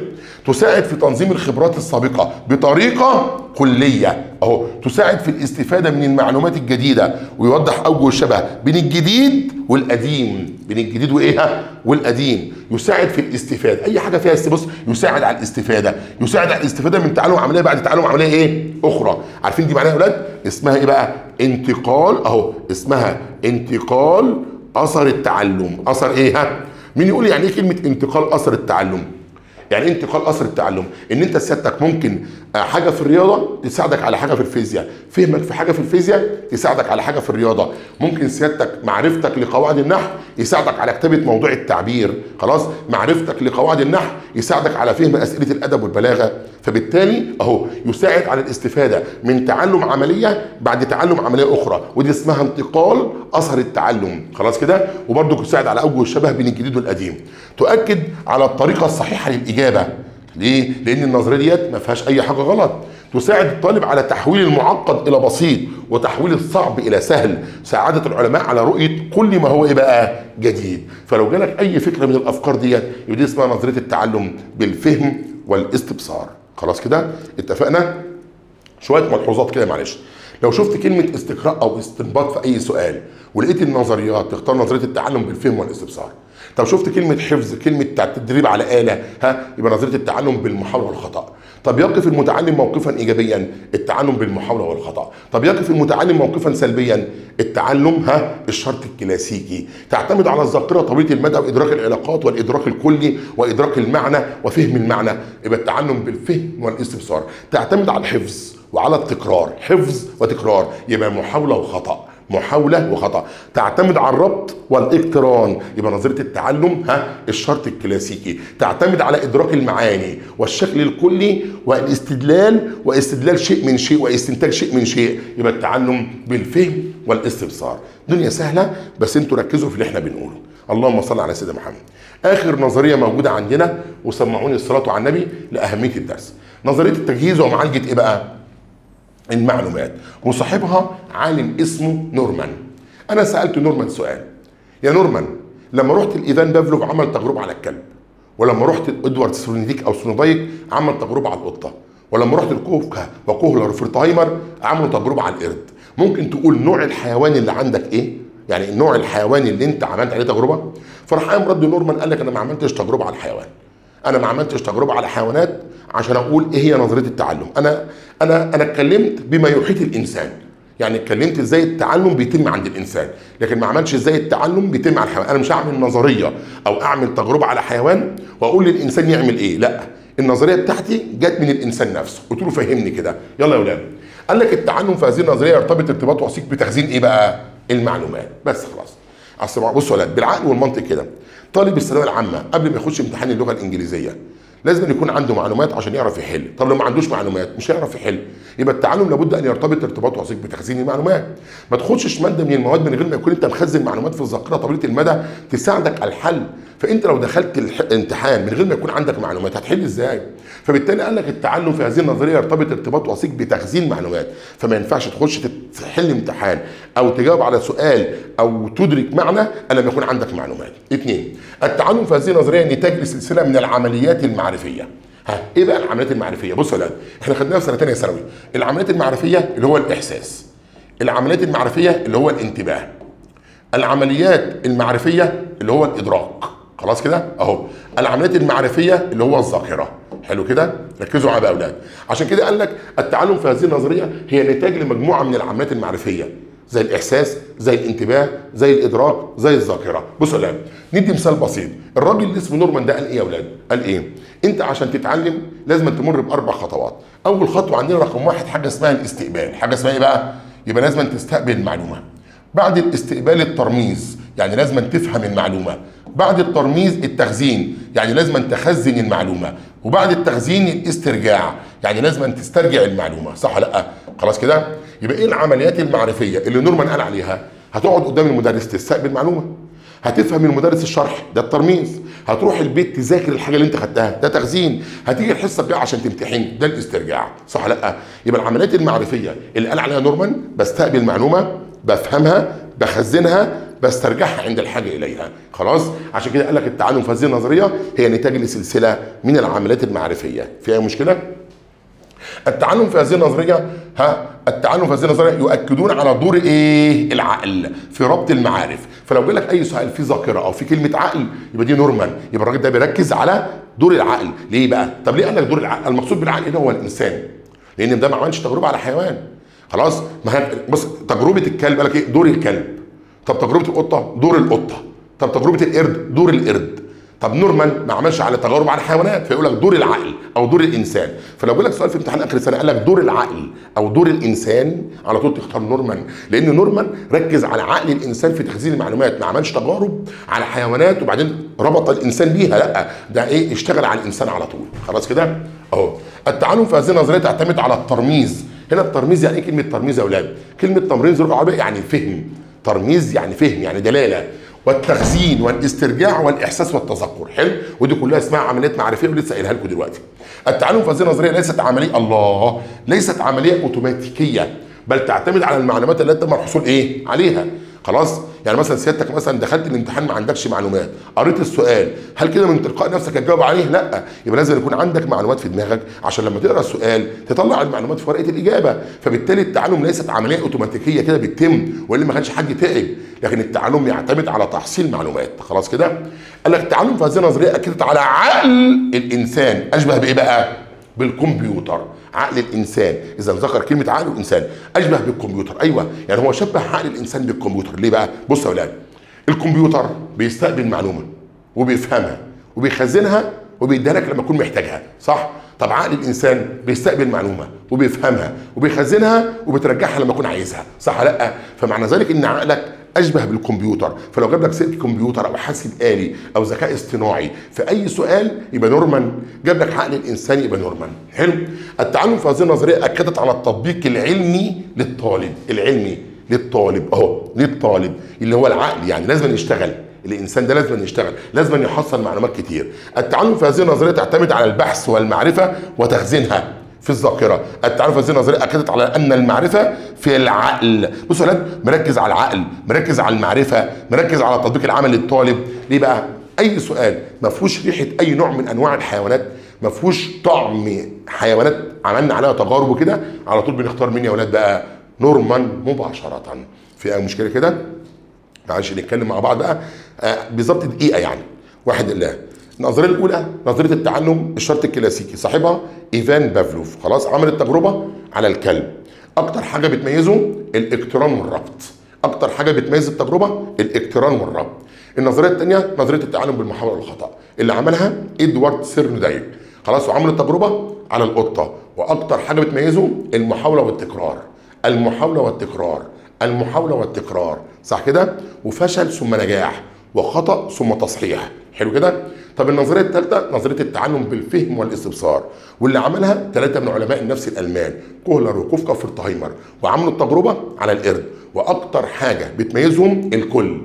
تساعد في تنظيم الخبرات السابقه بطريقه كليه، اهو، تساعد في الاستفاده من المعلومات الجديده ويوضح اوجه الشبه بين الجديد والقديم، بين الجديد وايه؟ والقديم. يساعد في الاستفاده، اي حاجه فيها بص، يساعد على الاستفاده، يساعد على الاستفاده من تعلم عمليه بعد تعلم عمليه ايه؟ اخرى. عارفين دي معناها يا اولاد؟ اسمها ايه بقى؟ انتقال، اهو اسمها انتقال اثر التعلم. اثر ايه؟ مين يقول يعني ايه كلمه انتقال اثر التعلم؟ يعني انتقال اثر التعلم ان انت سيادتك ممكن حاجه في الرياضه تساعدك على حاجه في الفيزياء، فهمك في حاجه في الفيزياء تساعدك على حاجه في الرياضه، ممكن سيادتك معرفتك لقواعد النحو يساعدك على كتابه موضوع التعبير، خلاص، معرفتك لقواعد النحو يساعدك على فهم اسئله الادب والبلاغه. فبالتالي اهو يساعد على الاستفاده من تعلم عمليه بعد تعلم عمليه اخرى، ودي اسمها انتقال اثر التعلم. خلاص كده. وبرضه يساعد على اوجه الشبه بين الجديد والقديم. تؤكد على الطريقه الصحيحه للاجابه. ليه؟ لان النظريه ديت ما فيهاش اي حاجه غلط. تساعد الطالب على تحويل المعقد الى بسيط وتحويل الصعب الى سهل. ساعدت العلماء على رؤيه كل ما هو ايه بقى؟ جديد. فلو جالك اي فكره من الافكار ديت يبقى دي اسمها نظريه التعلم بالفهم والاستبصار. خلاص كده اتفقنا؟ شويه ملحوظات كده معلش. لو شفت كلمه استقراء او استنباط في اي سؤال ولقيت النظريات تختار نظريه التعلم بالفهم والاستبصار. طب شفت كلمه حفظ، كلمه تدريب على آلة، يبقى نظريه التعلم بالمحاوله والخطا. طب يقف المتعلم موقفا ايجابيا، التعلم بالمحاوله والخطا. طب يقف المتعلم موقفا سلبيا، التعلم الشرط الكلاسيكي. تعتمد على الذاكره طويله المدى وادراك العلاقات والادراك الكلي وادراك المعنى وفهم المعنى، يبقى التعلم بالفهم والاستبصار. تعتمد على الحفظ وعلى التكرار، حفظ وتكرار، يبقى محاوله وخطا، محاوله وخطا. تعتمد على الربط والاقتران، يبقى نظريه التعلم الشرط الكلاسيكي. تعتمد على ادراك المعاني والشكل الكلي والاستدلال، واستدلال شيء من شيء واستنتاج شيء من شيء، يبقى التعلم بالفهم والاستبصار. دنيا سهله، بس انتوا ركزوا في اللي احنا بنقوله. اللهم صل على سيدنا محمد. اخر نظريه موجوده عندنا، وسمعوني الصلاه على النبي لاهميه الدرس، نظريه التجهيز ومعالجه ايه بقى؟ المعلومات. وصاحبها عالم اسمه نورمان. انا سالت نورمان سؤال، يا نورمان، لما رحت الايفان بافلوف عمل تجربه على الكلب، ولما رحت ادوارد سونيديك او سونيدايك عمل تجربه على القطه، ولما رحت الكوفكا وكوهلر وفرتهايمر عملوا تجربه على القرد، ممكن تقول نوع الحيوان اللي عندك ايه؟ يعني النوع الحيوان اللي انت عملت عليه تجربه؟ فراح قام رد نورمان قال لك انا ما عملتش تجربه على الحيوان، انا ما عملتش تجربه على حيوانات عشان اقول ايه هي نظريه التعلم. انا اتكلمت بما يحيط الانسان، يعني اتكلمت ازاي التعلم بيتم عند الانسان، لكن ما عملش ازاي التعلم بيتم على الحيوان. انا مش هعمل نظريه او اعمل تجربه على حيوان واقول للانسان يعمل ايه، لا، النظريه بتاعتي جت من الانسان نفسه. قلت له فهمني كده، يلا يا اولاد. قال لك التعلم في هذه النظريه يرتبط ارتباط وثيق بتخزين ايه بقى؟ المعلومات. بس خلاص. اصل بصوا يا ولاد، بالعقل والمنطق كده، طالب الثانويه العامه قبل ما يخش امتحان اللغه الانجليزيه لازم يكون عنده معلومات عشان يعرف يحل. طب لو ما عندوش معلومات مش هيعرف يحل. يبقى التعلم لابد ان يرتبط ارتباط وثيق بتخزين المعلومات. ما تخشش ماده من المواد من غير ما يكون انت مخزن معلومات في الذاكره طويله المدى تساعدك على الحل. فانت لو دخلت الامتحان من غير ما يكون عندك معلومات هتحل ازاي؟ فبالتالي قال لك التعلم في هذه النظريه يرتبط ارتباط وثيق بتخزين معلومات. فما ينفعش تخش تحل امتحان او تجاوب على سؤال او تدرك معنى الا لما يكون عندك معلومات. 2. التعلم في هذه النظريه نتاج لسلسله من العمليات المعرفيه. ايه بقى العمليات المعرفيه؟ بصوا يا ولاد، احنا خدناها في سنه ثانيه ثانوي. العمليات المعرفيه اللي هو الاحساس، العمليات المعرفيه اللي هو الانتباه، العمليات المعرفيه اللي هو الادراك. خلاص كده اهو. العمليات المعرفيه اللي هو الذاكره. حلو كده؟ ركزوا معايا بقى يا اولاد. عشان كده قال لك التعلم في هذه النظريه هي نتاج لمجموعه من العمليات المعرفيه زي الاحساس، زي الانتباه، زي الادراك، زي الذاكره. بصوا يا اولاد، ندي مثال بسيط. الراجل اللي اسمه نورمان ده قال ايه يا اولاد؟ قال ايه؟ انت عشان تتعلم لازم تمر باربع خطوات. اول خطوه عندنا رقم 1 حاجه اسمها الاستقبال. حاجه اسمها ايه بقى؟ يبقى لازم تستقبل المعلومه. بعد الاستقبال الترميز، يعني لازم تفهم المعلومه. بعد الترميز التخزين، يعني لازم تخزن المعلومه. وبعد التخزين الاسترجاع، يعني لازم تسترجع المعلومه. صح ولا لا؟ خلاص كده؟ يبقى ايه العمليات المعرفيه اللي نورمان قال عليها؟ هتقعد قدام المدرس تستقبل معلومه، هتفهم المدرس الشرح ده الترميز، هتروح البيت تذاكر الحاجه اللي انت خدتها ده تخزين، هتيجي الحصه الجايه عشان تمتحن ده الاسترجاع. صح ولا لا؟ يبقى العمليات المعرفيه اللي قال عليها نورمان بستقبل معلومه، بفهمها، بخزنها، بسترجعها عند الحاجه اليها. خلاص؟ عشان كده قال لك التعلم في هذه النظريه هي نتاج لسلسله من العمليات المعرفيه. في اي مشكله؟ التعلم في هذه النظريه التعلم في هذه النظريه يؤكدون على دور ايه؟ العقل في ربط المعارف. فلو جالك اي سؤال فيه ذاكره او في كلمه عقل يبقى دي نورمان، يبقى الراجل ده بيركز على دور العقل. ليه بقى؟ طب ليه قال لك دور العقل؟ المقصود بالعقل هنا هو الانسان، لان ده ما عملش تجربه على حيوان. خلاص؟ ما بص، تجربه الكلب قال لك ايه؟ دور الكلب. طب تجربه القطه دور القطه. طب تجربه القرد دور القرد. طب نورمان ما عملش على تجارب على الحيوانات، فيقول لك دور العقل او دور الانسان. فلو جالك سؤال في امتحان اخر السنه قال لك دور العقل او دور الانسان على طول تختار نورمان، لان نورمان ركز على عقل الانسان في تخزين المعلومات، ما عملش تجارب على حيوانات وبعدين ربط الانسان بيها، لا ده ايه؟ اشتغل على الانسان على طول. خلاص كده؟ اهو. التعلم في هذه النظريه تعتمد على الترميز. هنا الترميز يعني ايه كلمه ترميز يا اولاد؟ كلمه تمريز لغه عربيه يعني فهم. ترميز يعني فهم، يعني دلاله. والتخزين والاسترجاع والاحساس والتذكر. حلو؟ ودي كلها اسمها عمليات معرفيه ولسه قايلها لكم دلوقتي. التعلم في هذه النظريه ليست عمليه اوتوماتيكيه، بل تعتمد على المعلومات التي تم الحصول ايه؟ عليها. خلاص؟ يعني مثلا سيادتك مثلا دخلت الامتحان ما عندكش معلومات، قريت السؤال، هل كده من تلقاء نفسك هتجاوب عليه؟ لا، يبقى لازم يكون عندك معلومات في دماغك عشان لما تقرا السؤال تطلع المعلومات في ورقه الاجابه. فبالتالي التعلم ليست عمليه اوتوماتيكيه كده بتتم، والا ما كانش حد تعب، لكن التعلم يعتمد على تحصيل معلومات. خلاص كده؟ قال لك التعلم في هذه النظريه اكدت على عقل الانسان، اشبه بايه بقى؟ بالكمبيوتر. عقل الانسان، اذا ذكر كلمه عقل الانسان اشبه بالكمبيوتر. ايوه، يعني هو شبه عقل الانسان بالكمبيوتر. ليه بقى؟ بصوا يا اولاد، الكمبيوتر بيستقبل معلومه وبيفهمها وبيخزنها وبيديها لك لما تكون محتاجها، صح؟ طب عقل الانسان بيستقبل معلومه وبيفهمها وبيخزنها وبترجعها لما يكون عايزها، صح ولا لا؟ فمعنى ذلك ان عقلك اشبه بالكمبيوتر. فلو جاب لك سلك كمبيوتر او حاسب آلي او ذكاء اصطناعي في اي سؤال يبقى نورمان، جاب لك عقل الانسان يبقى نورمان. حلو؟ التعلم في هذه النظريه اكدت على التطبيق العلمي للطالب. العلمي للطالب اهو، للطالب اللي هو العقل، يعني لازم يشتغل. الانسان ده لازم يشتغل، لازم يحصل معلومات كتير. التعلم في هذه النظريه تعتمد على البحث والمعرفه وتخزينها في الذاكره. التعلم في هذه النظريه اكدت على ان المعرفه في العقل. بصوا يا ولاد، مركز على العقل، مركز على المعرفه، مركز على التطبيق العملي للطالب. ليه بقى؟ اي سؤال ما فيهوش ريحه اي نوع من انواع الحيوانات، ما فيهوش طعم حيوانات عملنا عليها تجارب وكده، على طول بنختار مين يا ولاد بقى؟ نورمان مباشره. في اي مشكله كده؟ معلش نتكلم مع بعض بقى بالظبط دقيقه يعني. واحد الله. النظريه الاولى نظريه التعلم الشرط الكلاسيكي، صاحبها ايفان بافلوف. خلاص؟ عمل التجربه على الكلب. اكتر حاجه بتميزه الاقتران والربط. اكتر حاجه بتميز التجربه الاقتران والربط. النظريه الثانيه نظريه التعلم بالمحاوله والخطا اللي عملها ادوارد سيرنودايك. خلاص؟ وعمل التجربه على القطه، واكتر حاجه بتميزه المحاوله والتكرار. المحاوله والتكرار، المحاولة والتكرار، صح كده؟ وفشل ثم نجاح، وخطأ ثم تصحيح. حلو كده؟ طب النظرية الثالثة نظرية التعلم بالفهم والاستبصار، واللي عملها 3 من علماء النفس الألمان، كوهلر وكوفكا وفورتهايمر، وعملوا التجربة على القرد. وأكتر حاجة بتميزهم الكل،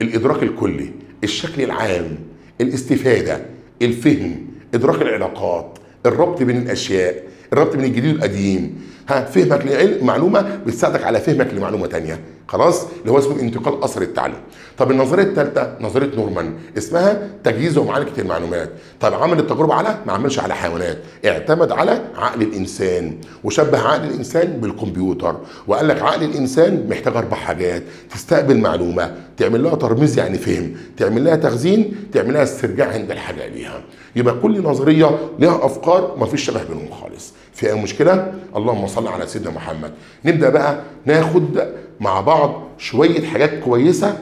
الإدراك الكلي، الشكل العام، الاستفادة، الفهم، إدراك العلاقات، الربط بين الأشياء، الربط بين الجديد والقديم. فهمك لمعلومه بتساعدك على فهمك لمعلومه ثانيه، خلاص، اللي هو اسمه انتقال اثر التعلم. طب النظريه الثالثه نظريه نورمان، اسمها تجهيز ومعالجه المعلومات. طب عمل التجربه على، ما عملش على حيوانات، اعتمد على عقل الانسان، وشبه عقل الانسان بالكمبيوتر، وقال لك عقل الانسان محتاج 4 حاجات: تستقبل معلومه، تعمل لها ترميز يعني فهم، تعمل لها تخزين، تعمل لها استرجاع عند الحاجه ليها. يبقى كل نظريه لها افكار ما فيش شبه بينهم خالص. في اي مشكله؟ اللهم صل على سيدنا محمد. نبدا بقى ناخد مع بعض شويه حاجات كويسه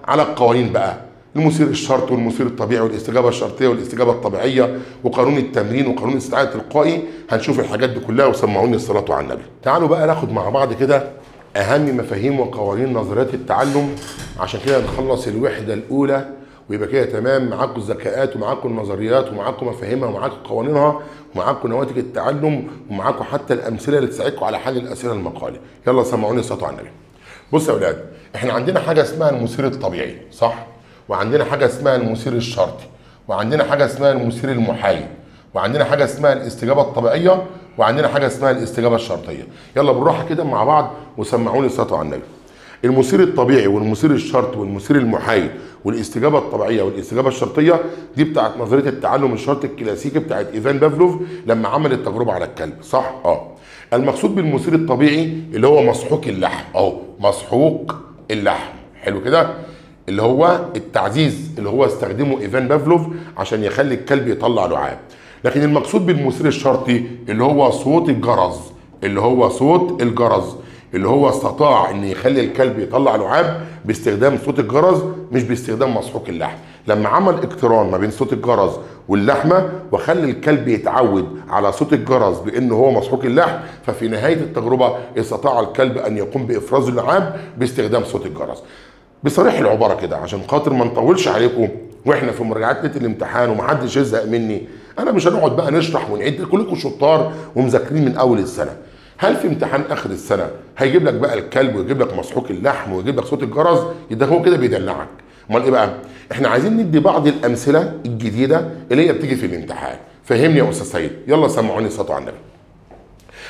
على القوانين بقى، المثير الشرط والمثير الطبيعي والاستجابه الشرطيه والاستجابه الطبيعيه وقانون التمرين وقانون الاستدعاء التلقائي. هنشوف الحاجات دي كلها، وسمعوني الصلاه على النبي. تعالوا بقى ناخد مع بعض كده اهم مفاهيم وقوانين نظريات التعلم، عشان كده نخلص الوحده الاولى ويبقى كده تمام. معاكم الذكاءات ومعاكم النظريات ومعاكم مفاهيمها ومعاكم قوانينها ومعاكم نواتج التعلم ومعاكم حتى الامثله اللي تساعدكم على حل الاسئله المقالي. يلا سمعوني الصلاه على النبي. بصوا يا اولاد، احنا عندنا حاجه اسمها المثير الطبيعي، صح؟ وعندنا حاجه اسمها المثير الشرطي، وعندنا حاجه اسمها المثير المحايد، وعندنا حاجه اسمها الاستجابه الطبيعيه، وعندنا حاجه اسمها الاستجابه الشرطيه. يلا بالراحه كده مع بعض وسمعوني الصلاه على النبي. المثير الطبيعي والمثير الشرطي والمثير المحايد والاستجابه الطبيعيه والاستجابه الشرطيه دي بتاعت نظريه التعلم الشرطي الكلاسيكي بتاعت ايفان بافلوف لما عمل التجربه على الكلب، صح؟ المقصود بالمثير الطبيعي اللي هو مسحوق اللحم، مسحوق اللحم، حلو كده؟ اللي هو التعزيز اللي هو استخدمه ايفان بافلوف عشان يخلي الكلب يطلع لعاب. لكن المقصود بالمثير الشرطي اللي هو صوت الجرس، اللي هو صوت الجرس، اللي هو استطاع ان يخلي الكلب يطلع لعاب باستخدام صوت الجرس مش باستخدام مسحوق اللحم. لما عمل اقتران ما بين صوت الجرس واللحمه وخلى الكلب يتعود على صوت الجرس بانه هو مسحوق اللحم، ففي نهايه التجربه استطاع الكلب ان يقوم بافراز اللعاب باستخدام صوت الجرس. بصريح العباره كده عشان خاطر ما نطولش عليكم واحنا في مراجعات ليله الامتحان ومحدش يزهق مني، انا مش هنقعد بقى نشرح ونعيد، كلكم شطار ومذاكرين من اول السنه. هل في امتحان اخر السنه هيجيب لك بقى الكلب ويجيب لك مسحوق اللحم ويجيب لك صوت الجرس؟ يبقى هو كده بيدلعك. امال ايه بقى؟ احنا عايزين ندي بعض الامثله الجديده اللي هي بتيجي في الامتحان. فهمني يا استاذ سيد. يلا سمعوني الصلاه على النبي.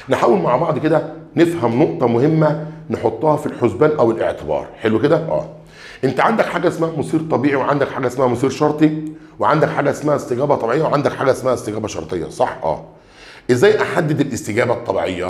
نحاول مع بعض كده نفهم نقطه مهمه نحطها في الحسبان او الاعتبار. حلو كده؟ انت عندك حاجه اسمها مثير طبيعي، وعندك حاجه اسمها مثير شرطي، وعندك حاجه اسمها استجابه طبيعيه، وعندك حاجه اسمها استجابه شرطيه، صح؟ ازاي احدد الاستجابه الطبيعيه؟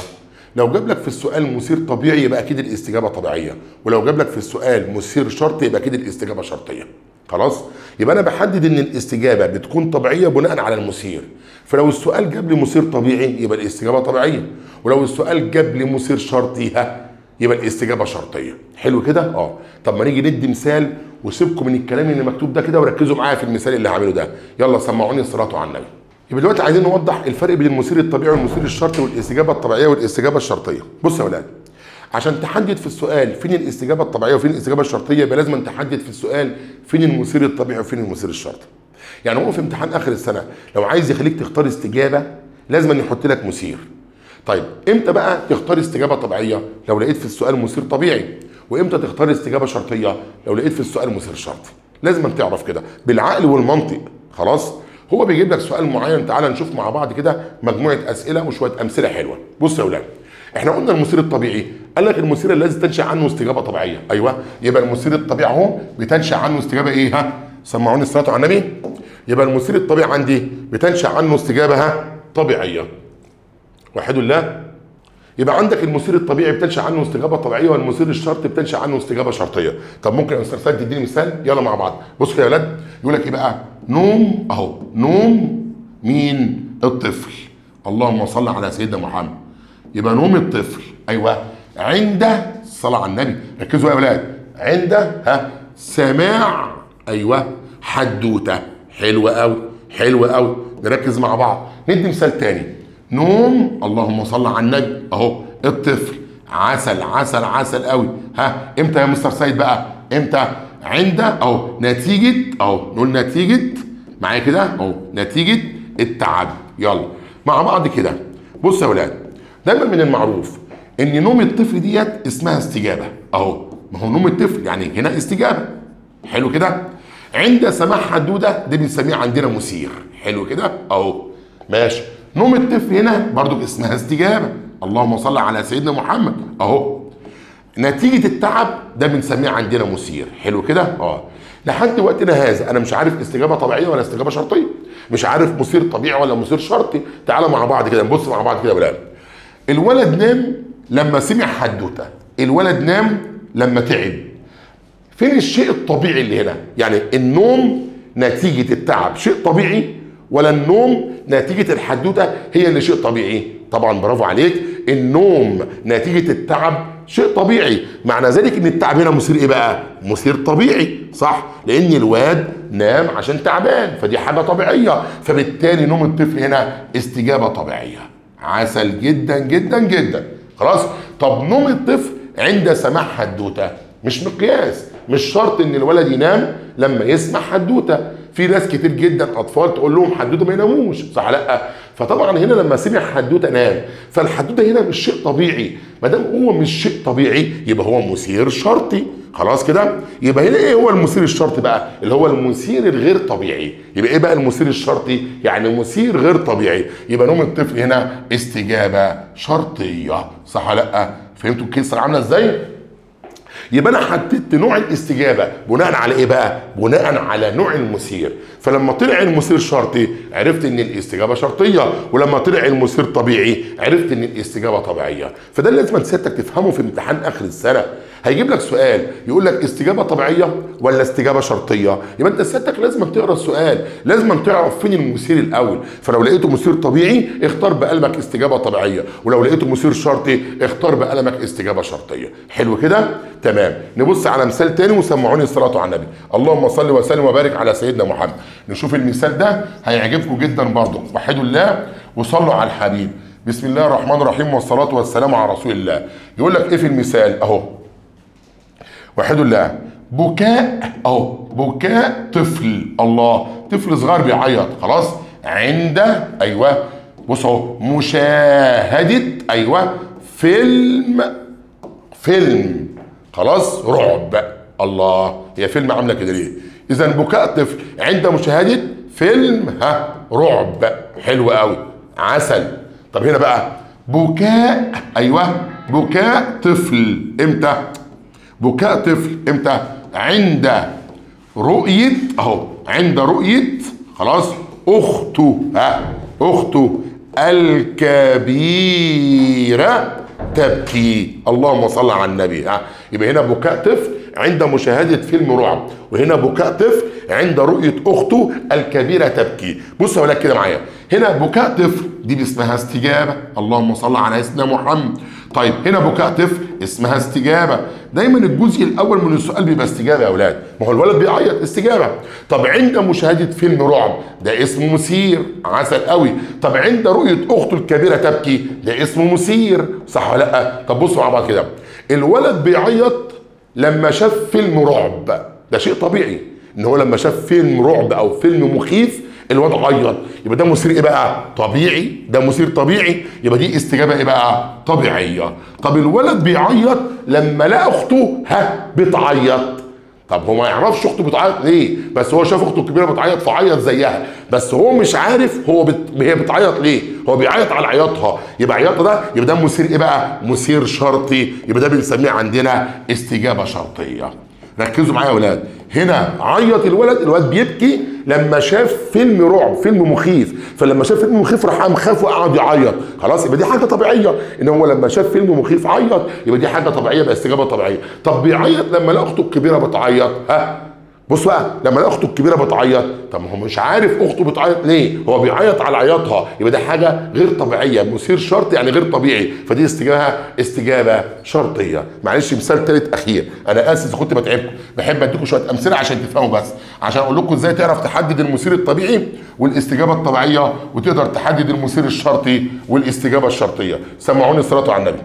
لو جاب لك في السؤال مثير طبيعي يبقى اكيد الاستجابه طبيعيه، ولو جاب لك في السؤال مثير شرطي يبقى اكيد الاستجابه شرطيه. خلاص؟ يبقى انا بحدد ان الاستجابه بتكون طبيعيه بناء على المثير. فلو السؤال جاب لي مثير طبيعي يبقى الاستجابه طبيعيه، ولو السؤال جاب لي مثير شرطي يبقى الاستجابه شرطيه. حلو كده؟ طب ما نيجي ندي مثال وسيبكم من الكلام اللي مكتوب ده كده وركزوا معايا في المثال اللي هعمله ده. يلا سمعوني الصلاه على النبي. يبقى دلوقتي عايزين نوضح الفرق بين المثير الطبيعي والمثير الشرطي والاستجابه الطبيعيه والاستجابه الشرطيه. بص يا ولاد، عشان تحدد في السؤال فين الاستجابه الطبيعيه وفين الاستجابه الشرطيه يبقى لازم تحدد في السؤال فين المثير الطبيعي وفين المثير الشرطي. يعني هو في امتحان اخر السنه لو عايز يخليك تختار استجابه لازم يحط لك مثير. طيب امتى بقى تختار استجابه طبيعيه؟ لو لقيت في السؤال مثير طبيعي. وامتى تختار استجابه شرطيه؟ لو لقيت في السؤال مثير شرطي. لازم تعرف كده بالعقل والمنطق. خلاص؟ هو بيجيب لك سؤال معين، تعال نشوف مع بعض كده مجموعه اسئله وشويه امثله حلوه. بص يا اولاد، احنا قلنا المثير الطبيعي، قال لك المثير الذي تنشا عنه استجابه طبيعيه. ايوه، يبقى المثير الطبيعي اهو بتنشا عنه استجابه ايه؟ سمعوني الصلاه على النبي. يبقى المثير الطبيعي عندي بتنشا عنه استجابه طبيعيه. وحدوا الله. يبقى عندك المثير الطبيعي بتنشا عنه استجابه طبيعيه، والمثير الشرطي بتنشا عنه استجابه شرطيه. طب ممكن يا استاذ سيد تديني مثال؟ يلا مع بعض. بص كده يا ولاد، يقول لك ايه بقى؟ نوم اهو، نوم مين؟ الطفل. اللهم صل على سيدنا محمد. يبقى نوم الطفل، ايوه، عند الصلاه على النبي. ركزوا يا ولاد، عند سماع، ايوه، حدوته. حلوه قوي، حلوه قوي. نركز مع بعض. ندي مثال تاني. نوم، اللهم صل على النبي، اهو الطفل عسل عسل عسل قوي. ها امتى يا مستر سيد بقى؟ امتى؟ عند اهو نتيجه، اهو نقول نتيجه معايا كده اهو نتيجه التعب. يلا مع بعض كده. بص يا ولاد، دايما من المعروف ان نوم الطفل ديت اسمها استجابه اهو. ما هو نوم الطفل يعني هنا استجابه. حلو كده. عند سماع حدوده ده بنسميه عندنا مثير. حلو كده اهو ماشي. نوم الطفل هنا برضو اسمها استجابه. اللهم صل على سيدنا محمد اهو. نتيجه التعب ده بنسميه عندنا مثير. حلو كده لحد وقتنا هذا انا مش عارف استجابه طبيعيه ولا استجابه شرطيه، مش عارف مثير طبيعي ولا مثير شرطي. تعالى مع بعض كده نبص مع بعض كده يا ولاد. الولد نام لما سمع حدوته، الولد نام لما تعب. فين الشيء الطبيعي اللي هنا؟ يعني النوم نتيجه التعب شيء طبيعي ولا النوم نتيجه الحدوته هي اللي شيء طبيعي؟ طبعا برافو عليك، النوم نتيجه التعب شيء طبيعي. معنى ذلك ان التعب هنا مثير ايه بقى؟ مثير طبيعي صح؟ لان الواد نام عشان تعبان فدي حاجه طبيعيه، فبالتالي نوم الطفل هنا استجابه طبيعيه. عسل جدا جدا جدا. خلاص. طب نوم الطفل عند سماع حدوته مش مقياس، مش شرط ان الولد ينام لما يسمع حدوته. في ناس كتير جدا اطفال تقول لهم حدوته ما يناموش صح لا؟ فطبعا هنا لما سمع حدوته نام، فالحدوته هنا مش شيء طبيعي. ما دام هو مش شيء طبيعي يبقى هو مثير شرطي. خلاص كده. يبقى هنا ايه هو المثير الشرطي بقى؟ اللي هو المثير الغير طبيعي. يبقى ايه بقى المثير الشرطي؟ يعني مثير غير طبيعي. يبقى نوم الطفل هنا استجابه شرطيه صح لا؟ فهمتوا القصه عامله ازاي؟ يبقى انا حددت نوع الاستجابه بناء على ايه بقى؟ بناء على نوع المثير. فلما طلع المثير شرطي عرفت ان الاستجابه شرطيه، ولما طلع المثير طبيعي عرفت ان الاستجابه طبيعيه. فده اللي لازم سيادتك تفهمه في امتحان اخر السنه. هيجيب لك سؤال يقول لك استجابه طبيعيه ولا استجابه شرطيه؟ يبقى انت سيادتك لازم تقرا السؤال، لازم تعرف فين المثير الاول. فلو لقيته مثير طبيعي اختار بقلمك استجابه طبيعيه، ولو لقيته مثير شرطي اختار بقلمك استجابه شرطيه. حلو كده؟ تمام. نبص على مثال تاني وسمعوني الصلاه على النبي. اللهم صل وسلم وبارك على سيدنا محمد. نشوف المثال ده هيعجبكم جدا برضه. وحدوا الله وصلوا على الحبيب. بسم الله الرحمن الرحيم والصلاه والسلام على رسول الله. يقول لك ايه في المثال اهو؟ وحدوا الله. بكاء اهو، بكاء طفل، الله، طفل صغير بيعيط خلاص عند ايوه بص اهو مشاهده ايوه فيلم خلاص رعب. الله، هي فيلم عامله كده ليه؟ اذا بكاء طفل عند مشاهده فيلم رعب. حلو قوي عسل. طب هنا بقى بكاء ايوه بكاء طفل امتى؟ بكاء طفل امتى؟ عند رؤيه اهو، عند رؤيه خلاص اخته اخته الكبيره تبكي. اللهم صل على النبي. يبقى هنا بكاء طفل عند مشاهدة فيلم رعب، وهنا بكاء طفل عند رؤية أخته الكبيرة تبكي. بص يا ولاد كده معايا، هنا بكاء طفل دي اسمها استجابة. اللهم صل على سيدنا محمد. طيب هنا بكاء طفل اسمها استجابة. دايما الجزء الأول من السؤال بيبقى استجابة يا ولاد، ما هو الولد بيعيط استجابة. طب عند مشاهدة فيلم رعب ده اسمه مثير. عسل قوي. طب عند رؤية أخته الكبيرة تبكي ده اسمه مثير صح ولا لأ؟ طب بصوا مع بعض كده، الولد بيعيط لما شاف فيلم رعب، ده شيء طبيعي ان هو لما شاف فيلم رعب او فيلم مخيف الواد عيط. يبقى ده مثير ايه بقى؟ طبيعي. ده مثير طبيعي، يبقى دي استجابه ايه بقى؟ طبيعيه. طب الولد بيعيط لما لقى اخته بتعيط. طب هو ما يعرفش اخته بتعيط ليه، بس هو شاف اخته الكبيره بتعيط فعيط زيها، بس هو مش عارف هي بتعيط ليه، هو بيعيط على عياطها. يبقى عياطها ده يبقى ده مثير ايه بقى؟ مثير شرطي. يبقى ده بنسميه عندنا استجابه شرطيه. ركزوا معايا يا ولاد، هنا عيط الولد بيبكي لما شاف فيلم رعب، فيلم مخيف، فلما شاف فيلم مخيف راح قام خاف وقعد يعيط. خلاص يبقى دي حاجه طبيعيه ان هو لما شاف فيلم مخيف عيط، يبقى دي حاجه طبيعيه، يبقى استجابه طبيعيه. طب بيعيط لما لقى اخته الكبيره بتعيط. بص بقى، لما لقى اخته الكبيره بتعيط، طب ما هو مش عارف اخته بتعيط ليه، هو بيعيط على عياطها، يبقى ده حاجه غير طبيعيه، مثير شرطي يعني غير طبيعي، فدي استجابه شرطيه. معلش مثال ثالث اخير، انا اسف اذا كنت بتعبكم، بحب اديكم شويه امثله عشان تفهموا، بس عشان اقول لكم ازاي تعرف تحدد المثير الطبيعي والاستجابه الطبيعيه، وتقدر تحدد المثير الشرطي والاستجابه الشرطيه. سمعوني الصلاه على النبي.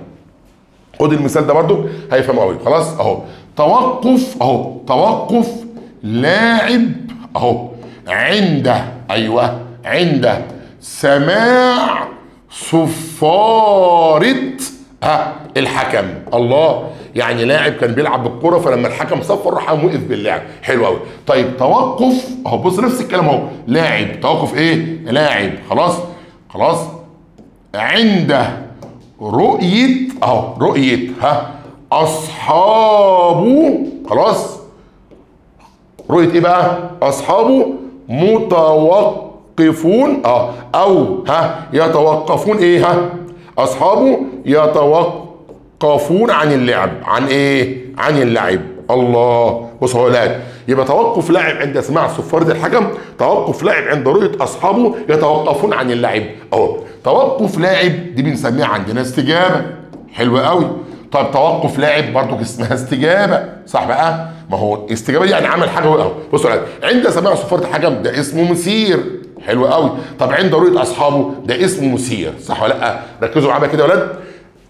خد المثال ده برضو هيفهم قوي. خلاص اهو، توقف اهو، توقف لاعب اهو عند، ايوه عند سماع صفارة الحكم. الله، يعني لاعب كان بيلعب بالكرة فلما الحكم صفر راح قام وقف باللعب. حلو قوي. طيب توقف اهو، بص نفس الكلام اهو، لاعب توقف ايه؟ لاعب. خلاص خلاص، عند رؤية اهو، رؤية اصحابه. خلاص، رؤية ايه بقى؟ اصحابه متوقفون او يتوقفون ايه؟ اصحابه يتوقفون عن اللعب. عن ايه؟ عن اللعب. الله، بص هو لاعب، يبقى توقف لاعب عند سماع صفارة الحكم، توقف لاعب عند رؤية اصحابه يتوقفون عن اللعب. اهو توقف لاعب دي بنسميها عندنا استجابة. حلو قوي. طب توقف لاعب برضو اسمها استجابة، صح بقى؟ ما هو استجابة دي يعني عمل حاجة اهو. بصوا عند سماع صفارة الحكم ده اسمه مثير. حلو قوي. طب عند رؤية اصحابه ده اسمه مثير، صح ولا لا؟ ركزوا معايا كده يا ولاد.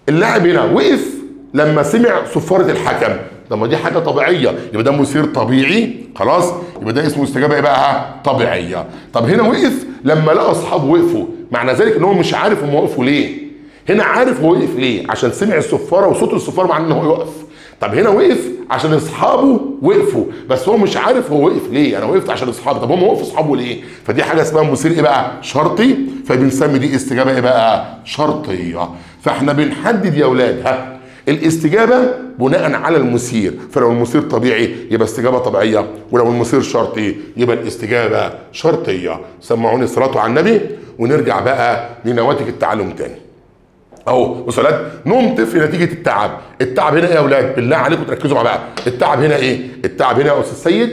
اللاعب هنا وقف لما سمع صفارة الحكم، طب ما دي حاجة طبيعية، يبقى ده مثير طبيعي. خلاص، يبقى ده اسمه استجابة ايه بقى؟ طبيعية. طب هنا وقف لما لقى اصحابه وقفوا، معنى ذلك ان هو مش عارف هم وقفوا ليه. هنا عارف هو وقف ليه، عشان سمع الصفارة وصوت الصفارة معناه ان هو يقف. طب هنا وقف عشان اصحابه وقفوا، بس هو مش عارف هو وقف ليه. انا وقفت عشان اصحابي، طب هم وقفوا اصحابه ليه؟ فدي حاجه اسمها مثير ايه بقى؟ شرطي. فبنسمي دي استجابه ايه بقى؟ شرطيه. فاحنا بنحدد يا اولاد الاستجابه بناء على المثير، فلو المثير طبيعي يبقى استجابه طبيعيه، ولو المثير شرطي يبقى الاستجابه شرطيه. سمعوني الصلاه على النبي ونرجع بقى لنواتج التعلم تاني. اهو بصوا يا اولاد، نوم طفل نتيجه التعب. التعب هنا ايه يا اولاد؟ بالله عليكم تركزوا مع بعض. التعب هنا ايه؟ التعب هنا يا استاذ سيد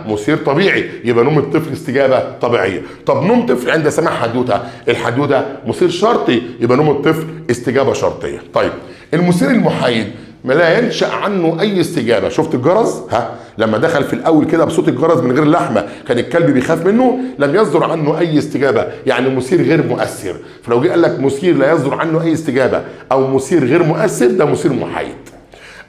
مثير طبيعي، يبقى نوم الطفل استجابه طبيعيه. طب نوم طفل عند سماع حدوته، الحدوته مثير شرطي، يبقى نوم الطفل استجابه شرطيه. طيب المثير المحايد ما لا ينشأ عنه أي استجابة. شفت الجرس؟ لما دخل في الأول كده بصوت الجرس من غير لحمة كان الكلب بيخاف منه، لم يصدر عنه أي استجابة، يعني مثير غير مؤثر. فلو جه قال لك مثير لا يصدر عنه أي استجابة أو مثير غير مؤثر، ده مثير محايد.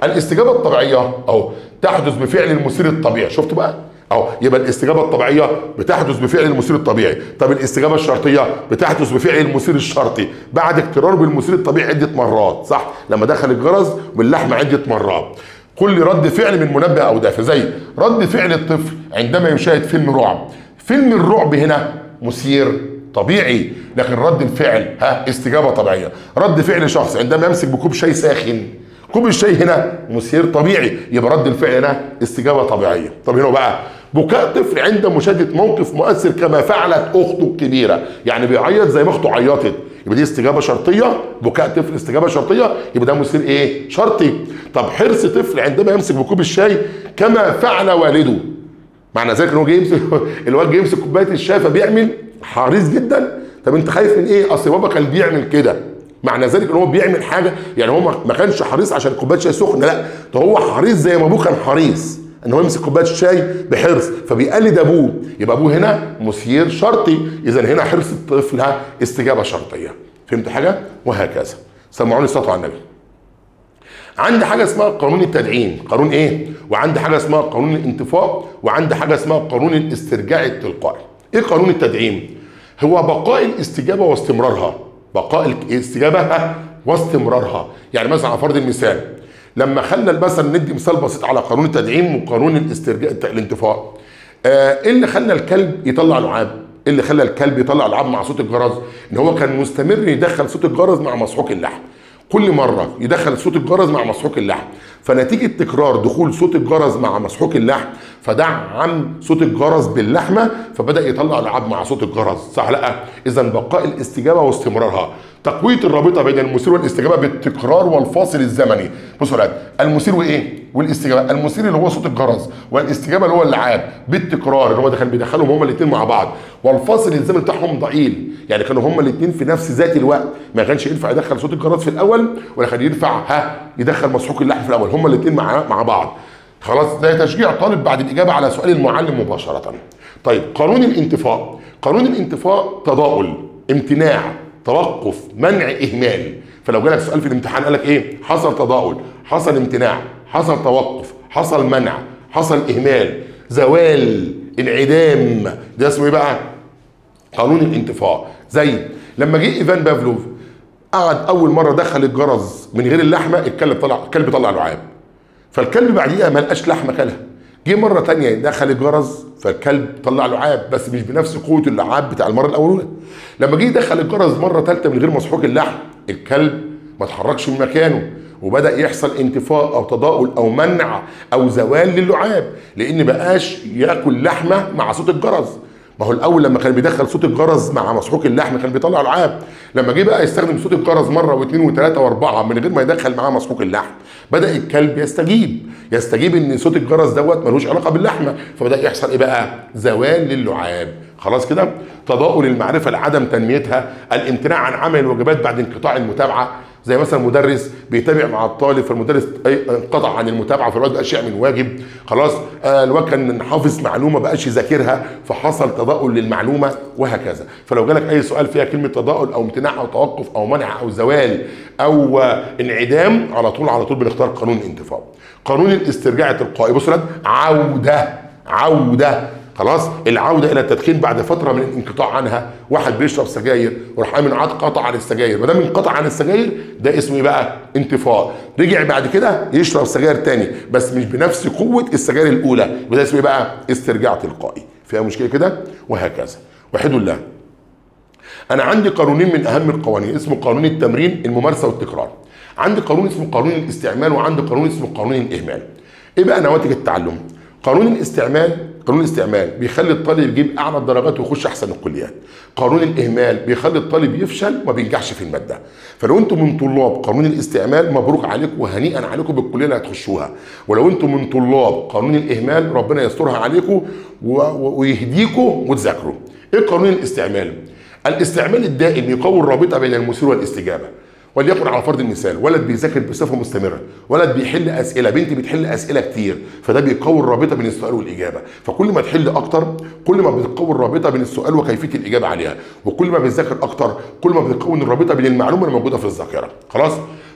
الاستجابة الطبيعية أهو تحدث بفعل المثير الطبيعي. شفت بقى؟ اهو يبقى الاستجابه الطبيعيه بتحدث بفعل المثير الطبيعي. طب الاستجابه الشرطيه بتحدث بفعل المثير الشرطي بعد اقتراره بالمثير الطبيعي عده مرات، صح؟ لما دخل الجرس باللحمه عده مرات. كل رد فعل من منبه او دافع، زي رد فعل الطفل عندما يشاهد فيلم رعب. فيلم الرعب هنا مثير طبيعي، لكن رد الفعل استجابه طبيعيه. رد فعل شخص عندما يمسك بكوب شاي ساخن، كوب الشاي هنا مثير طبيعي، يبقى رد الفعل هنا استجابه طبيعيه. طب هنا بقى بكاء طفل عند مشاهده موقف مؤثر كما فعلت اخته الكبيره، يعني بيعيط زي ما اخته عيطت، يبقى دي استجابه شرطيه. بكاء طفل استجابه شرطيه، يبقى ده مثير ايه؟ شرطي. طب حرص طفل عندما يمسك بكوب الشاي كما فعل والده، معنى ذلك ان هو جاي يمسك الواد جاي يمسك كوبايه الشاي فبيعمل حريص جدا. طب انت خايف من ايه؟ اصل بابا كان بيعمل كده، معنى ذلك ان هو بيعمل حاجه، يعني هو ما كانش حريص عشان كوبايه شاي سخنه، لا ده هو حريص زي ما ابوه كان حريص ان هو يمسك كوبايه الشاي بحرص، فبيقلد ابوه، يبقى ابوه هنا مثير شرطي. اذا هنا حرص الطفل استجابه شرطيه. فهمت حاجه؟ وهكذا. سمعوني الصلاه على النبي. عندي حاجه اسمها قانون التدعيم، قانون ايه؟ وعندي حاجه اسمها قانون الانطفاء، وعندي حاجه اسمها قانون الاسترجاع التلقائي. ايه قانون التدعيم؟ هو بقاء الاستجابه واستمرارها، بقاء الاستجابه واستمرارها. يعني مثلا على فرض المثال لما خلى مثلا ندي مثال بسيط على قانون التدعيم وقانون الاسترجاع الانطفاء. ايه اللي خلى الكلب يطلع لعاب؟ ايه اللي خلى الكلب يطلع لعاب مع صوت الجرس؟ ان هو كان مستمر يدخل صوت الجرس مع مسحوق اللحم، كل مره يدخل صوت الجرس مع مسحوق اللحم، فنتيجه تكرار دخول صوت الجرس مع مسحوق اللحم فدعم صوت الجرس باللحمه فبدا يطلع لعاب مع صوت الجرس، صح لا؟ اذا بقاء الاستجابه واستمرارها. تقويه الرابطه بين المثير والاستجابه بالتكرار والفاصل الزمني. بصوا يا المثير وايه؟ والاستجابه. المثير اللي هو صوت الجرس، والاستجابه اللي هو اللعاب بالتكرار اللي هو كان بيدخلهم هما الاثنين مع بعض، والفاصل الزمني بتاعهم ضئيل، يعني كانوا هما الاثنين في نفس ذات الوقت، ما كانش ينفع يدخل صوت الجرس في الاول ولا كان ينفع يدخل مسحوق اللحم في الاول، هما الاثنين مع بعض. خلاص ده تشجيع طالب بعد الاجابه على سؤال المعلم مباشره. طيب قانون الانطفاء. قانون الانطفاء تضاؤل، امتناع، توقف، منع، اهمال. فلو جالك سؤال في الامتحان قال لك ايه؟ حصل تضاؤل، حصل امتناع، حصل توقف، حصل منع، حصل اهمال، زوال، انعدام، ده اسمه ايه بقى؟ قانون الانطفاء. زي لما جه ايفان بافلوف قعد اول مره دخل الجرس من غير اللحمه، الكلب طلع لعاب، فالكلب بعديها ما لقاش لحمه كلها. جه مره ثانيه دخل الجرس فالكلب طلع لعاب بس مش بنفس قوه اللعاب بتاع المره الاولى. لما جه دخل الجرس مره ثالثه من غير مسحوق اللحم، الكلب ما اتحركش من مكانه وبدا يحصل انطفاء او تضاؤل او منع او زوال للعاب، لان بقاش ياكل لحمه مع صوت الجرس. ما هو الاول لما كان بيدخل صوت الجرس مع مسحوق اللحم كان بيطلع لعاب، لما جه بقى يستخدم صوت الجرس مره واثنين وثلاثه واربعه من غير ما يدخل معاه مسحوق اللحم، بدا الكلب يستجيب ان صوت الجرس دوت ملوش علاقه باللحمه، فبدا يحصل ايه بقى؟ زوال للعاب. خلاص كده؟ تضاؤل المعرفه لعدم تنميتها، الامتناع عن عمل الواجبات بعد انقطاع المتابعه، زي مثلا مدرس بيتابع مع الطالب فالمدرس انقطع عن المتابعه فالواد بقاش يعمل واجب. خلاص الواد كان حافظ معلومه بقاش يذاكرها فحصل تضاؤل للمعلومه، وهكذا. فلو جالك اي سؤال فيها كلمه تضاؤل او امتناع او توقف او منع او زوال او انعدام، على طول بنختار قانون الانطفاء. قانون الاسترجاع التلقائي، بصوا عوده. خلاص العوده الى التدخين بعد فتره من الانقطاع عنها، واحد بيشرب سجاير وراح من قطع عن السجاير، ما دام انقطع عن السجاير ده اسمه ايه بقى؟ انطفاء. رجع بعد كده يشرب سجاير تاني بس مش بنفس قوه السجاير الاولى، وده اسمه ايه بقى؟ استرجاع تلقائي. فيها مشكله كده؟ وهكذا. وحدوا الله. انا عندي قانونين من اهم القوانين، اسمه قانون التمرين، الممارسه والتكرار. عندي قانون اسمه قانون الاستعمال وعندي قانون اسمه قانون الاهمال. ايه بقى نواتج التعلم؟ قانون الاستعمال بيخلي الطالب يجيب اعلى الدرجات ويخش احسن الكليات. قانون الاهمال بيخلي الطالب يفشل وما بينجحش في الماده. فلو انتم من طلاب قانون الاستعمال مبروك عليكم وهنيئا عليكم بالكليه اللي هتخشوها، ولو انتم من طلاب قانون الاهمال ربنا يسترها عليكم ويهديكم وتذاكروا. ايه قانون الاستعمال؟ الاستعمال الدائم يقوي الرابطه بين المثير والاستجابه. وليكن على فرض المثال ولد بيذاكر بصفه مستمره، ولد بيحل اسئله، بنت بتحل اسئله كتير، فده بيقوي الرابطه بين السؤال والاجابه. فكل ما تحل اكتر كل ما بتقوي الرابطه بين السؤال وكيفيه الاجابه عليها، وكل ما بتذاكر اكتر كل ما بتقوي الرابطه بين المعلومه اللي موجوده في الذاكره. خلاص؟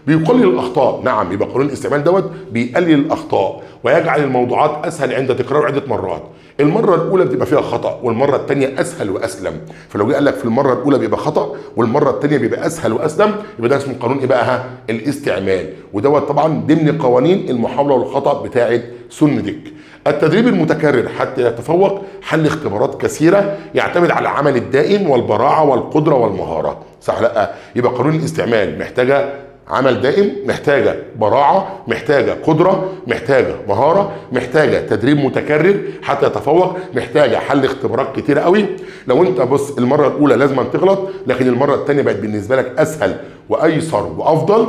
بيقلل الاخطاء. نعم، يبقى قانون الاستعمال دوت بيقلل الاخطاء ويجعل الموضوعات اسهل عند تكرار عده مرات. المره الاولى بتبقى فيها خطا والمره الثانيه اسهل واسلم. فلو جه قال لك في المره الاولى بيبقى خطا والمره الثانيه بيبقى اسهل واسلم، يبقى ده اسمه قانون ايه بقى؟ الاستعمال. ودوت طبعا ضمن قوانين المحاوله والخطا بتاعه سوندك. التدريب المتكرر حتى يتفوق، حل اختبارات كثيره، يعتمد على العمل الدائم والبراعه والقدره والمهاره. صح لا؟ يبقى قانون الاستعمال محتاجه عمل دائم، محتاجه براعه، محتاجه قدره، محتاجه مهاره، محتاجه تدريب متكرر حتى يتفوق، محتاجه حل اختبارات كتيره قوي. لو انت بص المره الاولى لازم تغلط، لكن المره الثانيه بقت بالنسبه لك اسهل وايسر وافضل،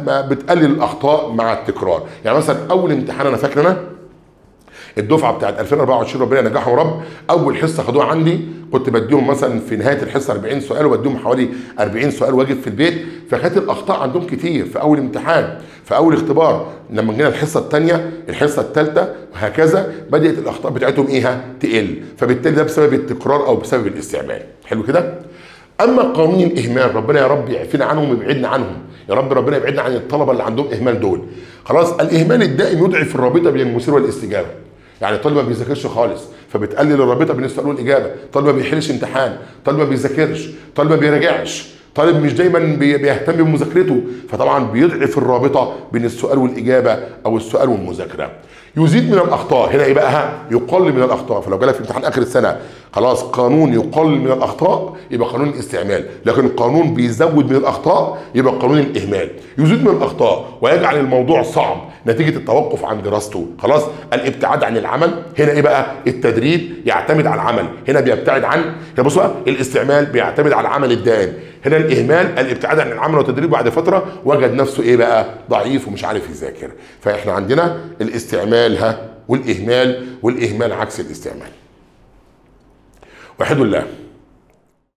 بتقلل الاخطاء مع التكرار. يعني مثلا اول امتحان انا فاكر انا الدفعه بتاعت 2024 ربنا ينجحهم يا رب، اول حصه خدوها عندي كنت بديهم مثلا في نهايه الحصه 40 سؤال وبديهم حوالي 40 سؤال واجب في البيت، فكانت الاخطاء عندهم كتير في اول امتحان في اول اختبار. لما جينا الحصه الثانيه الحصه الثالثه وهكذا بدات الاخطاء بتاعتهم تقل، فبالتالي ده بسبب التكرار او بسبب الاستعمال. حلو كده؟ اما قانون الاهمال ربنا يا رب يعفينا عنهم ويبعدنا عنهم يا رب، ربنا يبعدنا عن الطلبه اللي عندهم اهمال دول. خلاص؟ الاهمال الدائم يضعف الرابطه بين المثير والاستجابه. يعني طالب ما بيذاكرش خالص فبتقلل الرابطه بين السؤال والاجابه، طالب ما بيحلش امتحان، طالب ما بيذاكرش، طالب ما بيراجعش، طالب مش دايما بيهتم بمذاكرته، فطبعا بيضعف الرابطه بين السؤال والاجابه او السؤال والمذاكره. يزيد من الاخطاء، هنا ايه بقى؟ يقلل من الاخطاء. فلو جالك في امتحان اخر السنه خلاص قانون يقلل من الاخطاء يبقى قانون الاستعمال، لكن القانون بيزود من الاخطاء يبقى قانون الاهمال. يزيد من الاخطاء ويجعل الموضوع صعب نتيجه التوقف عن دراسته. خلاص؟ الابتعاد عن العمل، هنا ايه بقى؟ التدريب يعتمد على العمل، هنا بيبتعد عن، بصوا بقى الاستعمال بيعتمد على العمل الدائم، هنا الاهمال الابتعاد عن العمل والتدريب بعد فتره وجد نفسه ايه بقى؟ ضعيف ومش عارف يذاكر. فاحنا عندنا الاستعمال والاهمال، والاهمال عكس الاستعمال. وحدوا الله.